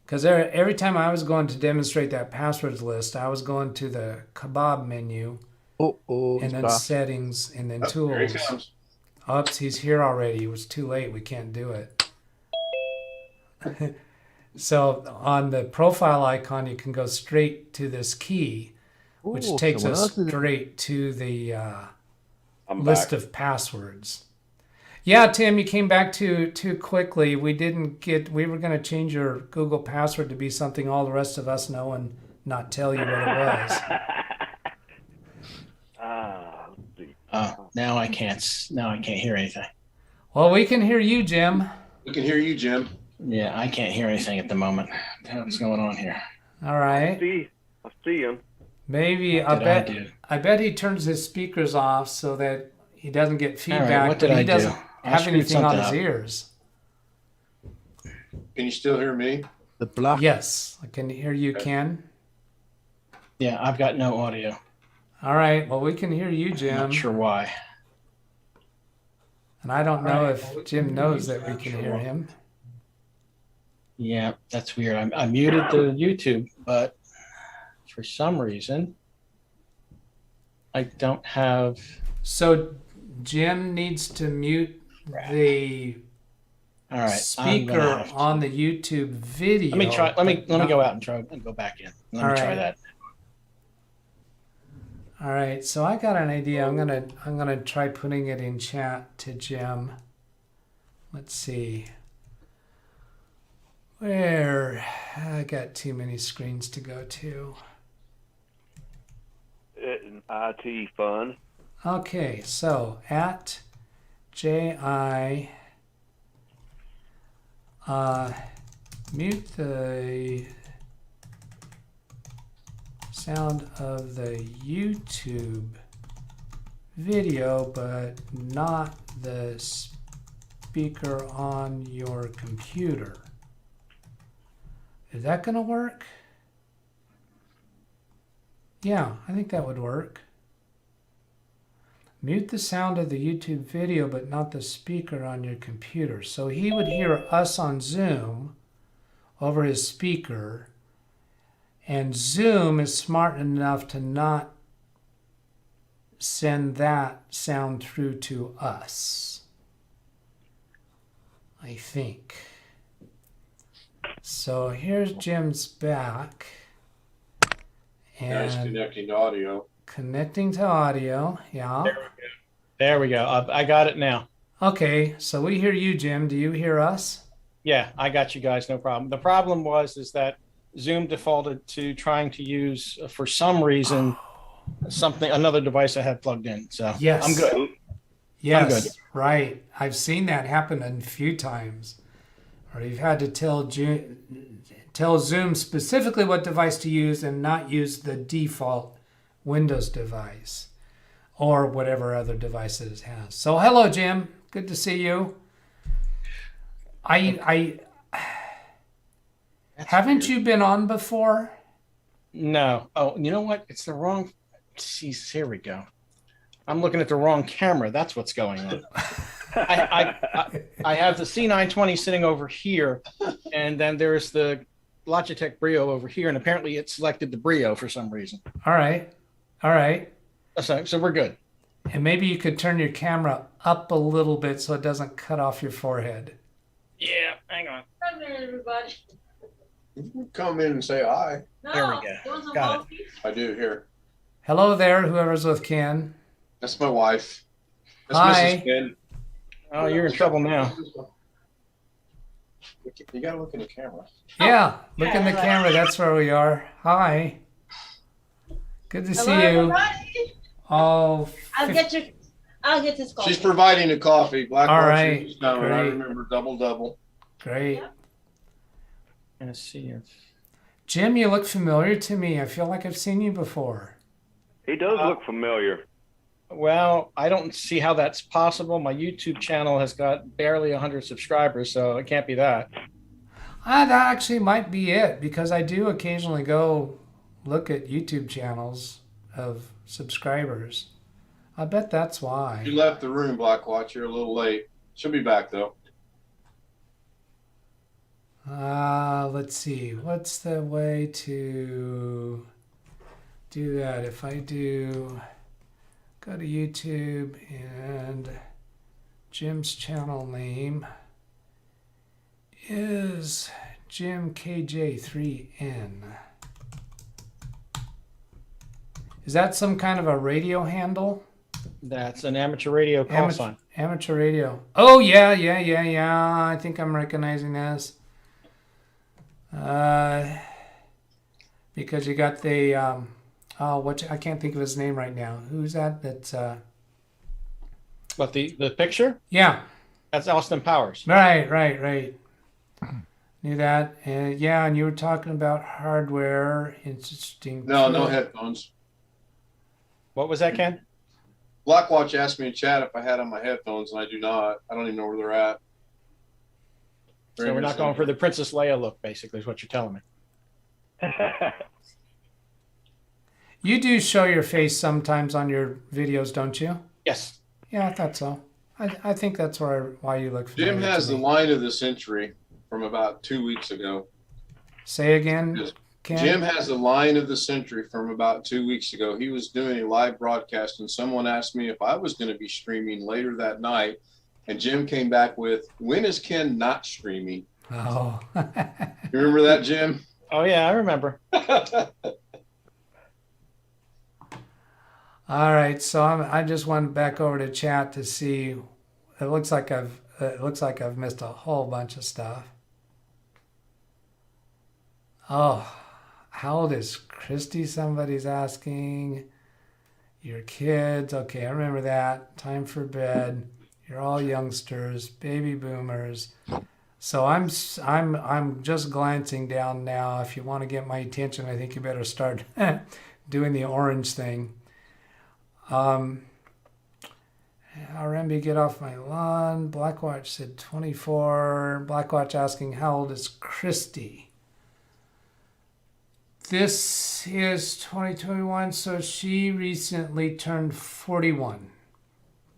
Because every time I was going to demonstrate that passwords list, I was going to the kebab menu and then settings and then tools. Here he comes. Oops, he's here already. It was too late. We can't do it. So on the profile icon, you can go straight to this key, which takes us straight to the I'm list back. of passwords. Yeah, Tim, you came back too quickly. We were going to change your Google password to be something all the rest of us know and not tell you what it was. Let's see. Now I can't hear anything. Well, we can hear you, Jim. We can hear you, Jim. Yeah, I can't hear anything at the moment. What's going on here? All right. I see him. Maybe What did I do? I bet he turns his speakers off so that he doesn't get feedback. All right, what did but he I do? doesn't I have screwed anything on something his up. ears. Can you still hear me? The black. Yes, I can hear you, Ken. Yeah, I've got no audio. All right. Well, we can hear you, I'm Jim. not sure why. And I don't know All right. if Jim knows that we can hear him. Yeah, that's weird. I muted the YouTube, but for some reason, I don't have. So Jim needs to mute the All right, I'm speaker gonna have to- on the YouTube video. Let me try. Let me but not- go out and try and go back in. Let All me try right. that. All right. So I got an idea. I'm gonna try putting it in chat to Jim. Let's see. Where I got too many screens to go to. IT fun. Okay, so at JI, mute the sound of the YouTube video, but not the speaker on your computer. Is that going to work? Yeah, I think that would work. Mute the sound of the YouTube video, but not the speaker on your computer. So he would hear us on Zoom over his speaker, and Zoom is smart enough to not send that sound through to us, I think. So here's Jim's back. Nice And connecting to audio. connecting to audio, yeah. There we go. I got it now. Okay, so we hear you, Jim. Do you hear us? Yeah, I got you guys. No problem. The problem is that Zoom defaulted to trying to use, for some reason, another device I had plugged in. So Yes. I'm good. Yes, good. right. I've seen that happen a few times. Or you've had to tell Zoom specifically what device to use and not use the default Windows device or whatever other devices it has. So hello, Jim. Good to see you. I haven't you been on before? No. Oh, you know what? It's the wrong. Jeez, here we go. I'm looking at the wrong camera. That's what's going on. I have the C920 sitting over here, and then there's the Logitech Brio over here, and apparently it selected the Brio for some reason. All right. All right. So we're good. And maybe you could turn your camera up a little bit so it doesn't cut off your forehead. Yeah, hang on. Come here, everybody. Come in and say hi. No, There we go. you want some Got it. coffee? I do here. Hello there, whoever's with Ken. That's my wife. That's Hi. Mrs. Ken. Oh, you're in trouble now. You gotta look in the camera. Yeah, look in the camera. That's where we are. Hi. Good to see Hello, you. everybody. Oh, I'll get this coffee. She's providing the coffee. Black All Rock right, Shoes coming. I great. remember double. great. Let's see if. Jim, you look familiar to me. I feel like I've seen you before. He does look familiar. Well, I don't see how that's possible. My YouTube channel has got barely 100 subscribers, so it can't be that. That actually might be it because I do occasionally go look at YouTube channels of subscribers. I bet that's why. You left the room, Black Watch. You're a little late. She'll be back though. Let's see. What's the way to do that? If I do go to YouTube and Jim's channel name is Jim KJ3N. Is that some kind of a radio handle? That's an amateur radio call sign. Amateur radio. Oh, yeah. I think I'm recognizing this. Because you got the, I can't think of his name right now. Who's that? That's, But the picture? yeah. That's Austin Powers. Right. Knew that. And yeah, and you were talking about hardware. Interesting. No headphones. What was that, Ken? Blackwatch asked me in chat if I had on my headphones, and I do not. I don't even know where they're at. So we're not going for the Princess Leia look, basically, is what you're telling me. You do show your face sometimes on your videos, don't you? Yes. Yeah, I thought so. I think that's why you look familiar. Jim has the line of the century from about 2 weeks ago. Say again, Ken? Jim has the line of the century from about 2 weeks ago. He was doing a live broadcast, and someone asked me if I was going to be streaming later that night. And Jim came back with, "When is Ken not streaming?" Oh. You remember that, Jim? Oh, yeah, I remember. All right, so I just went back over to chat to see. It looks like I've missed a whole bunch of stuff. Oh, how old is Christy? Somebody's asking. Your kids. Okay, I remember that. Time for bed. You're all youngsters, baby boomers. So I'm just glancing down now. If you want to get my attention, I think you better start doing the orange thing. RMB, get off my lawn. Blackwatch said 24. Blackwatch asking how old is Christy? This is 2021, so she recently turned 41.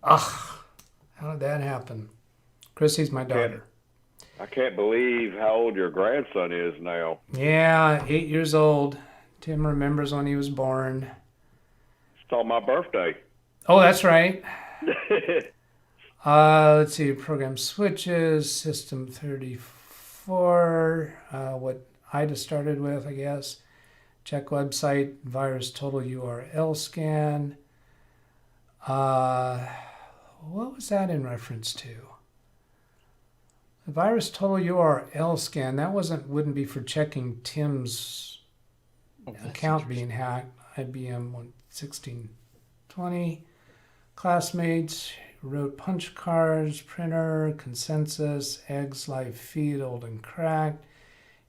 Ugh, how did that happen? Christy's my daughter. I can't believe how old your grandson is now. Yeah, 8 years old. Tim remembers when he was born. It's on my birthday. Oh, that's right. Let's see, program switches, system 34, what Ida started with, I guess. Check website, virus total URL scan. What was that in reference to? The virus total URL scan, that wouldn't be for checking Tim's account being hacked. IBM 1620. Classmates, wrote punch cards, printer, consensus, eggs, live feed, old and cracked,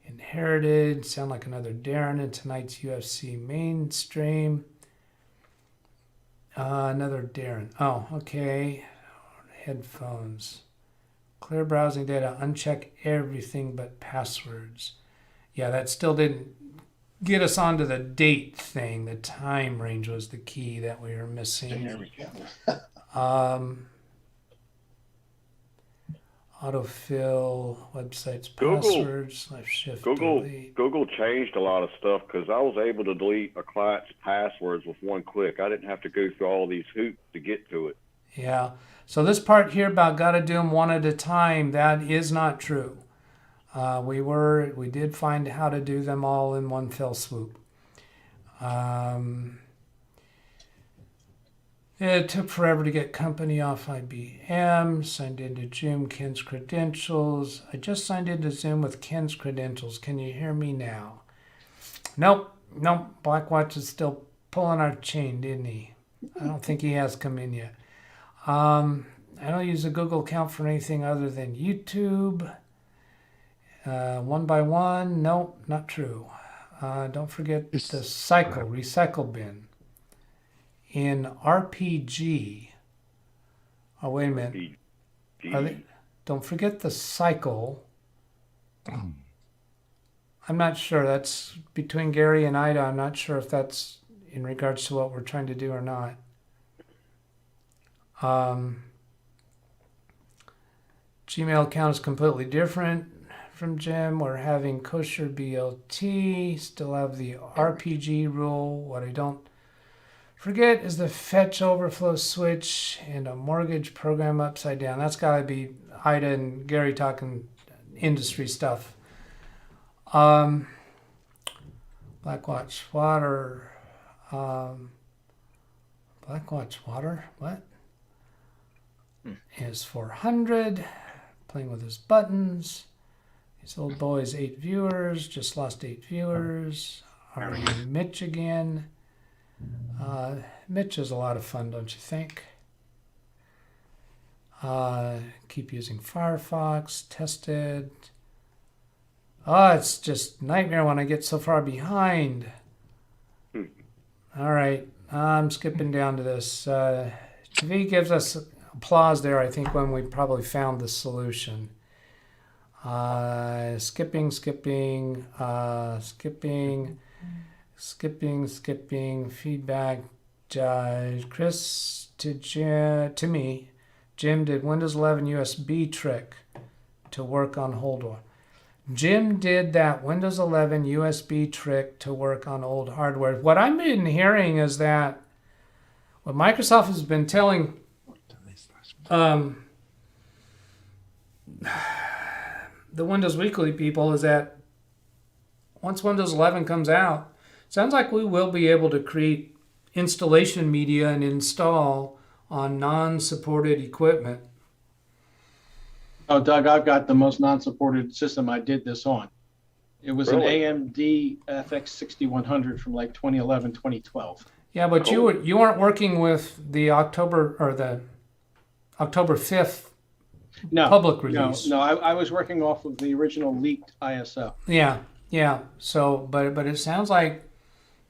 inherited, sound like another Darren in tonight's UFC mainstream. Another Darren. Oh, okay. Headphones. Clear browsing data, uncheck everything but passwords. Yeah, that still didn't get us onto the date thing. The time range was the key that we were missing. There we go. Autofill, websites, passwords, left shift, delete. Google changed a lot of stuff because I was able to delete a client's passwords with one click. I didn't have to go through all these hoops to get to it. Yeah. So this part here about gotta do them one at a time, that is not true. We did find how to do them all in one fell swoop. It took forever to get company off IBM. Signed into Zoom, Ken's credentials. I just signed into Zoom with Ken's credentials. Can you hear me now? Nope. Blackwatch is still pulling our chain, didn't he? I don't think he has come in yet. I don't use a Google account for anything other than YouTube. One by one, nope, not true. Don't forget the recycle bin. In RPG, oh, wait a minute. Don't forget the cycle. I'm not sure. That's between Gary and Ida. I'm not sure if that's in regards to what we're trying to do or not. Gmail account is completely different from Jim. We're having kosher BLT. Still have the RPG rule. What I don't forget is the fetch overflow switch and a mortgage program upside down. That's got to be Ida and Gary talking industry stuff. Blackwatch water. Blackwatch Water, what? Is 400. Playing with his buttons. These old boys, 8 viewers. Just lost 8 viewers. Are you Mitch again? Mitch is a lot of fun, don't you think? Keep using Firefox. Tested. Oh, it's just nightmare when I get so far behind. All right. I'm skipping down to this. TV gives us applause there, I think, when we probably found the solution. Skipping, feedback. Chris to me, Jim did Windows 11 USB trick to work on hold. Jim did that Windows 11 USB trick to work on old hardware. What I've been hearing is that what Microsoft has been telling the Windows Weekly people is that once Windows 11 comes out, it sounds like we will be able to create installation media and install on non-supported equipment. Oh, Doug, I've got the most non-supported system I did this on. It was Really? an AMD FX 6100 from like 2011, 2012. Yeah, but Cool. you weren't working with the October 5th No, public release. No, I was working off of the original leaked ISO. Yeah. So, but it sounds like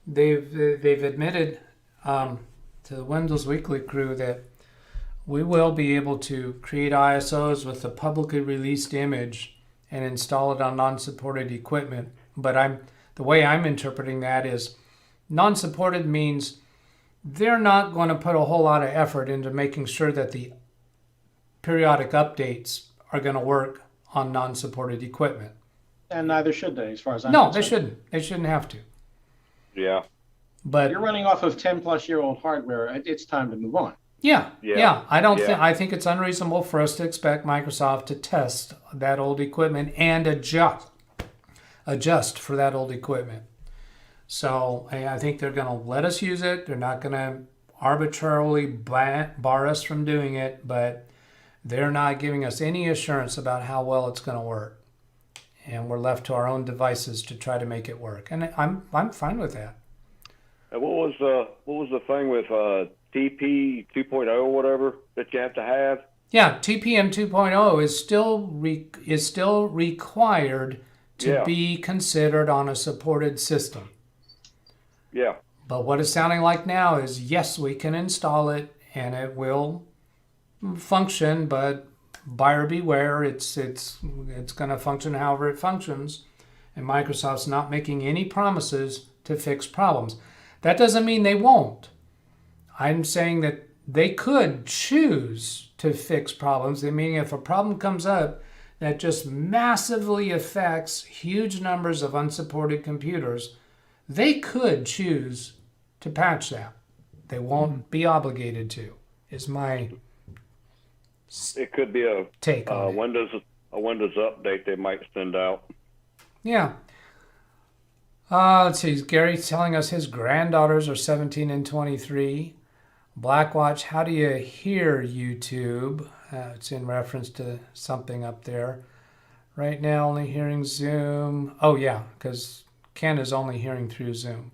they've admitted to the Windows Weekly crew that we will be able to create ISOs with a publicly released image and install it on non-supported equipment. But the way I'm interpreting that is non-supported means they're not going to put a whole lot of effort into making sure that the periodic updates are going to work on non-supported equipment. And neither should they, as far as I'm No, concerned. they shouldn't. They shouldn't have to. Yeah. But You're running off of 10-plus-year-old hardware. It's time to move on. yeah. Yeah. I think it's unreasonable for us to expect Microsoft to test that old equipment and adjust for that old equipment. So I think they're going to let us use it. They're not going to arbitrarily bar us from doing it, but they're not giving us any assurance about how well it's going to work. And we're left to our own devices to try to make it work. And I'm fine with that. And what was the thing with TP 2.0 or whatever that you have to have? Yeah, TPM 2.0 is still required to be considered on a supported system. Yeah. But what it's sounding like now is, yes, we can install it and it will function, but buyer beware, it's going to function however it functions, and Microsoft's not making any promises to fix problems. That doesn't mean they won't. I'm saying that they could choose to fix problems. I mean, if a problem comes up that just massively affects huge numbers of unsupported computers, they could choose to patch that. They won't be obligated to, is my It could be a take on it. Windows update they might send out. Yeah. Let's see. Gary's telling us his granddaughters are 17 and 23. Blackwatch, how do you hear YouTube? It's in reference to something up there. Right now, only hearing Zoom. Oh, yeah, because Ken is only hearing through Zoom.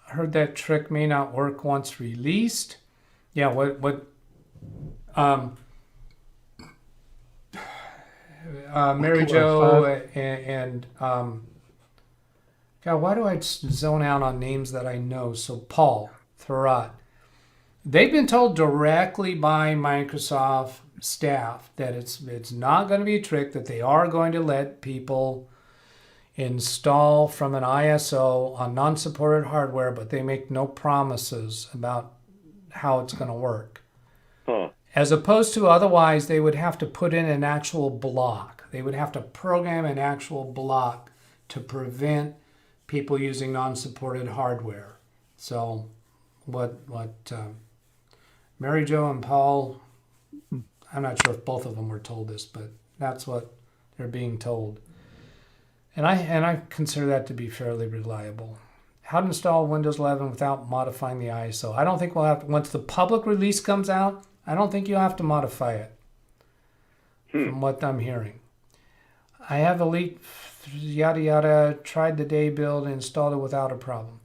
I heard that trick may not work once released. Yeah, Mary Jo and God, why do I zone out on names that I know? So Paul Thurrott, they've been told directly by Microsoft staff that it's not going to be a trick, that they are going to let people install from an ISO on non-supported hardware, but they make no promises about how it's going to work. Huh. As opposed to otherwise, they would have to put in an actual block. They would have to program an actual block to prevent people using non-supported hardware. So what Mary Jo and Paul, I'm not sure if both of them were told this, but that's what they're being told. And I consider that to be fairly reliable. how to install Windows 11 without modifying the ISO. I don't think we'll have to, once the public release comes out, I don't think you'll have to modify it from what I'm hearing. I have Elite yada yada, tried the day build and installed it without a problem.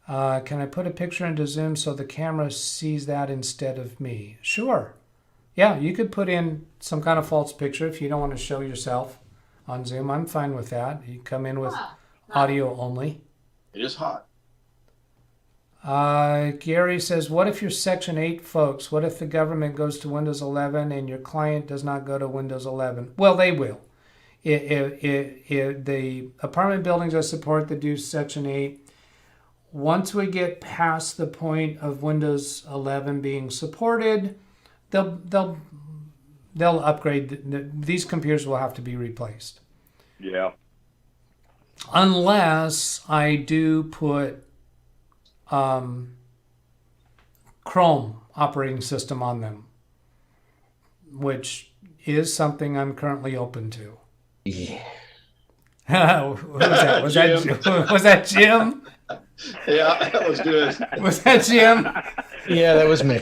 Can I put a picture into Zoom so the camera sees that instead of me? Sure. Yeah, you could put in some kind of false picture if you don't want to show yourself on Zoom. I'm fine with that. You come in with audio only. It is hot. Gary says, what if you're Section 8 folks? What if the government goes to Windows 11 and your client does not go to Windows 11? Well, they will. The apartment buildings I support that do Section 8, once we get past the point of Windows 11 being supported, they'll upgrade. These computers will have to be replaced. Yeah. Unless I do put Chrome operating system on them, which is something I'm currently open to. Yeah. What was that? Was that Jim? Yeah, that was good. Was that Jim? Yeah, that was me.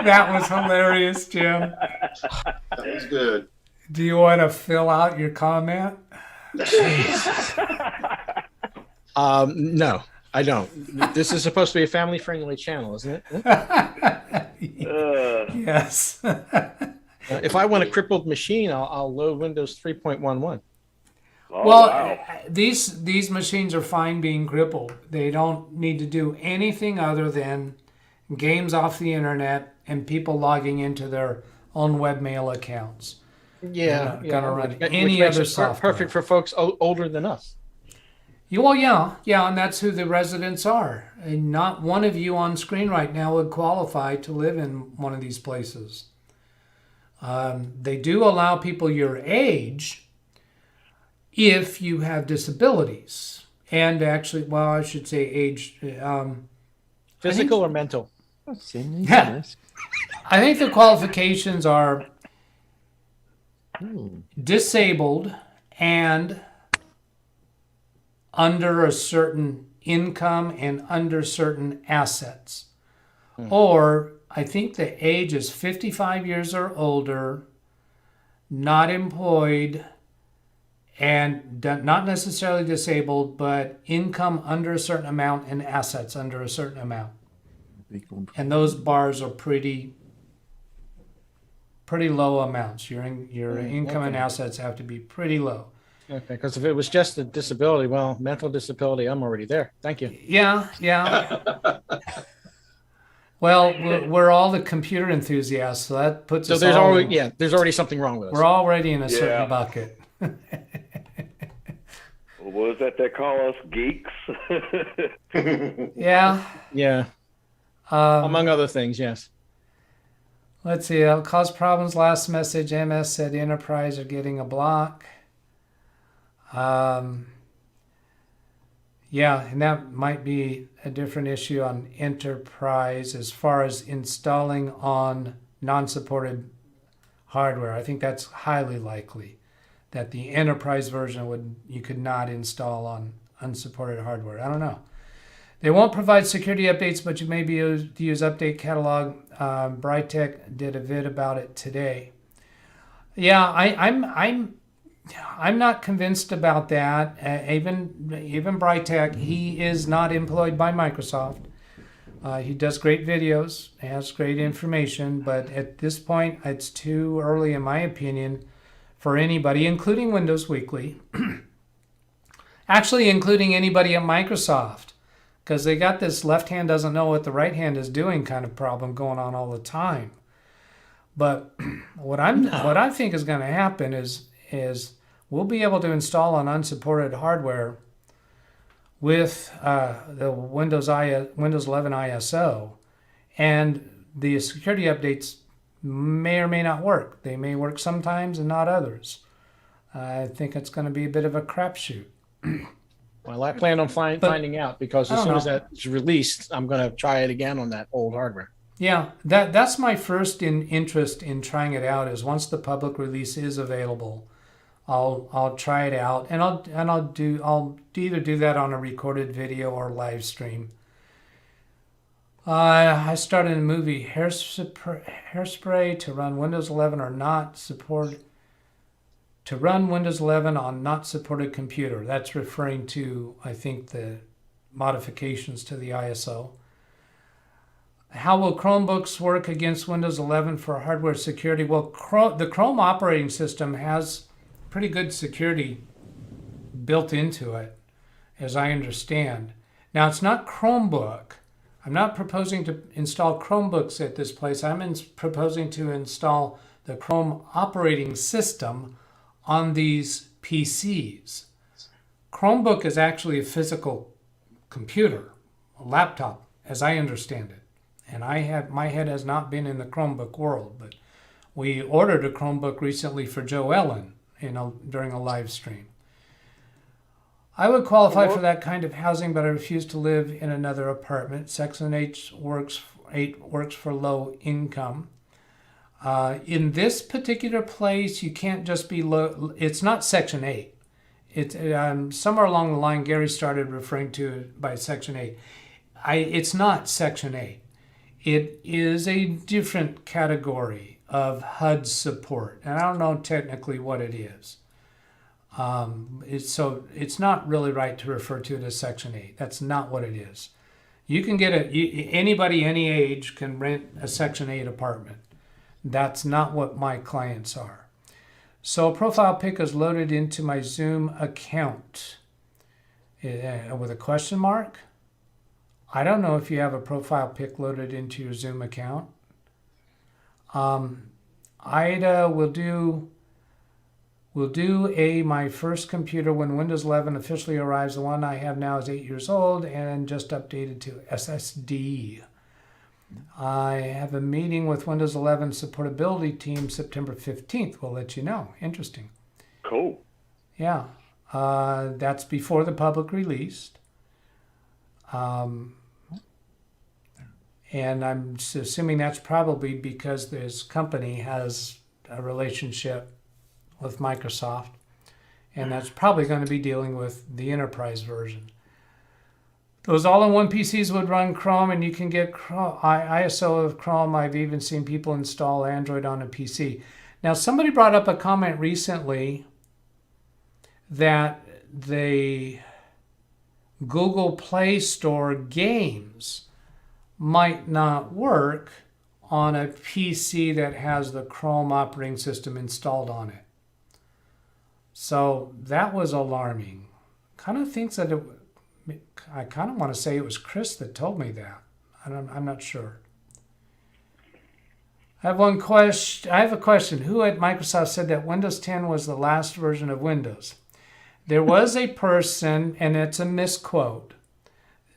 That was hilarious, Jim. That was good. Do you want to fill out your comment? No, I don't. This is supposed to be a family-friendly channel, isn't it? Yes. If I want a crippled machine, I'll load Windows 3.11. Oh, Well, wow. these machines are fine being crippled. They don't need to do anything other than games off the internet and people logging into their own webmail accounts. Yeah, Gonna run which any makes other it software. perfect for folks older than us. Well, yeah, and that's who the residents are. And not one of you on screen right now would qualify to live in one of these places. They do allow people your age if you have disabilities. And actually, well, I should say age. Physical or mental? Yeah. I think the qualifications are disabled and under a certain income and under certain assets. Or I think the age is 55 years or older, not employed, and not necessarily disabled, but income under a certain amount and assets under a certain amount. And those bars are pretty low amounts. Your income and assets have to be pretty low. Okay, because if it was just a disability, well, mental disability, I'm already there. Thank you. Yeah. Well, we're all the computer enthusiasts, so that puts So us there's all already there's already something wrong with us. we're already in a Yeah. certain bucket. What is that they call us? Geeks? Yeah. Yeah, among other things, yes. Let's see. It'll cause problems. Last message. MS said Enterprise are getting a block. Yeah, and that might be a different issue on Enterprise as far as installing on non-supported hardware. I think that's highly likely that the Enterprise version you could not install on unsupported hardware. I don't know. They won't provide security updates, but you may be able to use Update Catalog. Brightech did a vid about it today. Yeah, I'm not convinced about that. Even Brightech, he is not employed by Microsoft. He does great videos, has great information, but at this point, it's too early, in my opinion, for anybody, including Windows Weekly, actually including anybody at Microsoft, because they got this left hand doesn't know what the right hand is doing kind of problem going on all the time. But what I think is going to happen is we'll be able to install on unsupported hardware with the Windows 11 ISO, and the security updates may or may not work. They may work sometimes and not others. I think it's going to be a bit of a crapshoot. Well, I plan on finding out, because as soon as that's released, I'm going to try it again on that old hardware. Yeah, that's my first interest in trying it out, is once the public release is available, I'll try it out, and I'll either do that on a recorded video or live stream. I started a movie Hairspray to run Windows 11 or not support to run Windows 11 on not supported computer. That's referring to, I think, the modifications to the ISO. How will Chromebooks work against Windows 11 for hardware security? Well, the Chrome operating system has pretty good security built into it, as I understand. Now, it's not Chromebook. I'm not proposing to install Chromebooks at this place. I'm proposing to install the Chrome operating system on these PCs. Chromebook is actually a physical computer, a laptop, as I understand it. And my head has not been in the Chromebook world, but we ordered a Chromebook recently for Joe Ellen during a live stream. I would qualify for that kind of housing, but I refuse to live in another apartment. Section 8 works for low income. In this particular place, you can't just be low. It's not Section 8. It's somewhere along the line, Gary started referring to it by Section 8. It's not Section 8. It is a different category of HUD support, and I don't know technically what it is. It's not really right to refer to it as Section 8. That's not what it is. You can get anybody any age can rent a Section 8 apartment. That's not what my clients are. So a profile pic is loaded into my Zoom account with a question mark. I don't know if you have a profile pic loaded into your Zoom account. Ida will do my first computer when Windows 11 officially arrives. The one I have now is 8 years old and just updated to SSD. I have a meeting with Windows 11 supportability team September 15th. We'll let you know. Interesting. Cool. Yeah. That's before the public released. And I'm assuming that's probably because this company has a relationship with Microsoft, and that's probably going to be dealing with the enterprise version. Those all-in-one PCs would run Chrome, and you can get ISO of Chrome. I've even seen people install Android on a PC. Now, somebody brought up a comment recently that the Google Play Store games might not work on a PC that has the Chrome operating system installed on it. So that was alarming. Kind of thinks that I kind of want to say it was Chris that told me that. I'm not sure. I have a question. Who at Microsoft said that Windows 10 was the last version of Windows? There was a person, and it's a misquote.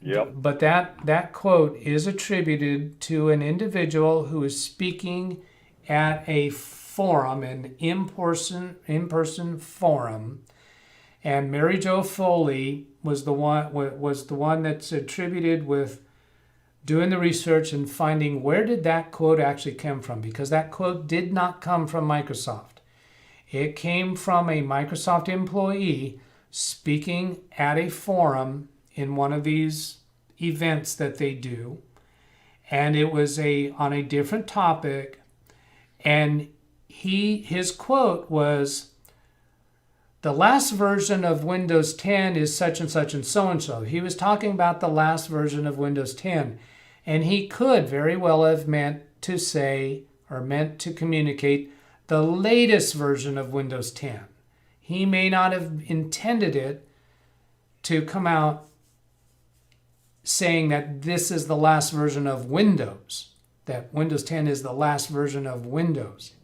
Yep. But that quote is attributed to an individual who is speaking at a forum, an in-person forum, and Mary Jo Foley was the one that's attributed with doing the research and finding where did that quote actually come from, because that quote did not come from Microsoft. It came from a Microsoft employee speaking at a forum in one of these events that they do, and it was on a different topic, and his quote was, "The last version of Windows 10 is such and such and so and so." He was talking about the last version of Windows 10, and he could very well have meant to say or meant to communicate the latest version of Windows 10. He may not have intended it to come out saying that this is the last version of Windows, that Windows 10 is the last version of Windows.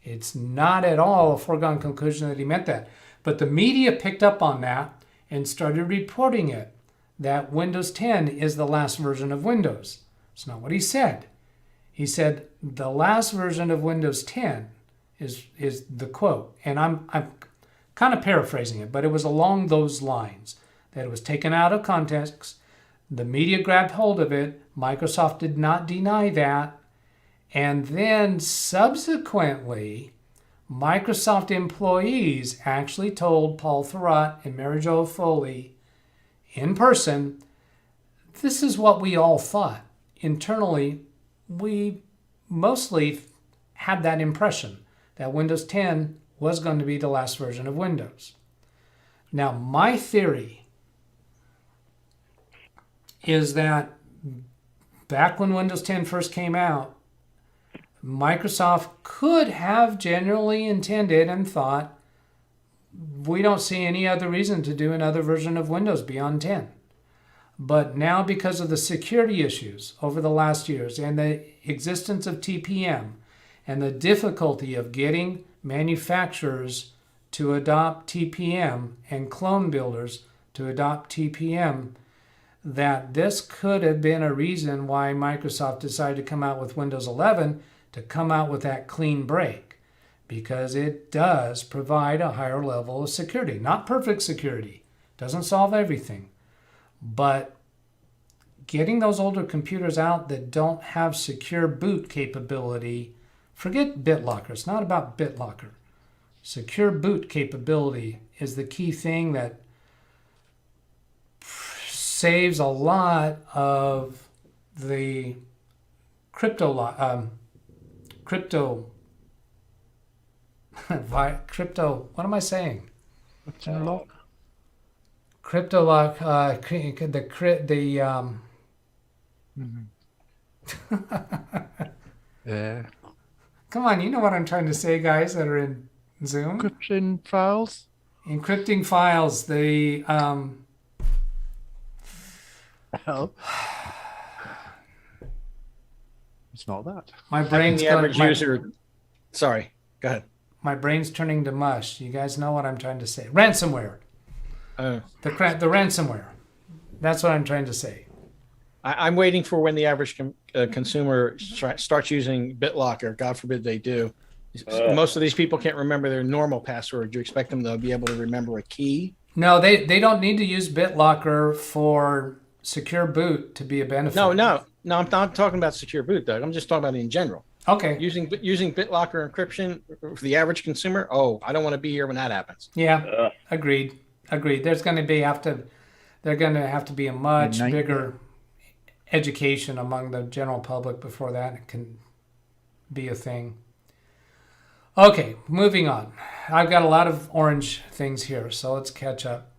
It's not at all a foregone conclusion that he meant that. But the media picked up on that and started reporting it, that Windows 10 is the last version of Windows. It's not what he said. He said the last version of Windows 10 is the quote. And I'm kind of paraphrasing it, but it was along those lines, that it was taken out of context. The media grabbed hold of it. Microsoft did not deny that. And then subsequently, Microsoft employees actually told Paul Thurrott and Mary Jo Foley in person, this is what we all thought. Internally, we mostly had that impression that Windows 10 was going to be the last version of Windows. Now, my theory is that back when Windows 10 first came out, Microsoft could have generally intended and thought, we don't see any other reason to do another version of Windows beyond 10. But now, because of the security issues over the last years and the existence of TPM and the difficulty of getting manufacturers to adopt TPM and clone builders to adopt TPM, that this could have been a reason why Microsoft decided to come out with Windows 11, to come out with that clean break, because it does provide a higher level of security. Not perfect security, doesn't solve everything, but getting those older computers out that don't have secure boot capability, forget BitLocker, it's not about BitLocker. Secure boot capability is the key thing that saves a lot of the crypto, what am I saying? Crypto lock, Yeah. Come on, you know what I'm trying to say, guys that are in Zoom. Encryption files. Encrypting files, Hell. It's not that. my brain's The average user. Sorry, go ahead. my brain's turning to mush. You guys know what I'm trying to say. Ransomware. The ransomware. That's what I'm trying to say. I'm waiting for when the average consumer starts using BitLocker. God forbid they do. Most of these people can't remember their normal password. You expect them to be able to remember a key? No, they don't need to use BitLocker for secure boot to be a benefit. No, I'm not talking about secure boot, Doug. I'm just talking about in general. Okay. Using BitLocker encryption for the average consumer. Oh, I don't want to be here when that happens. Yeah. Agreed. There's going to have to be a much bigger education among the general public before that can be a thing. Okay, moving on. I've got a lot of orange things here, so let's catch up.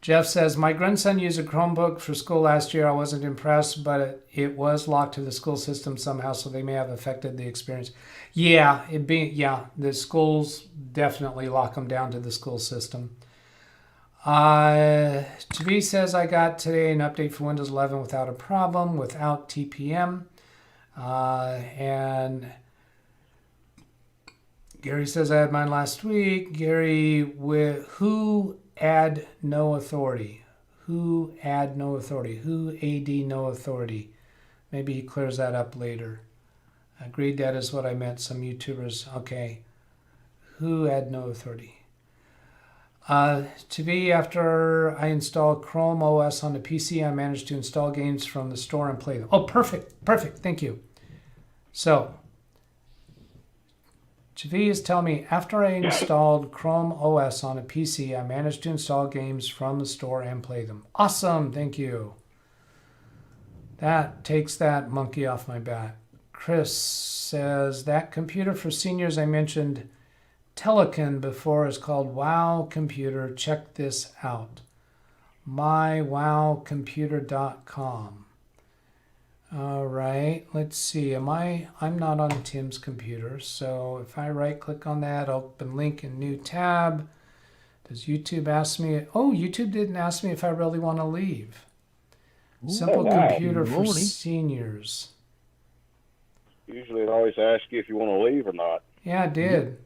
Jeff says, my grandson used a Chromebook for school last year. I wasn't impressed, but it was locked to the school system somehow, so they may have affected the experience. Yeah, the schools definitely lock them down to the school system. Javi says, I got today an update for Windows 11 without a problem, without TPM. And Gary says, I had mine last week. Gary, who add no authority? Who add no authority? Who AD no authority? Maybe he clears that up later. Agreed, that is what I meant. Some YouTubers, okay. Who add no authority? To be after I installed Chrome OS on the PC, I managed to install games from the store and play them. Oh, perfect. Thank you. So, Javi is telling me, after I installed Chrome OS on a PC, I managed to install games from the store and play them. Awesome, thank you. That takes that monkey off my back. Chris says, that computer for seniors I mentioned Telekin before is called Wow Computer. Check this out. mywowcomputer.com. All right, let's see. I'm not on Tim's computer, so if I right click on that, open link in new tab. Does YouTube ask me? Oh, YouTube didn't ask me if I really want to leave. Simple computer for seniors. Usually it always asks you if you want to leave or not. Yeah, it did.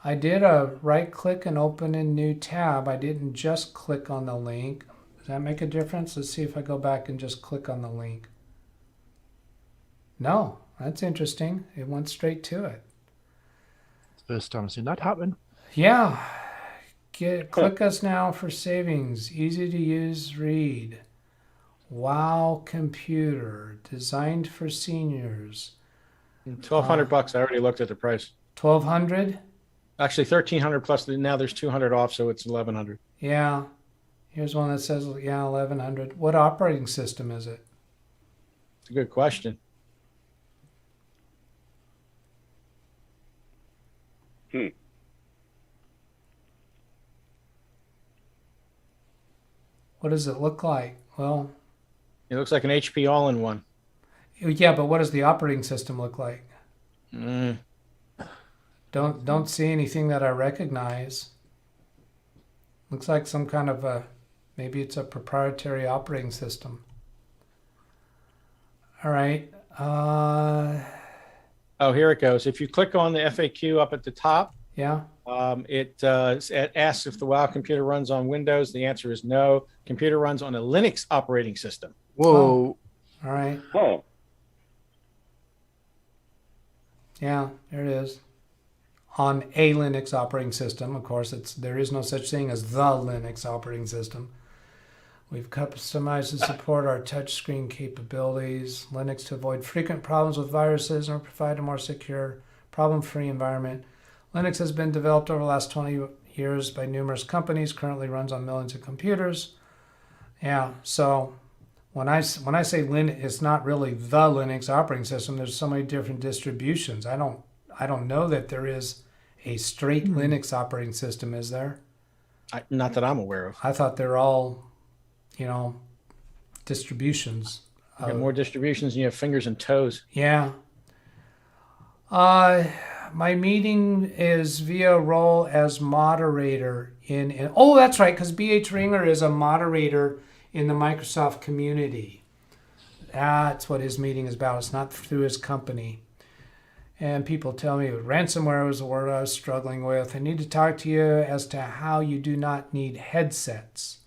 I did a right click and open in new tab. I didn't just click on the link. Does that make a difference? Let's see if I go back and just click on the link. No, that's interesting. It went straight to it. First time I've seen that happen. Yeah. Click us now for savings. Easy to use, read. Wow Computer, designed for seniors. $1,200. I already looked at the price. 1,200? Actually, 1,300 plus. Now there's 200 off, so it's 1,100. Yeah. Here's one that says, yeah, 1,100. What operating system is it? It's a good question. What does it look like? Well, It looks like an HP all-in-one. yeah, but what does the operating system look like? Mm. Don't see anything that I recognize. Looks like some kind of maybe it's a proprietary operating system. All right. Oh, here it goes. If you click on the FAQ up at the top, Yeah. it asks if the WoW computer runs on Windows. The answer is no. Computer runs on a Linux operating system. Whoa. All right. Oh, Yeah, there it is. On a Linux operating system, of course, there is no such thing as the Linux operating system. We've customized to support our touchscreen capabilities, Linux to avoid frequent problems with viruses and provide a more secure, problem-free environment. Linux has been developed over the last 20 years by numerous companies, currently runs on millions of computers. Yeah, so when I say Linux, it's not really the Linux operating system. There's so many different distributions. I don't know that there is a straight Linux operating system, is there? Not that I'm aware of. I thought they're all, distributions. You got more distributions than you have fingers and toes. Yeah. My meeting is via role as moderator oh, that's right, because BH Ringer is a moderator in the Microsoft community. That's what his meeting is about. It's not through his company. And people tell me ransomware was the word I was struggling with. I need to talk to you as to how you do not need headsets.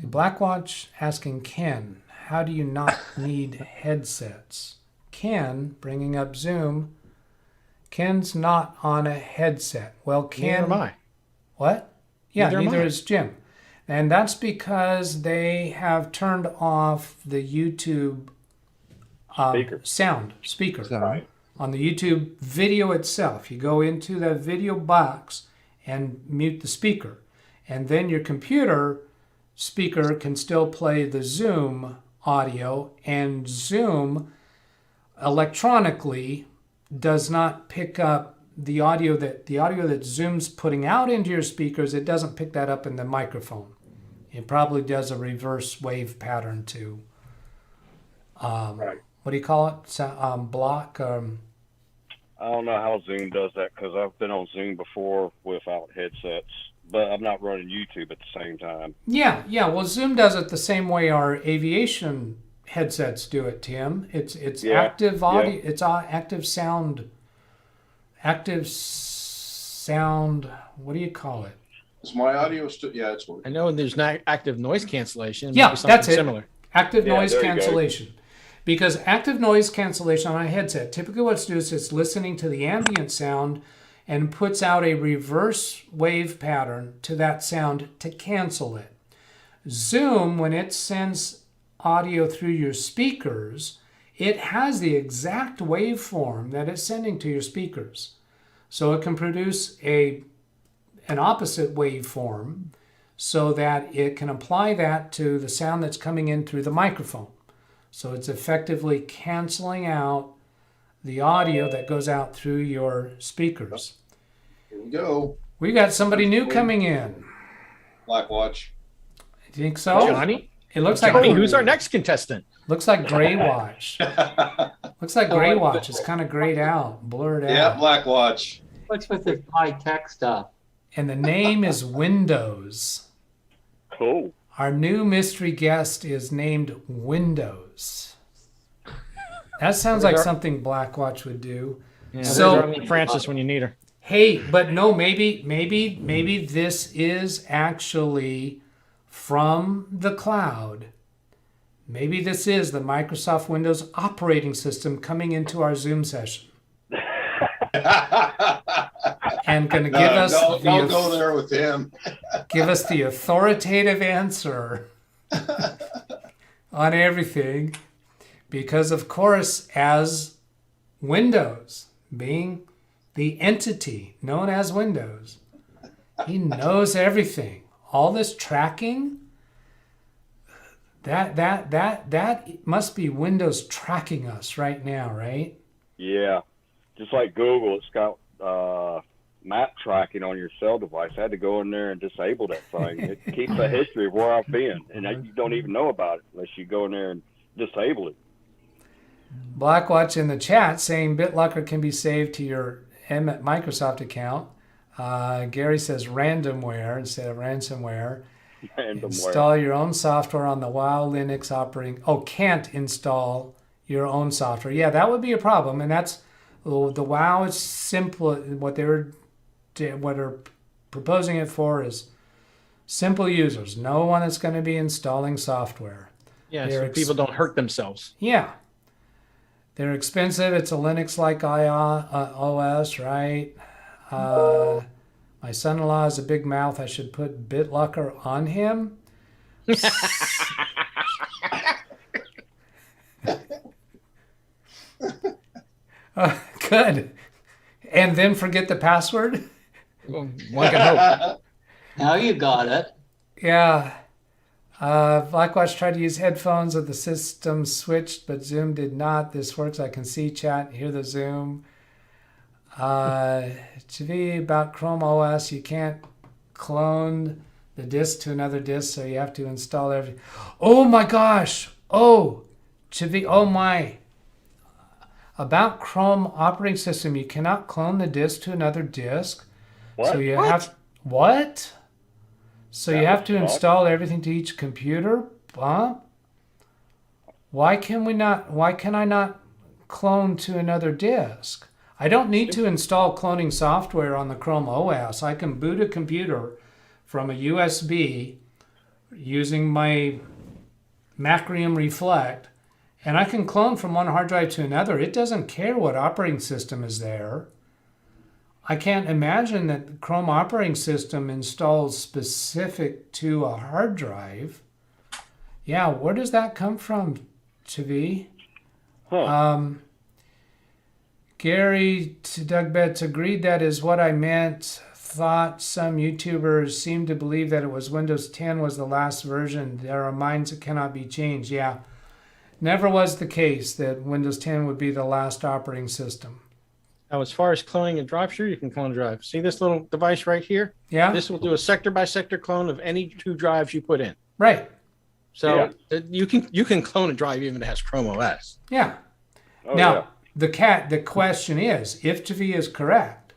Blackwatch asking Ken, how do you not need headsets? Ken, bringing up Zoom, Ken's not on a headset. Well, Ken... Neither am I. What? Yeah, Neither am neither I. is Jim. And that's because they have turned off the YouTube sound speaker. Sorry. On the YouTube video itself. You go into the video box and mute the speaker. And then your computer speaker can still play the Zoom audio, and Zoom electronically does not pick up the audio that Zoom's putting out into your speakers. It doesn't pick that up in the microphone. It probably does a reverse wave pattern to what do you call it? Block. I don't know how Zoom does that because I've been on Zoom before without headsets, but I'm not running YouTube at the same time. Yeah. Well, Zoom does it the same way our aviation headsets do it, Tim. It's active audio. Yeah. It's active sound. Active sound. What do you call it? Is my audio still? Yeah, it's working. I know there's not active noise cancellation. Yeah, that's it. Similar. Active noise there you cancellation. Because active noise cancellation on a headset, typically what it's doing is it's listening to the ambient sound and puts out a reverse wave pattern to that sound to cancel it. Zoom, when it sends audio through your speakers, it has the exact waveform that it's sending to your speakers. So it can produce an opposite waveform so that it can apply that to the sound that's coming in through the microphone. So it's effectively canceling out the audio that goes out through your speakers. Here we go. We got somebody new coming in. Blackwatch. You think so? Johnny? It looks Johnny, like who's our next contestant? Looks like Gray Watch. Looks like Gray Watch. It's kind of grayed out, blurred out. Yeah, Blackwatch. What's with this high-tech stuff? And the name is Windows. Cool. Our new mystery guest is named Windows. That sounds like something Blackwatch would do. Yeah, So- there's Francis when you need her. Hey, but no, maybe this is actually from the cloud. Maybe this is the Microsoft Windows operating system coming into our Zoom session and going to give us Don't go there with him. give us the authoritative answer on everything. Because of course, as Windows being the entity known as Windows, he knows everything. All this tracking, that must be Windows tracking us right now, right? Yeah, just like Google, it's got map tracking on your cell device. I had to go in there and disable that thing. It keeps a history of where I've been, and you don't even know about it unless you go in there and disable it. Blackwatch in the chat saying BitLocker can be saved to your Microsoft account. Gary says randomware instead of ransomware. Install your own software on the WoW Linux operating. Oh, can't install your own software. Yeah, that would be a problem. And that's the WoW is simple. What they're proposing it for is simple users. No one is going to be installing software. Yeah, so people don't hurt themselves. Yeah. They're expensive. It's a Linux-like OS, right? My son-in-law has a big mouth. I should put BitLocker on him. Good. And then forget the password? Well, one can hope. Now you got it. Yeah. Blackwatch tried to use headphones with the system switched, but Zoom did not. This works. I can see chat, hear the Zoom. To be about Chrome OS, you can't clone the disk to another disk, so you have to install everything. Oh my gosh! Oh my! About Chrome operating system, you cannot clone the disk to another disk. What? So you have what? So you have to install everything to each computer? Huh? Why can I not clone to another disk? I don't need to install cloning software on the Chrome OS. I can boot a computer from a USB using my Macrium Reflect, and I can clone from one hard drive to another. It doesn't care what operating system is there. I can't imagine that the Chrome operating system installs specific to a hard drive. Yeah, where does that come from, Chavi? Huh. Gary to DougBetts agreed that is what I meant. Thought some YouTubers seem to believe that it was Windows 10 was the last version. There are minds that cannot be changed. Yeah, never was the case that Windows 10 would be the last operating system. Now, as far as cloning a drive, sure, you can clone a drive. See this little device right here? Yeah. This will do a sector-by-sector clone of any two drives you put in. Right. So you can clone a drive even if it has Chrome OS. Yeah. Oh, Now, yeah. the question is, if Tavi is correct,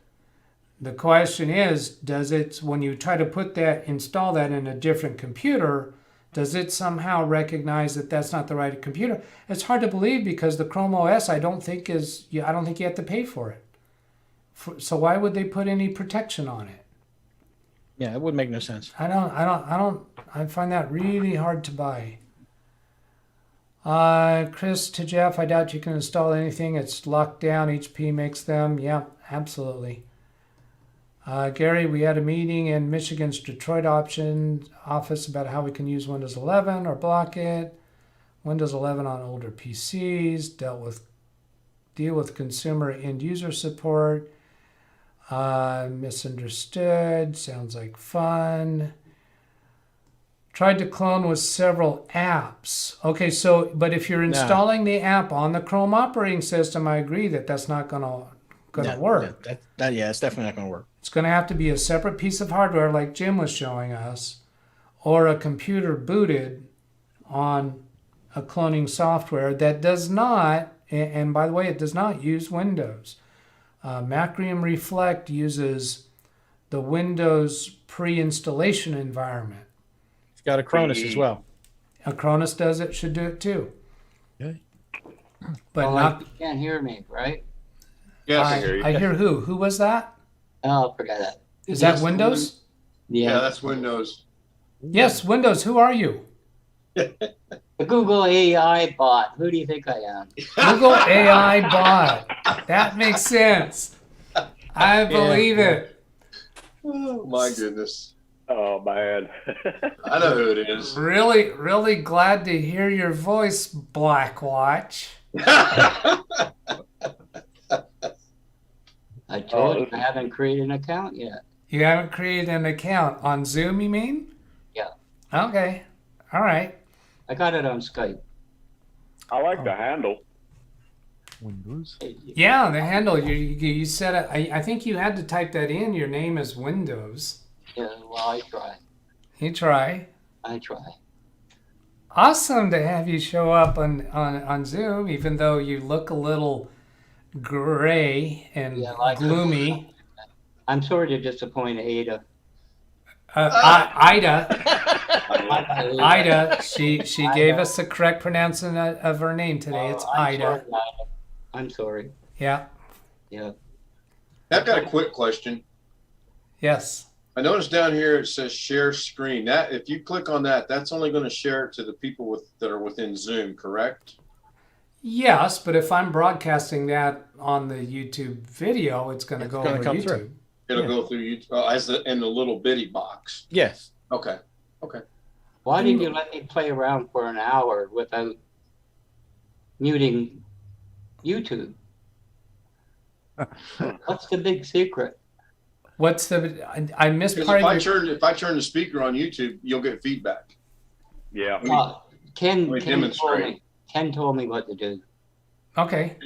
the question is, does it, when you try to install that in a different computer, does it somehow recognize that that's not the right computer? It's hard to believe because the Chrome OS, I don't think you have to pay for it. So why would they put any protection on it? Yeah, it would make no sense. I find that really hard to buy. Chris to Jeff, I doubt you can install anything. It's locked down. HP makes them. Yeah, absolutely. Gary, we had a meeting in Michigan's Detroit office about how we can use Windows 11 or block it. Windows 11 on older PCs, deal with consumer end user support. Misunderstood, sounds like fun. Tried to clone with several apps. Okay, so, but if you're installing the app on the Chrome operating system, I agree that that's not gonna work. It's definitely not gonna work. It's going to have to be a separate piece of hardware like Jim was showing us, or a computer booted on a cloning software that does not, and by the way, it does not use Windows. Macrium Reflect uses the Windows pre-installation environment. It's got a Cronus as well. Acronis does it, should do it too. Okay. But You can't hear me, right? Yes. I hear you. I hear who? Who was that? Oh, forget that. Is that Windows? Yeah, that's Windows. Yes, Windows. Who are you? The Google AI bot. Who do you think I am? Google AI bot. That makes sense. I believe it. Oh my goodness. Oh, man. I know who it is. Really, really glad to hear your voice, Blackwatch. I told you this I haven't created an account yet. You haven't created an account on Zoom, you mean? Yeah. Okay. All right. I got it on Skype. I like the handle. Windows. Yeah, the handle. You said it. I think you had to type that in. Your name is Windows. Yeah, well, I try. You try. I try. Awesome to have you show up on Zoom, even though you look a little gray and Yeah, like- gloomy. I'm sorry to disappoint Ada. Ida, she gave us the correct pronouncing of her name today. It's I'm Ida. sorry, Ida. I'm sorry. Yeah. Yeah. I've got a quick question. Yes. I noticed down here it says share screen. That if you click on that, that's only going to share it to the people that are within Zoom, correct? Yes, but if I'm broadcasting that on the YouTube video, it's going to go gonna over come YouTube. through. It'll Yeah. go through you in the little bitty box. Yes. Okay. Why did you let me play around for an hour without muting YouTube? What's the big secret? What's the? I missed Because part if of I turn the speaker on YouTube, you'll get feedback. Yeah. Ken me told demonstrate. me. Ken told me what to do. Okay.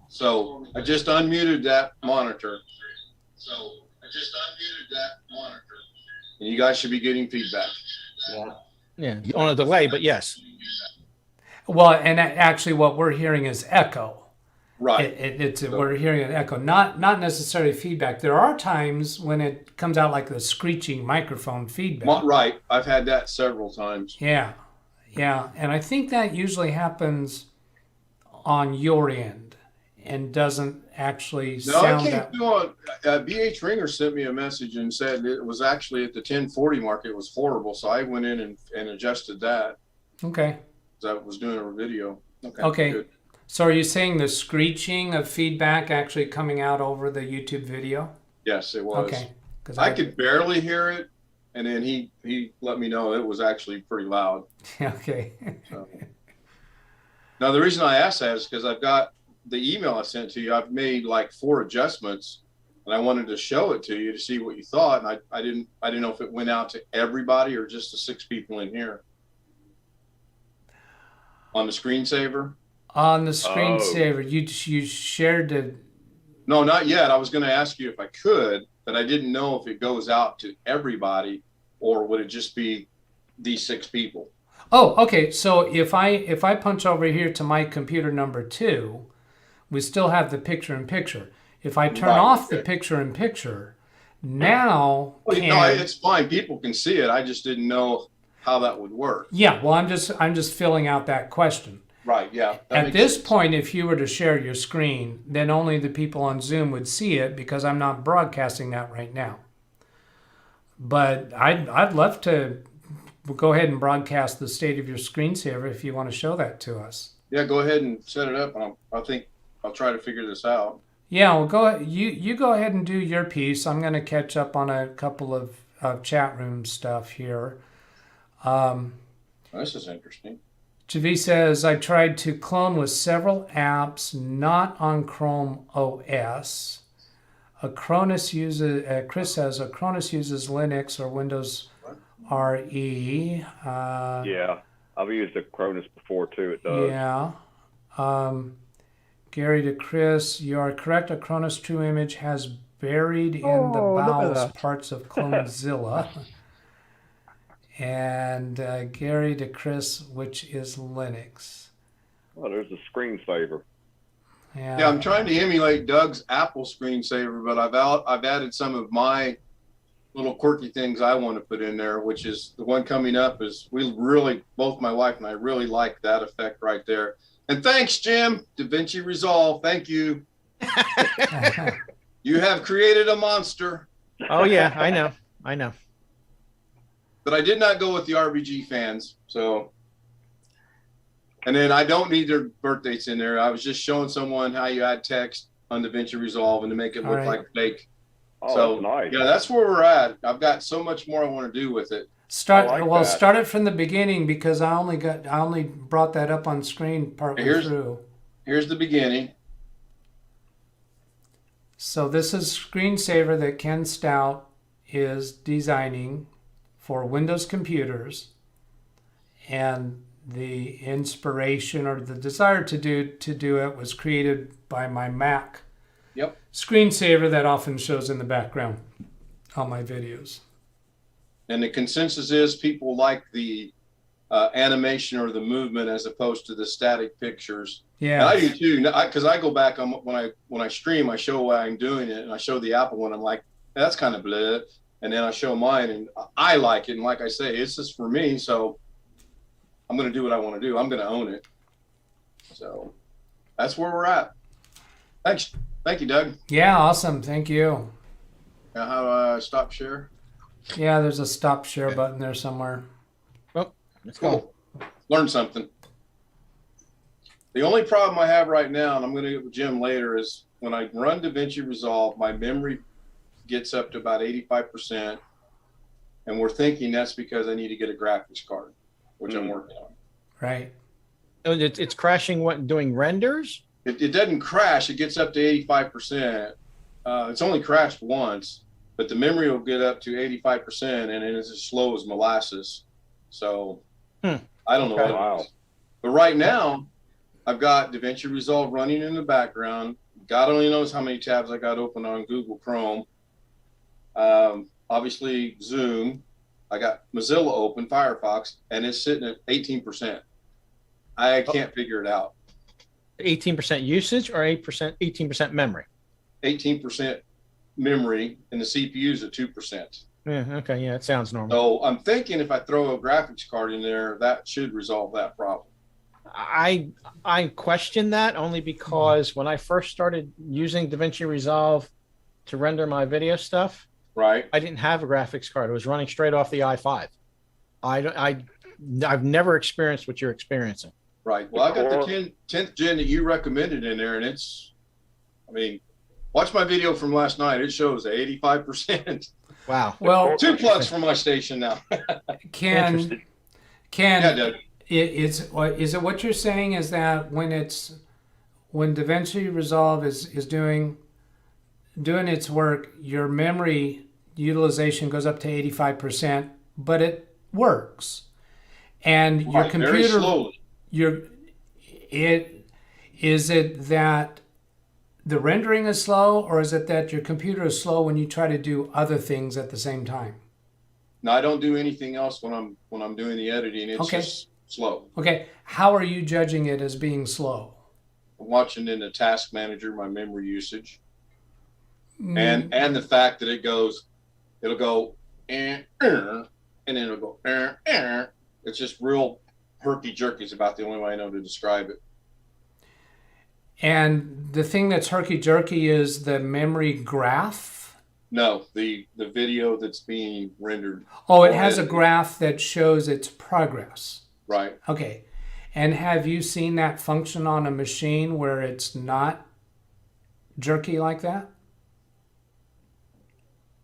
So I just unmuted that monitor. And you guys should be getting feedback. Yeah. Yeah. On a delay, but yes. Well, and actually, what we're hearing is echo. Right. We're hearing an echo, not necessarily feedback. There are times when it comes out like the screeching microphone feedback. Right. I've had that several times. Yeah, and I think that usually happens on your end and doesn't actually No, I sound came that. through on BH Ringer sent me a message and said it was actually at the 1040 mark. It was horrible. So I went in and adjusted that. Okay. I was doing a video. Okay. Good. So are you saying the screeching of feedback actually coming out over the YouTube video? Yes, it was. Okay. Because I could barely hear it, and then he let me know it was actually pretty loud. Okay. So. Now the reason I asked that is because I've got the email I sent to you. I've made like 4 adjustments, and I wanted to show it to you to see what you thought. And I didn't know if it went out to everybody or just the 6 people in here on the screensaver. On the screensaver, you shared the. No, not yet. I was going to ask you if I could, but I didn't know if it goes out to everybody or would it just be these 6 people. Oh, okay. So if I punch over here to my computer number 2, we still have the picture-in-picture. If I turn off the picture-in-picture, now it's fine. People can see it. I just didn't know how that would work. Yeah. Well, I'm just filling out that question. Right. Yeah. At this point, if you were to share your screen, then only the people on Zoom would see it because I'm not broadcasting that right now. But I'd love to go ahead and broadcast the state of your screensaver if you want to show that to us. Yeah, go ahead and set it up. I think I'll try to figure this out. Yeah, well, you go ahead and do your piece. I'm going to catch up on a couple of chat room stuff here. This is interesting. Javi says, I tried to clone with several apps not on Chrome OS. Chris says, Acronis uses Linux or Windows RE. Yeah. I've used a Cronus before too. It does. Yeah. Gary to Chris, you are correct. A Cronus True Image has buried in the look at bowels that. parts of Clonezilla. And Gary to Chris, which is Linux. Oh, there's a screensaver. Yeah, I'm trying to emulate Doug's Apple screensaver, but I've added some of my little quirky things I want to put in there, which is the one coming up is both my wife and I really like that effect right there. And thanks, Jim, DaVinci Resolve. Thank you. You have created a monster. Oh yeah, I know. But I did not go with the RBG fans. So, and then I don't need their birth dates in there. I was just showing someone how you add text on DaVinci Resolve and to make it look like fake. Oh, So, that's nice. yeah, that's where we're at. I've got so much more I want to do with it. Start it from the beginning because I only brought that up on screen partway through. Here's the beginning. So this is screensaver that Ken Stout is designing for Windows computers, and the inspiration or the desire to do it was created by my Mac Yep. screensaver that often shows in the background on my videos. And the consensus is people like the animation or the movement as opposed to the static pictures. Yeah, And I do too, because I go back on when I stream, I show why I'm doing it, and I show the Apple one. I'm like, that's kind of blah, and then I show mine, and I like it. And like I say, it's just for me, so I'm going to do what I want to do. I'm going to own it. So that's where we're at. Thanks, thank you, Doug. Yeah, awesome. Thank you. Now, how do I stop share? Yeah, there's a stop share button there somewhere. Let's go. Cool. Learn something. The only problem I have right now, and I'm going to get with Jim later, is when I run DaVinci Resolve, my memory gets up to about 85%. And we're thinking that's because I need to get a graphics card, which I'm working on. Right. Oh, it's crashing what, doing renders? It doesn't crash. It gets up to 85%. It's only crashed once, but the memory will get up to 85%, and it is as slow as molasses. So I don't know what it is. But right now, I've got DaVinci Resolve running in the background. God only knows how many tabs I got open on Google Chrome. Obviously, Zoom. I got Mozilla open, Firefox, and it's sitting at 18%. I can't figure it out. 18% usage or 18% memory? 18% memory, and the CPU is at 2%. Yeah, okay, yeah, it sounds normal. So I'm thinking if I throw a graphics card in there, that should resolve that problem. I question that only because when I first started using DaVinci Resolve to render my video stuff, Right. I didn't have a graphics card. It was running straight off the i5. I've never experienced what you're experiencing. Right. Well, I got the 10th gen that you recommended in there, and it's, I mean, watch my video from last night. It shows 85%. Wow. Well, 2 plugs from my station now. Can Yeah, Doug. is it what you're saying is that when DaVinci Resolve is doing its work, your memory utilization goes up to 85%, but it works, and your Right, very computer, slowly. Is it that the rendering is slow, or is it that your computer is slow when you try to do other things at the same time? No, I don't do anything else when I'm doing the editing. It's Okay. just slow. Okay, how are you judging it as being slow? I'm watching in the task manager my memory usage, and the fact that it'll go and then it'll go It's just real herky jerky is about the only way I know to describe it. And the thing that's herky-jerky is the memory graph? No, the video that's being rendered. Oh, it has a graph that shows its progress. Right. Okay. And have you seen that function on a machine where it's not jerky like that?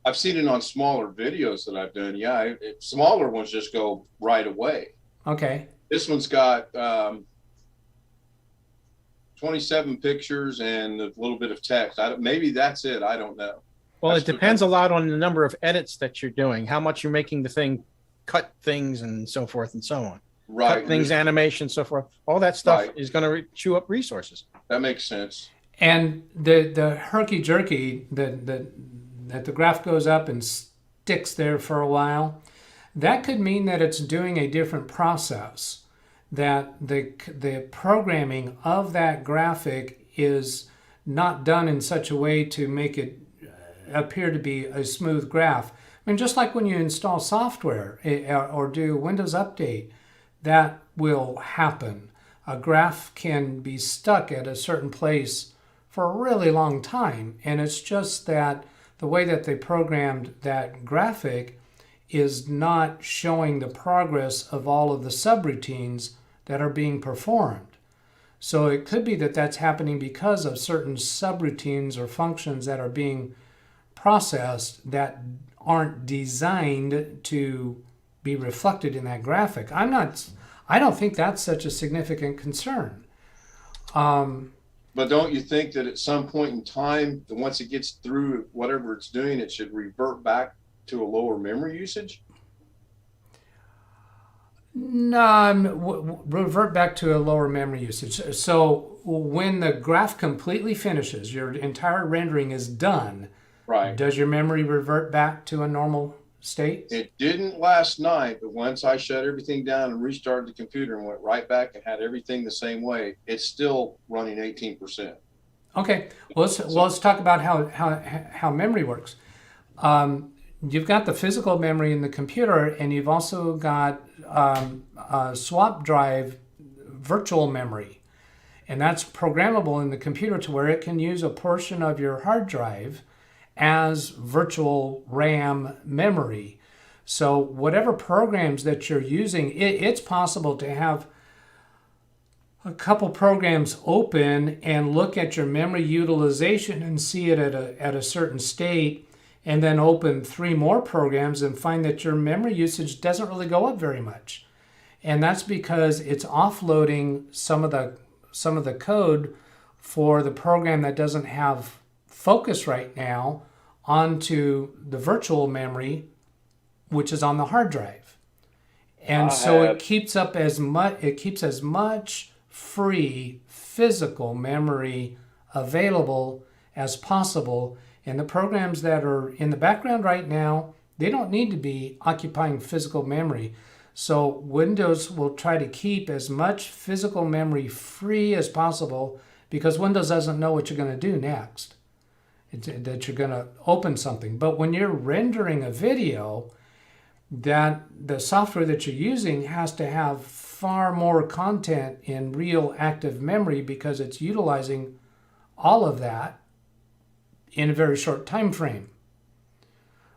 I've seen it on smaller videos that I've done. Yeah, smaller ones just go right away. Okay. This one's got 27 pictures and a little bit of text. Maybe that's it. I don't know. Well, it depends a lot on the number of edits that you're doing, how much you're making the thing cut things and so forth and so on. Right. Cut things, animation, so forth. All that stuff Right. is going to chew up resources. That makes sense. And the herky-jerky, that the graph goes up and sticks there for a while, that could mean that it's doing a different process, that the programming of that graphic is not done in such a way to make it appear to be a smooth graph. I mean, just like when you install software or do a Windows update, that will happen. A graph can be stuck at a certain place for a really long time, and it's just that the way that they programmed that graphic is not showing the progress of all of the subroutines that are being performed. So it could be that that's happening because of certain subroutines or functions that are being processed that aren't designed to be reflected in that graphic. I don't think that's such a significant concern. But don't you think that at some point in time, that once it gets through whatever it's doing, it should revert back to a lower memory usage? No, revert back to a lower memory usage. So when the graph completely finishes, your entire rendering is done, Right. does your memory revert back to a normal state? It didn't last night, but once I shut everything down and restarted the computer and went right back and had everything the same way, it's still running 18%. Okay, well, let's talk about how memory works. You've got the physical memory in the computer, and you've also got a swap drive virtual memory. And that's programmable in the computer to where it can use a portion of your hard drive as virtual RAM memory. So whatever programs that you're using, it's possible to have a couple programs open and look at your memory utilization and see it at a certain state, and then open 3 more programs and find that your memory usage doesn't really go up very much. And that's because it's offloading some of the code for the program that doesn't have focus right now onto the virtual memory, which is on the hard drive. And so it keeps as much free physical memory available as possible. And the programs that are in the background right now, they don't need to be occupying physical memory. So Windows will try to keep as much physical memory free as possible, because Windows doesn't know what you're going to do next, that you're going to open something. But when you're rendering a video, that the software that you're using has to have far more content in real active memory, because it's utilizing all of that in a very short time frame.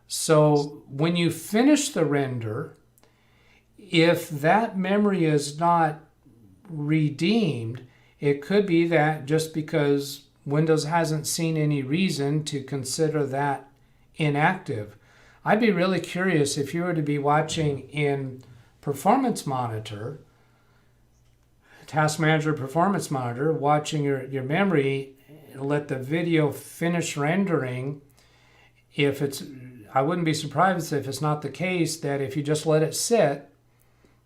So when you finish the render, if that memory is not redeemed, it could be that just because Windows hasn't seen any reason to consider that inactive. I'd be really curious if you were to be watching in Performance Monitor, Task Manager Performance Monitor, watching your memory, let the video finish rendering. I wouldn't be surprised if it's not the case that if you just let it sit,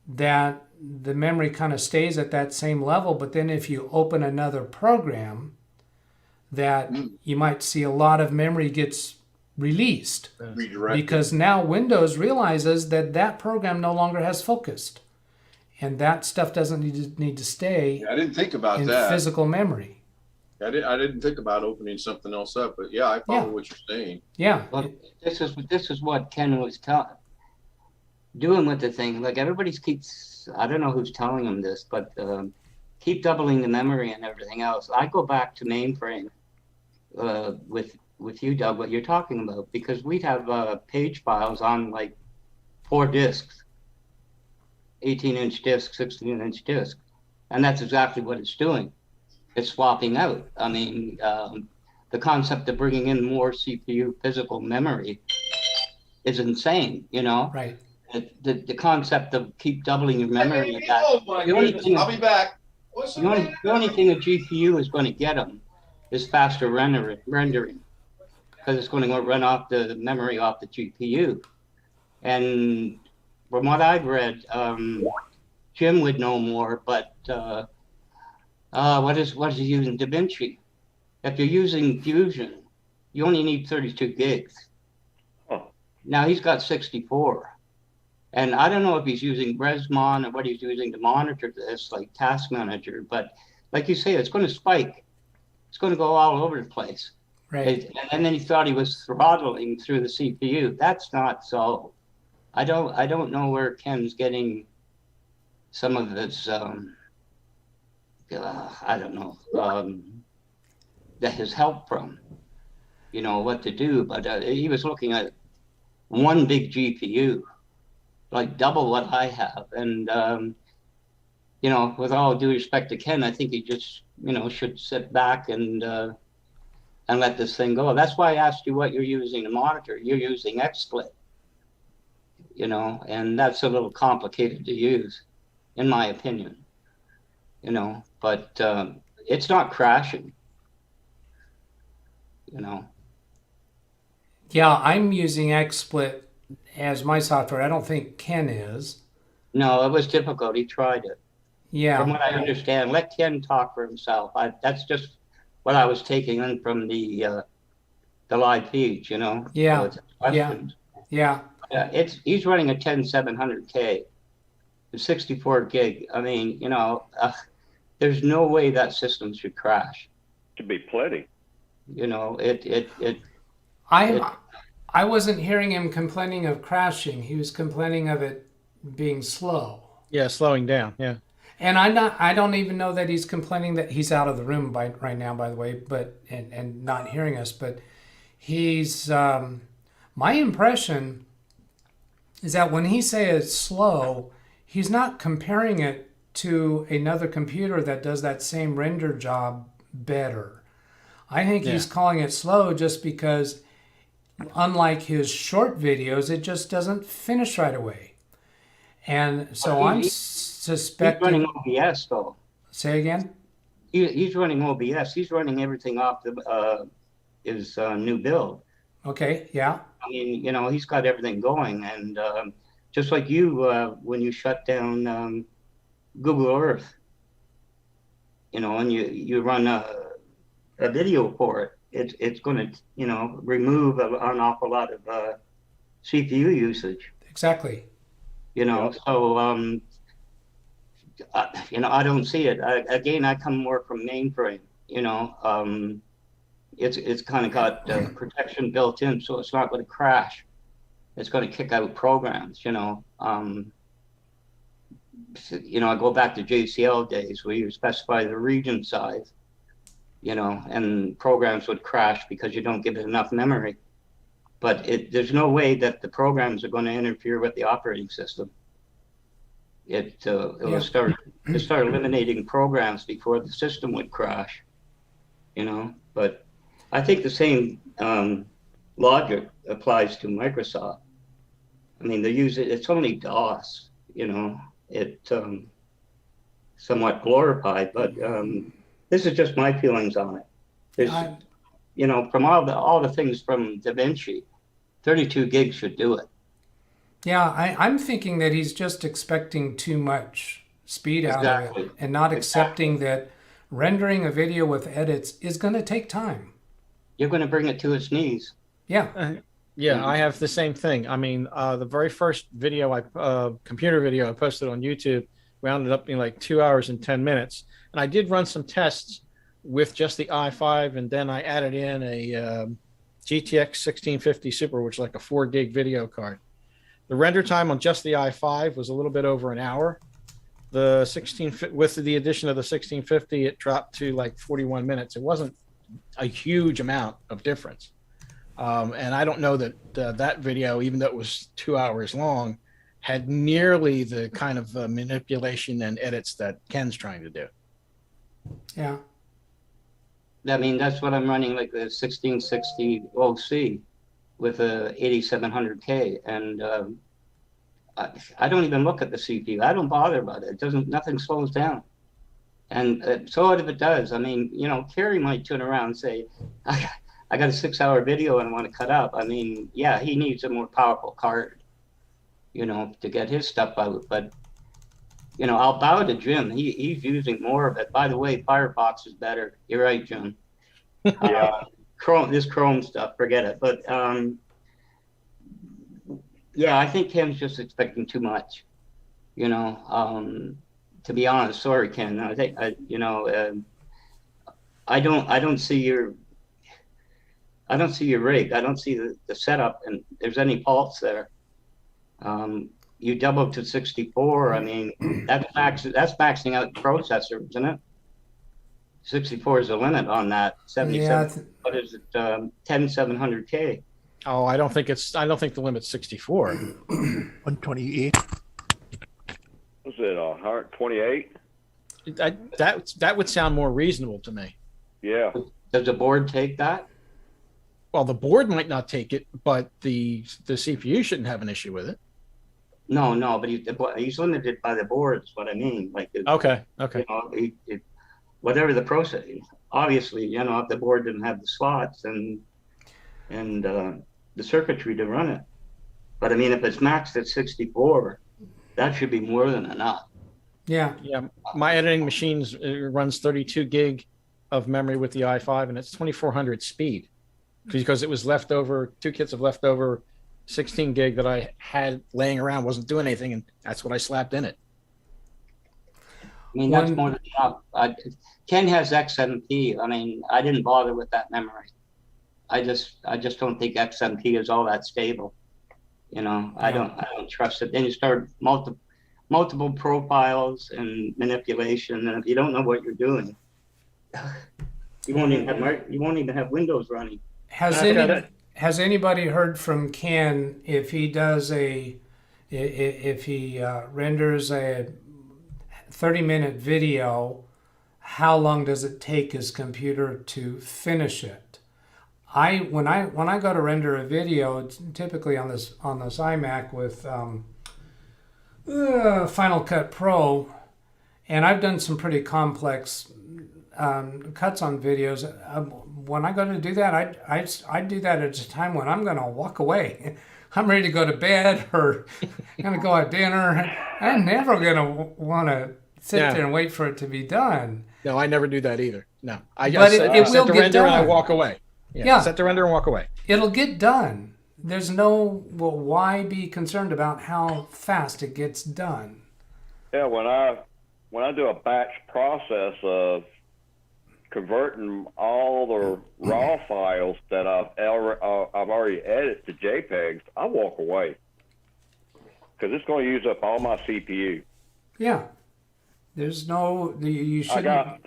that the memory kind of stays at that same level. But then if you open another program, that you might see a lot of memory gets released. Redirected. Because now Windows realizes that program no longer has focused. And that stuff doesn't need to stay Yeah, I didn't think about in that. physical memory. I didn't think about opening something else up, but yeah, I follow what you're saying. Yeah. Well, this is what Ken was doing with the thing. Like everybody keeps, I don't know who's telling them this, but keep doubling the memory and everything else. I go back to mainframe with you, Doug, what you're talking about, because we'd have page files on like 4 discs, 18-inch disc, 16-inch disc, and that's exactly what it's doing. It's swapping out. I mean, the concept of bringing in more CPU physical memory is insane, you know? Right. The concept of keep doubling your memory. Oh my goodness, I'll be back. The only thing a GPU is going to get them is faster rendering, because it's going to go run off the memory off the GPU. And from what I've read, Jim would know more, but what is he using? DaVinci. If you're using Fusion, you only need 32 gigs. Oh. Now he's got 64. And I don't know if he's using Resmon or what he's using to monitor this, like Task Manager, but like you say, it's going to spike. It's going to go all over the place. Right. And then he thought he was throttling through the CPU. That's not so. I don't know where Ken's getting some of this, I don't know, that his help from, you know, what to do. But he was looking at one big GPU, like double what I have. And, you know, with all due respect to Ken, I think he just, you know, should sit back and let this thing go. That's why I asked you what you're using to monitor. You're using XSplit, you know, and that's a little complicated to use, in my opinion, you know, but it's not crashing. you know. Yeah, I'm using XSplit as my software. I don't think Ken is. No, it was difficult. He tried it. Yeah. From what I understand, let Ken talk for himself. That's just what I was taking in from the live feeds, you know. Yeah. So it's questions. Yeah. He's running a 10700K, 64 gig. I mean, you know, there's no way that system should crash. Should be plenty. You know, I wasn't hearing him complaining of crashing. He was complaining of it being slow. Yeah, slowing down. Yeah. And I don't even know that he's complaining that he's out of the room right now, by the way, but and not hearing us, but he's my impression is that when he says it's slow, he's not comparing it to another computer that does that same render job better. I think he's calling it slow just because, unlike his short videos, it just doesn't finish right away. And so I'm suspecting. He's running OBS though. Say again? He's running OBS. He's running everything off his new build. Okay, yeah. I mean, you know, he's got everything going, and just like you, when you shut down Google Earth, you know, and you run a video for it, it's going to, you know, remove an awful lot of CPU usage. Exactly. You know, so you know, I don't see it. Again, I come more from mainframe. You know, it's kind of got protection built in, so it's not going to crash. It's going to kick out programs. You know, I go back to JCL days where you specify the region size, you know, and programs would crash because you don't give it enough memory. But there's no way that the programs are going to interfere with the operating system. It'll start eliminating programs before the system would crash, you know. But I think the same logic applies to Microsoft. I mean, it's only DOS, you know. It somewhat glorified, but this is just my feelings on it. You know, from all the things from DaVinci, 32 gigs should do it. Yeah, I'm thinking that he's just expecting too much speed out of it and not accepting that rendering a video with edits is going to take time. You're going to bring it to its knees. Yeah. Yeah, I have the same thing. I mean, the very first video computer video I posted on YouTube rounded up in like 2 hours and 10 minutes. And I did run some tests with just the i5, and then I added in a GTX 1650 Super, which is like a 4 gig video card. The render time on just the i5 was a little bit over an hour. With the addition of the 1650, it dropped to like 41 minutes. It wasn't a huge amount of difference. And I don't know that that video, even though it was 2 hours long, had nearly the kind of manipulation and edits that Ken's trying to do. Yeah. I mean, that's what I'm running, like the 1660 OC with a 8700K, and I don't even look at the CPU. I don't bother about it. Nothing slows down. And so what if it does? I mean, you know, Kerry might turn around and say, I got a 6-hour video and I want to cut up. I mean, yeah, he needs a more powerful card, you know, to get his stuff out. But, you know, I'll bow to Jim. He's using more of it. By the way, Firefox is better. You're right, Jim. Yeah. This Chrome stuff, forget it. But, yeah, I think Ken's just expecting too much, you know. To be honest, sorry, Ken. I think, you know, I don't see your rig. I don't see the setup, and there's any faults there. You double to 64. I mean, that's maxing out the processor, isn't it? 64 is the limit on that. 77. Yeah, what is it? 10700K. Oh, I don't think the limit's 64. 128. Was it 128? That would sound more reasonable to me. Yeah. Does the board take that? Well, the board might not take it, but the CPU shouldn't have an issue with it. No, but he's limited by the board. Is what I mean. Like, Okay. You know, whatever the process. obviously, you know, if the board didn't have the slots and the circuitry to run it. But I mean, if it's maxed at 64, that should be more than enough. Yeah. Yeah, my editing machines runs 32 gig of memory with the i5, and it's 2400 speed because it was leftover. 2 kits of leftover 16 gig that I had laying around, wasn't doing anything, and that's what I slapped in it. I mean, that's more than enough. Ken has XMP. I mean, I didn't bother with that memory. I just don't think XMP is all that stable. You know, I don't trust it. Then you start multiple profiles and manipulation, and if you don't know what you're doing, you won't even have Windows running. Has anybody heard from Ken if he does renders a 30-minute video, how long does it take his computer to finish it? When I go to render a video, it's typically on this iMac with Final Cut Pro, and I've done some pretty complex cuts on videos. When I go to do that, I do that at a time when I'm going to walk away. I'm ready to go to bed or going to go at dinner. I'm never going to want to sit there and wait for it to be done. No, I never do that either. No, I But just it will set the get render and I done. walk away. Yeah, set the render and walk away. It'll get done. There's no, well, why be concerned about how fast it gets done? Yeah, when I do a batch process of converting all the raw files that I've already edited to JPEGs, I walk away because it's going to use up all my CPU. Yeah, there's no, you shouldn't.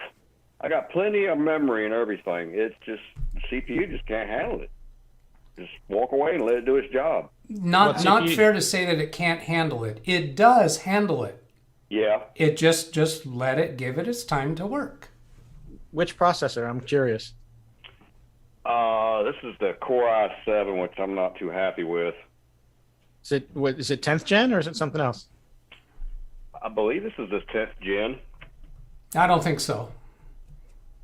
I got plenty of memory and everything. It's just the CPU just can't handle it. Just walk away and let it do its job. Not fair to say that it can't handle it. It does handle it. Yeah. It just let it, give it its time to work. Which processor? I'm curious. This is the Core i7, which I'm not too happy with. Is it 10th gen or is it something else? I believe this is the 10th gen. I don't think so.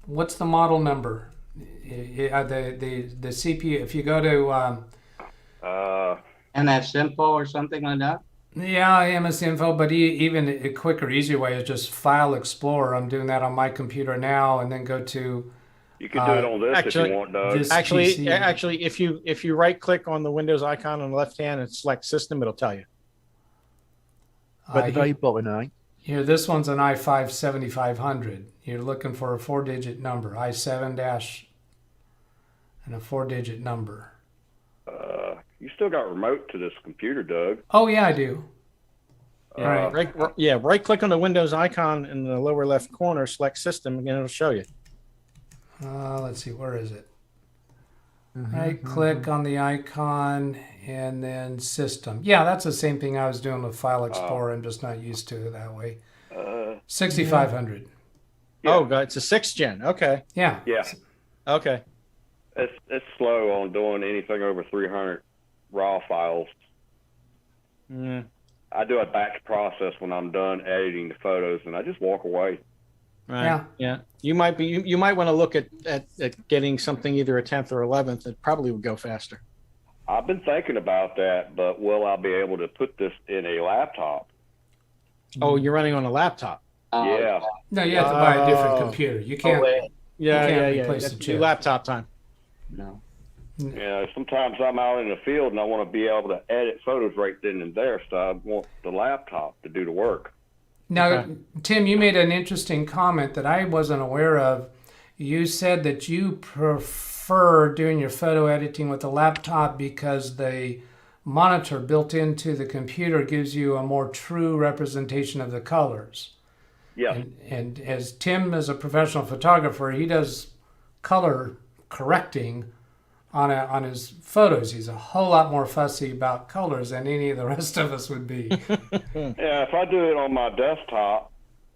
What's the model number? The CPU. If you go to MS Info or something like that. yeah, MS Info, but even a quicker, easier way is just File Explorer. I'm doing that on my computer now, and then go to. You can do it on this if you want, Doug. Actually, if you right click on the Windows icon on the left hand and select System, it'll tell you. But the very bottom, Here, this one's an i5 7500. You're looking for a 4-digit number, i7 dash, and a 4-digit number. You still got remote to this computer, Doug. Oh yeah, I do. All right. Right click on the Windows icon in the lower left corner, select System, and it'll show you. Let's see, where is it? Right click on the icon and then System. Yeah, that's the same thing I was doing with File Explorer. I'm just not used to it that way. 6500. Yeah. Oh, God, it's a 6th gen. Okay. Yeah. Yeah. Okay. It's slow on doing anything over 300 raw files. Mm. I do a batch process when I'm done editing the photos, and I just walk away. Right. Yeah. You might want to look at getting something either a 10th or 11th. It probably would go faster. I've been thinking about that, but will I be able to put this in a laptop? Oh, you're running on a laptop. Yeah. No, you have to buy a different computer. You can't. Yeah. replace the That's chip. laptop time. No. Yeah, sometimes I'm out in the field and I want to be able to edit photos right then and there, so I want the laptop to do the work. Now, Tim, you made an interesting comment that I wasn't aware of. You said that you prefer doing your photo editing with a laptop because the monitor built into the computer gives you a more true representation of the colors. Yeah. And as Tim is a professional photographer, he does color correcting on his photos. He's a whole lot more fussy about colors than any of the rest of us would be. Yeah, if I do it on my desktop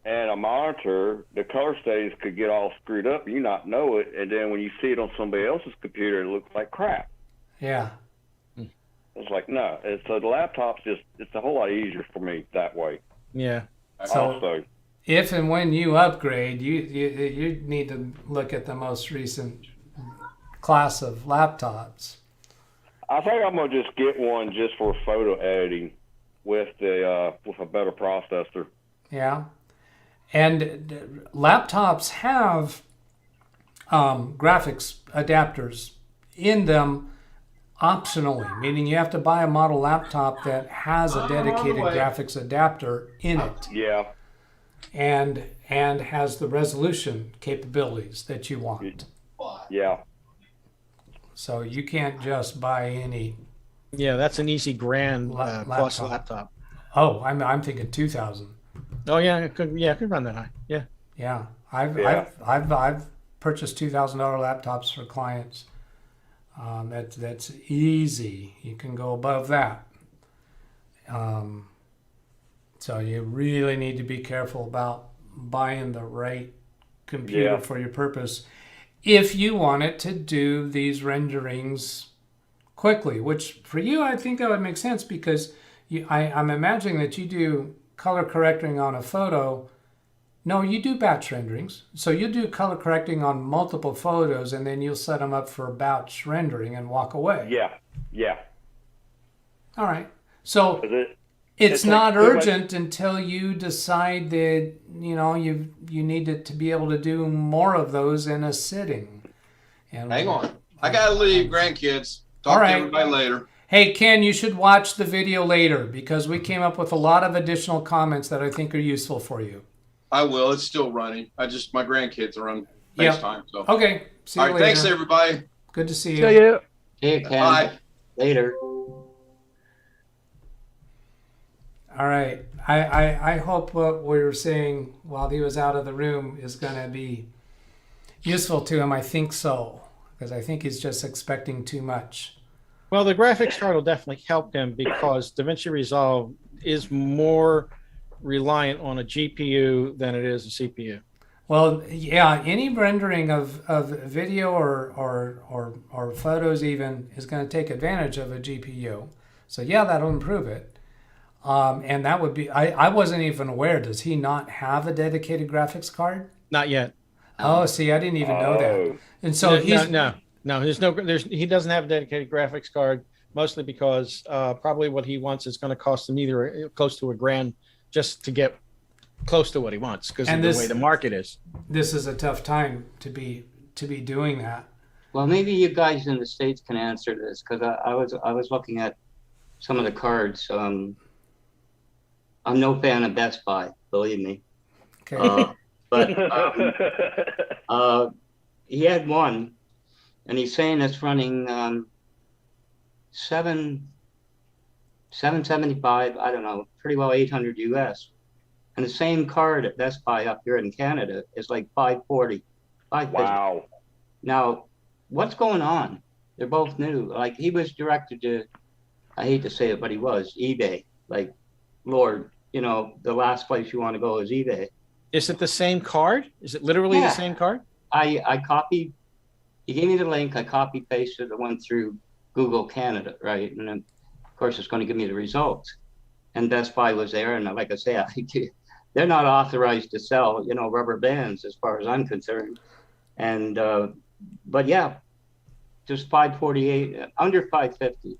and a monitor, the color settings could get all screwed up and you not know it, and then when you see it on somebody else's computer, it looks like crap. Yeah. It's like, no. So the laptop's it's a whole lot easier for me that way. Yeah. So also. if and when you upgrade, you need to look at the most recent class of laptops. I think I'm gonna just get one just for photo editing with a better processor. Yeah, and laptops have graphics adapters in them optionally, meaning you have to buy a model laptop that has a dedicated graphics adapter in it. Yeah. And has the resolution capabilities that you want. Yeah. So you can't just buy any. Yeah, that's an easy grand plus laptop. Oh, I'm thinking 2,000. Oh yeah, it could run that high. Yeah. Yeah, I've purchased $2,000 laptops for clients. That's easy. You can go above that. So you really need to be careful about buying the right computer for your purpose if you want it to do these renderings quickly, which for you, I think that would make sense because I'm imagining that you do color correcting on a photo. No, you do batch renderings. So you do color correcting on multiple photos and then you'll set them up for batch rendering and walk away. Yeah. All right. So it's not urgent until you decide that, you need to be able to do more of those in a sitting. And hang on. I got to leave, grandkids. Talk to everybody later. Hey, Ken, you should watch the video later because we came up with a lot of additional comments that I think are useful for you. I will. It's still running. My grandkids are on FaceTime. So. Okay. See you later. Thanks, everybody. Good to see you. See you. Hey, Ken. Bye. Later. All right. I hope what we were saying while he was out of the room is going to be useful to him. I think so, because I think he's just expecting too much. Well, the graphics card will definitely help him because DaVinci Resolve is more reliant on a GPU than it is a CPU. Well, yeah, any rendering of video or photos even is going to take advantage of a GPU. So yeah, that'll improve it. And that would be, I wasn't even aware, does he not have a dedicated graphics card? Not yet. Oh, see, I didn't even know that. And so No, he doesn't have a dedicated graphics card, mostly because probably what he wants is going to cost him either close to $1,000 just to get close to what he wants because of the way the market is. This is a tough time to be doing that. Well, maybe you guys in the States can answer this because I was looking at some of the cards. I'm no fan of Best Buy, believe me. Okay. But he had one, and he's saying it's running 775. I don't know, pretty well 800 US. And the same card at Best Buy up here in Canada is like 540, 550. Wow. Now, what's going on? They're both new. Like he was directed to, I hate to say it, but he was eBay. Like, Lord, the last place you want to go is eBay. Is it the same card? Is it literally the same card? I copied, he gave me the link, I copy pasted, I went through Google Canada, right? And then, of course, it's going to give me the results. And Best Buy was there. And like I say, they're not authorized to sell, rubber bands as far as I'm concerned. And, but yeah, just 548, under 550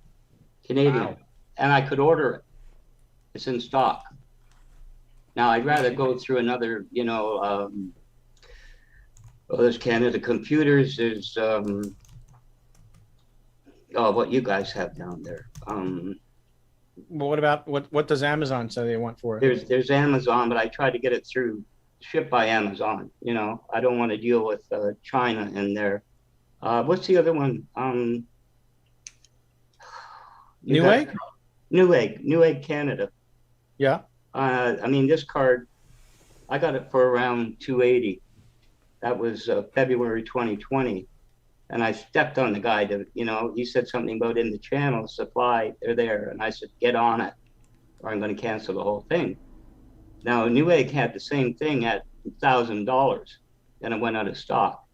Canadian. Wow. And I could order it. It's in stock. Now, I'd rather go through another, there's Canada Computers, there's, what you guys have down there. Well, what about, what does Amazon say they want for it? There's Amazon, but I tried to get it shipped by Amazon. I don't want to deal with China in there. What's the other one? Newegg? Newegg Canada. Yeah. This card, I got it for around $280. That was February 2020. And I stepped on the guy he said something about in the channel supply, they're there. And I said, get on it or I'm going to cancel the whole thing. Now, Newegg had the same thing at $1,000 and it went out of stock.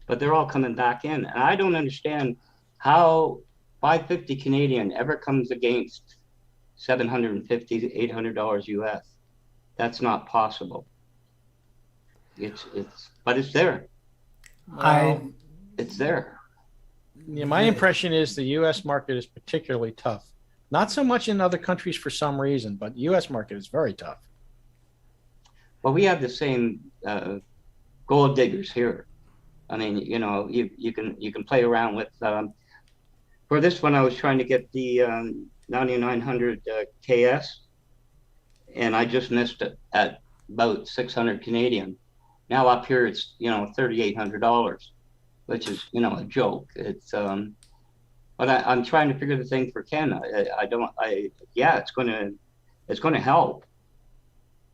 But they're all coming back in. And I don't understand how 550 Canadian ever comes against $750 to $800 US. That's not possible. But it's there. I It's there. Yeah, my impression is the U.S. market is particularly tough. Not so much in other countries for some reason, but U.S. market is very tough. Well, we have the same gold diggers here. I mean, you know, you can play around with. For this one, I was trying to get the 9900 KS, and I just missed it at about 600 Canadian. Now up here, it's $3,800, which is a joke. It's but I'm trying to figure the thing for Ken. Yeah, it's going to help,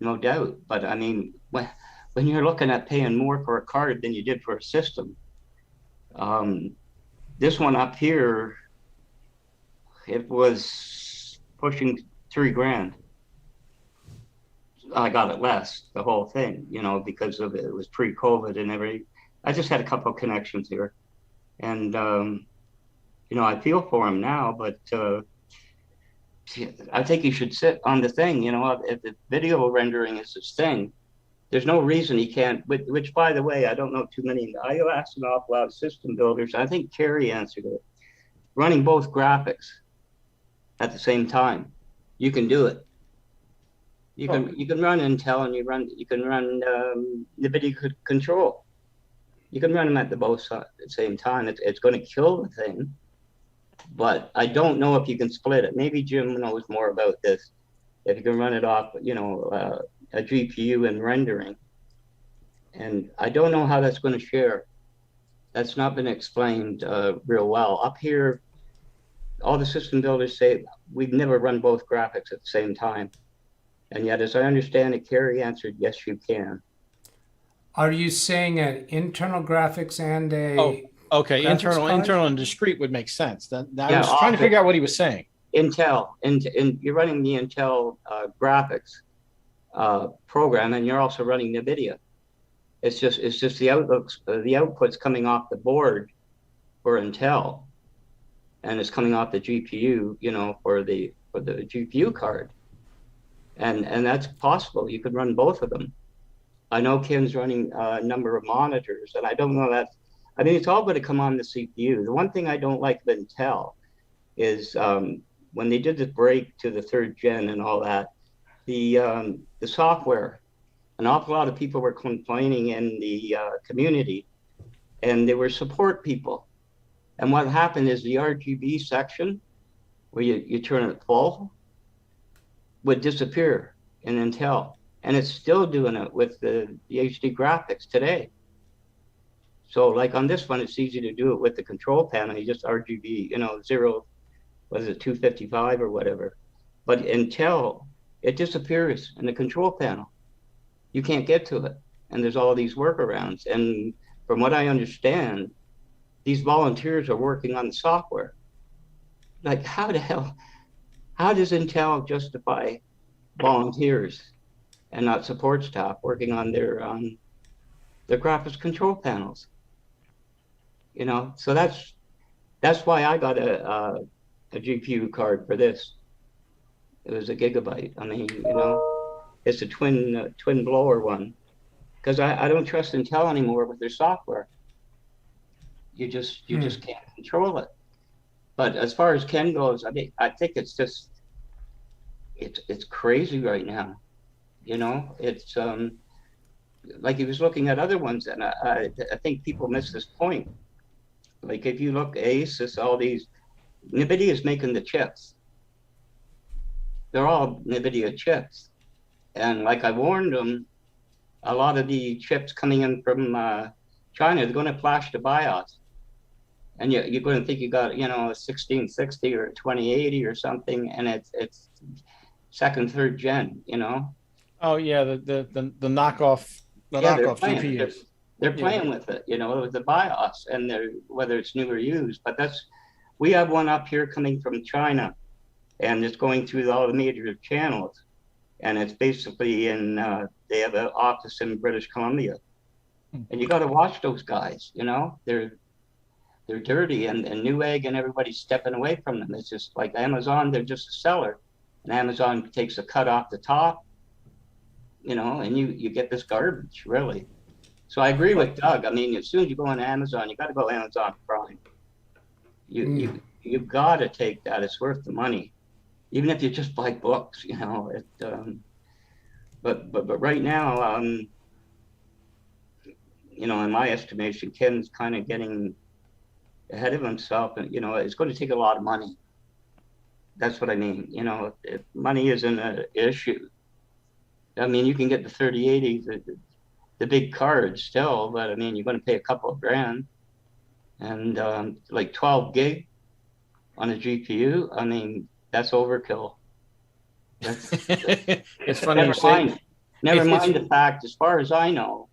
no doubt. But I mean, when you're looking at paying more for a card than you did for a system, this one up here, it was pushing $3,000. I got it less, the whole thing, because of it was pre-COVID and everything. I just had a couple of connections here, and I feel for him now, but I think he should sit on the thing. If the video rendering is his thing, there's no reason he can't. Which, by the way, I don't know too many. I asked an awful lot of system builders. I think Kerry answered it. Running both graphics at the same time, you can do it. You can run Intel and you can run NVIDIA control. You can run them at both at the same time. It's going to kill the thing, but I don't know if you can split it. Maybe Jim knows more about this. If you can run it off, a GPU and rendering, and I don't know how that's going to share. That's not been explained real well. Up here, all the system builders say we've never run both graphics at the same time. And yet, as I understand it, Kerry answered, yes, you can. Are you saying an internal graphics and a... Oh, okay. graphics card? Internal and discrete would make sense. I Yeah, was trying to figure out what he was saying. Intel, and you're running the Intel graphics program, and you're also running NVIDIA. It's just the outputs coming off the board for Intel, and it's coming off the GPU, for the GPU card. And that's possible. You could run both of them. I know Ken's running a number of monitors, and I don't know that. I mean, it's all going to come on the CPU. The one thing I don't like of Intel is when they did the break to the 3rd gen and all that, the software, an awful lot of people were complaining in the community, and they were support people. And what happened is the RGB section, where you turn it full, would disappear in Intel, and it's still doing it with the HD graphics today. So like on this one, it's easy to do it with the control panel. You just RGB, 255 or whatever. But Intel, it disappears in the control panel. You can't get to it, and there's all these workarounds. And from what I understand, these volunteers are working on the software. Like, how does Intel justify volunteers and not support staff working on their graphics control panels? So that's why I got a GPU card for this. It was a gigabyte. I mean, it's a twin blower one, because I don't trust Intel anymore with their software. You just can't control it. But as far as Ken goes, I think it's just it's crazy right now. It's like he was looking at other ones, and I think people miss this point. Like if you look ASUS, all these, NVIDIA is making the chips. They're all NVIDIA chips, and like I warned them, a lot of the chips coming in from China, they're going to flash to BIOS. And you're going to think you got, a 1660 or a 2080 or something, and it's 2nd, 3rd gen, Oh yeah, the knockoff, knockoff GPUs. They're playing with it, with the BIOS, and whether it's new or used. But we have one up here coming from China, and it's going through all the major channels, and it's basically they have an office in British Columbia, and you got to watch those guys. They're dirty, and Newegg and everybody's stepping away from them. It's just like Amazon, they're just a seller. And Amazon takes a cut off the top, and you get this garbage, really. So I agree with Doug. I mean, as soon as you go on Amazon, you got to go Amazon Prime. You got to take that. It's worth the money, even if you just buy books. You know, but right now, you know, in my estimation, Ken's kind of getting ahead of himself, and you know, it's going to take a lot of money. That's what I mean. You know, if money isn't an issue, I mean, you can get the 3080, the big cards still, but I mean, you're going to pay a couple of grand, and like 12 gig on a GPU. I mean, that's overkill. It's funny you say. Never mind the fact, as far as I know,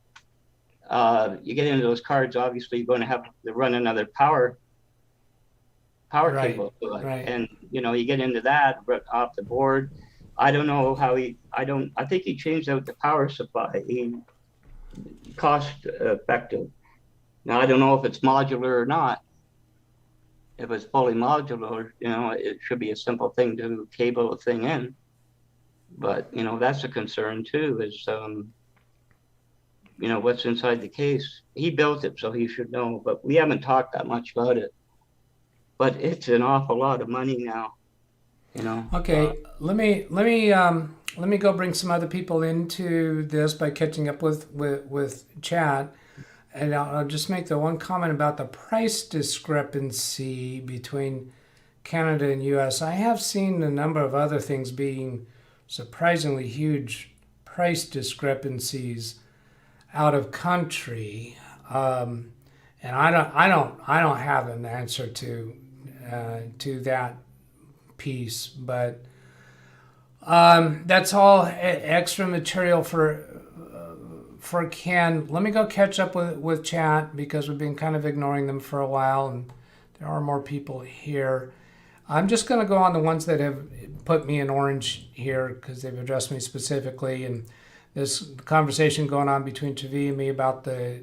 you get into those cards, obviously you're going to have to run another power Right, cable to it. right. And you know, you get into that off the board. I don't know how I think he changed out the power supply. He cost effective. Now I don't know if it's modular or not. If it's fully modular, you know, it should be a simple thing to cable a thing in. But you know, that's a concern too, is you know, what's inside the case. He built it, so he should know, but we haven't talked that much about it. But it's an awful lot of money now, you know. Okay, let me go bring some other people into this by catching up with chat, and I'll just make the one comment about the price discrepancy between Canada and U.S. I have seen a number of other things being surprisingly huge price discrepancies out of country, and I don't have an answer to that piece, but that's all extra material for Ken. Let me go catch up with chat, because we've been kind of ignoring them for a while, and there are more people here. I'm just going to go on the ones that have put me in orange here, because they've addressed me specifically, and this conversation going on between Tavi and me about the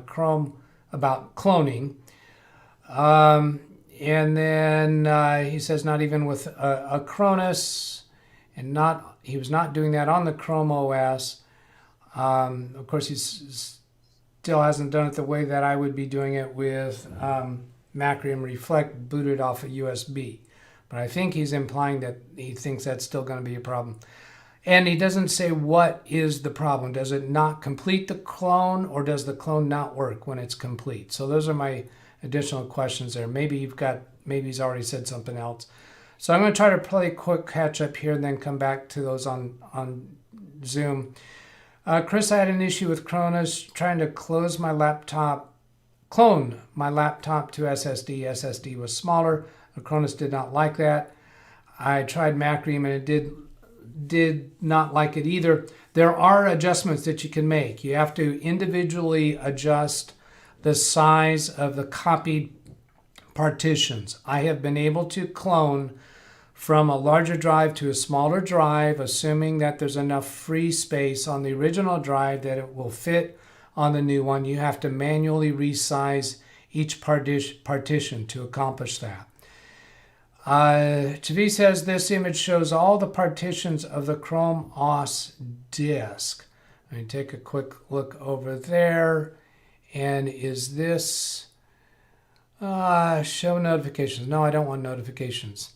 Chrome, about cloning. And then he says not even with a Cronus, and he was not doing that on the Chrome OS. Of course, he still hasn't done it the way that I would be doing it with Macrium Reflect booted off a USB. But I think he's implying that he thinks that's still going to be a problem. And he doesn't say what is the problem. Does it not complete the clone, or does the clone not work when it's complete? So those are my additional questions there. Maybe he's already said something else. So I'm going to try to play a quick catch up here and then come back to those on Zoom. Chris, I had an issue with Cronus trying to clone my laptop to SSD. SSD was smaller. Cronus did not like that. I tried Macrium and it did not like it either. There are adjustments that you can make. You have to individually adjust the size of the copied partitions. I have been able to clone from a larger drive to a smaller drive, assuming that there's enough free space on the original drive that it will fit on the new one. You have to manually resize each partition to accomplish that. Tavi says this image shows all the partitions of the Chrome OS disk. Let me take a quick look over there. And is this show notifications? No, I don't want notifications.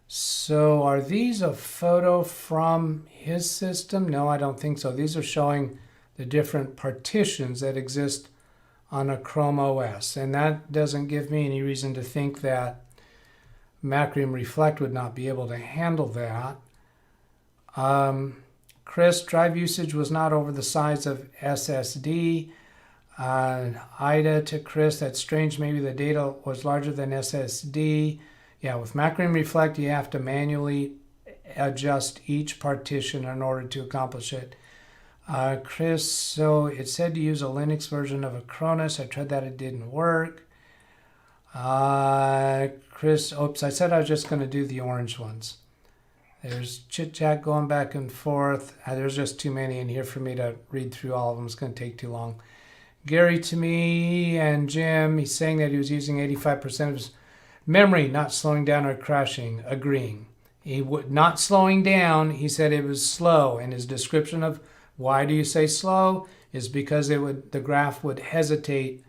So are these a photo from his system? No, I don't think so. These are showing the different partitions that exist on a Chrome OS. And that doesn't give me any reason to think that Macrium Reflect would not be able to handle that. Chris, drive usage was not over the size of SSD. Ida to Chris, that's strange. Maybe the data was larger than SSD. Yeah, with Macrium Reflect, you have to manually adjust each partition in order to accomplish it. Chris, so it said to use a Linux version of a Cronus. I tried that, it didn't work. Chris, oops, I said I was just going to do the orange ones. There's chit-chat going back and forth. There's just too many in here for me to read through all of them. It's going to take too long. Gary to me and Jim, he's saying that he was using 85% of his memory, not slowing down or crashing, agreeing. He would not slowing down, he said it was slow. And his description of why do you say slow? is because the graph would hesitate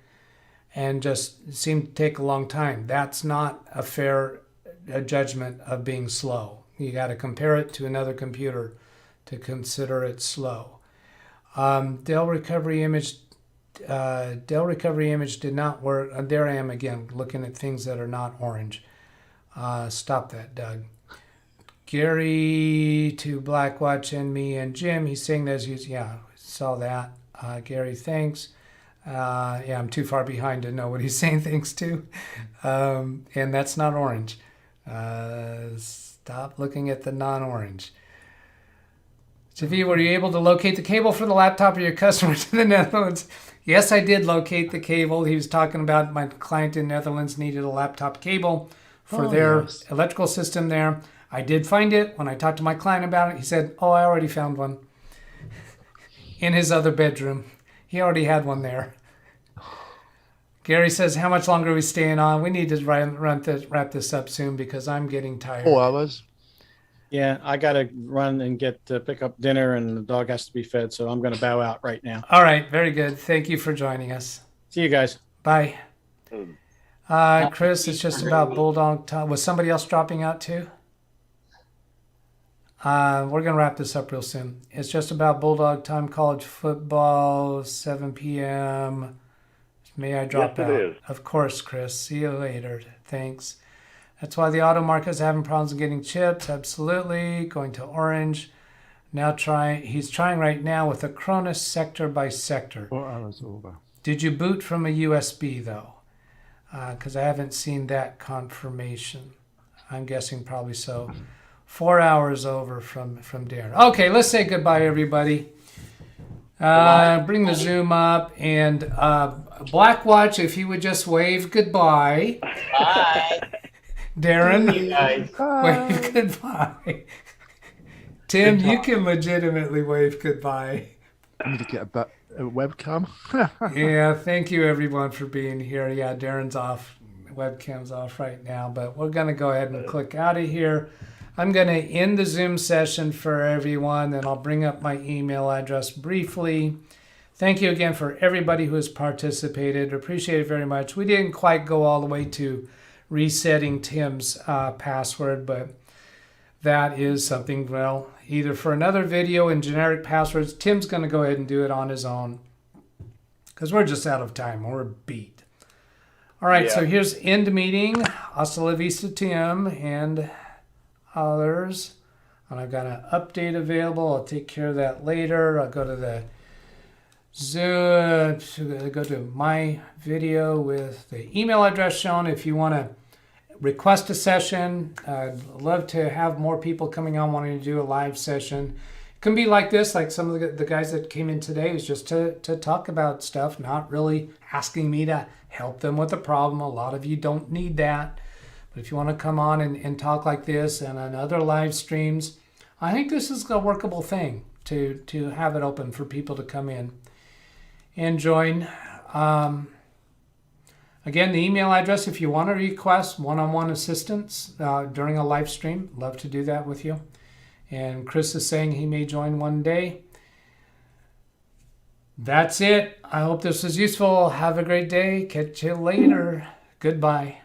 and just seem to take a long time. That's not a fair judgment of being slow. You got to compare it to another computer to consider it slow. Dell recovery image did not work. There I am again, looking at things that are not orange. Stop that, Doug. Gary to Blackwatch and me and Jim. He's saying that saw that. Gary, thanks. I'm too far behind to know what he's saying thanks to. And that's not orange. Stop looking at the non-orange. Javi, were you able to locate the cable for the laptop of your customer to the Netherlands? Yes, I did locate the cable. He was talking about my client in Netherlands needed a laptop cable for their electrical system there. I did find it. When I talked to my client about it, he said, oh, I already found one in his other bedroom. He already had one there. Gary says, how much longer are we staying on? We need to wrap this up soon because I'm getting tired. 4 hours. Yeah, I got to run and pick up dinner, and the dog has to be fed, so I'm going to bow out right now. All right, very good. Thank you for joining us. See you guys. Bye. Chris, it's just about Bulldog time. Was somebody else dropping out too? We're going to wrap this up real soon. It's just about Bulldog time, college football, 7 p.m. May I drop out? Yes, it is. Of course, Chris. See you later. Thanks. That's why the auto market's having problems getting chips. Absolutely. Going to orange. He's trying right now with a Cronus sector by sector. 4 hours over. Did you boot from a USB though? Because I haven't seen that confirmation. I'm guessing probably so. 4 hours over from Darren. Okay, let's say goodbye, everybody. Bring the Zoom up, and Blackwatch, if you would just wave goodbye. Bye. Darren, You guys. wave goodbye. Tim, you can legitimately wave goodbye. I need to get a webcam. Yeah, thank you everyone for being here. Yeah, Darren's off. Webcam's off right now, but we're going to go ahead and click out of here. I'm going to end the Zoom session for everyone, and I'll bring up my email address briefly. Thank you again for everybody who has participated. Appreciate it very much. We didn't quite go all the way to resetting Tim's password, but that is something, well, either for another video in generic passwords, Tim's going to go ahead and do it on his own because we're just out of time. We're beat. All right, so here's end meeting. Hasta la vista, Tim, and others. And I've got an update available. I'll take care of that later. I'll go to the Zoom, go to my video with the email address shown if you want to request a session. I'd love to have more people coming on wanting to do a live session. It can be like this, like some of the guys that came in today, was just to talk about stuff, not really asking me to help them with a problem. A lot of you don't need that. But if you want to come on and talk like this and on other live streams, I think this is a workable thing to have it open for people to come in and join. Again, the email address, if you want to request one-on-one assistance during a live stream, love to do that with you. And Chris is saying he may join one day. That's it. I hope this was useful. Have a great day. Catch you later. Goodbye.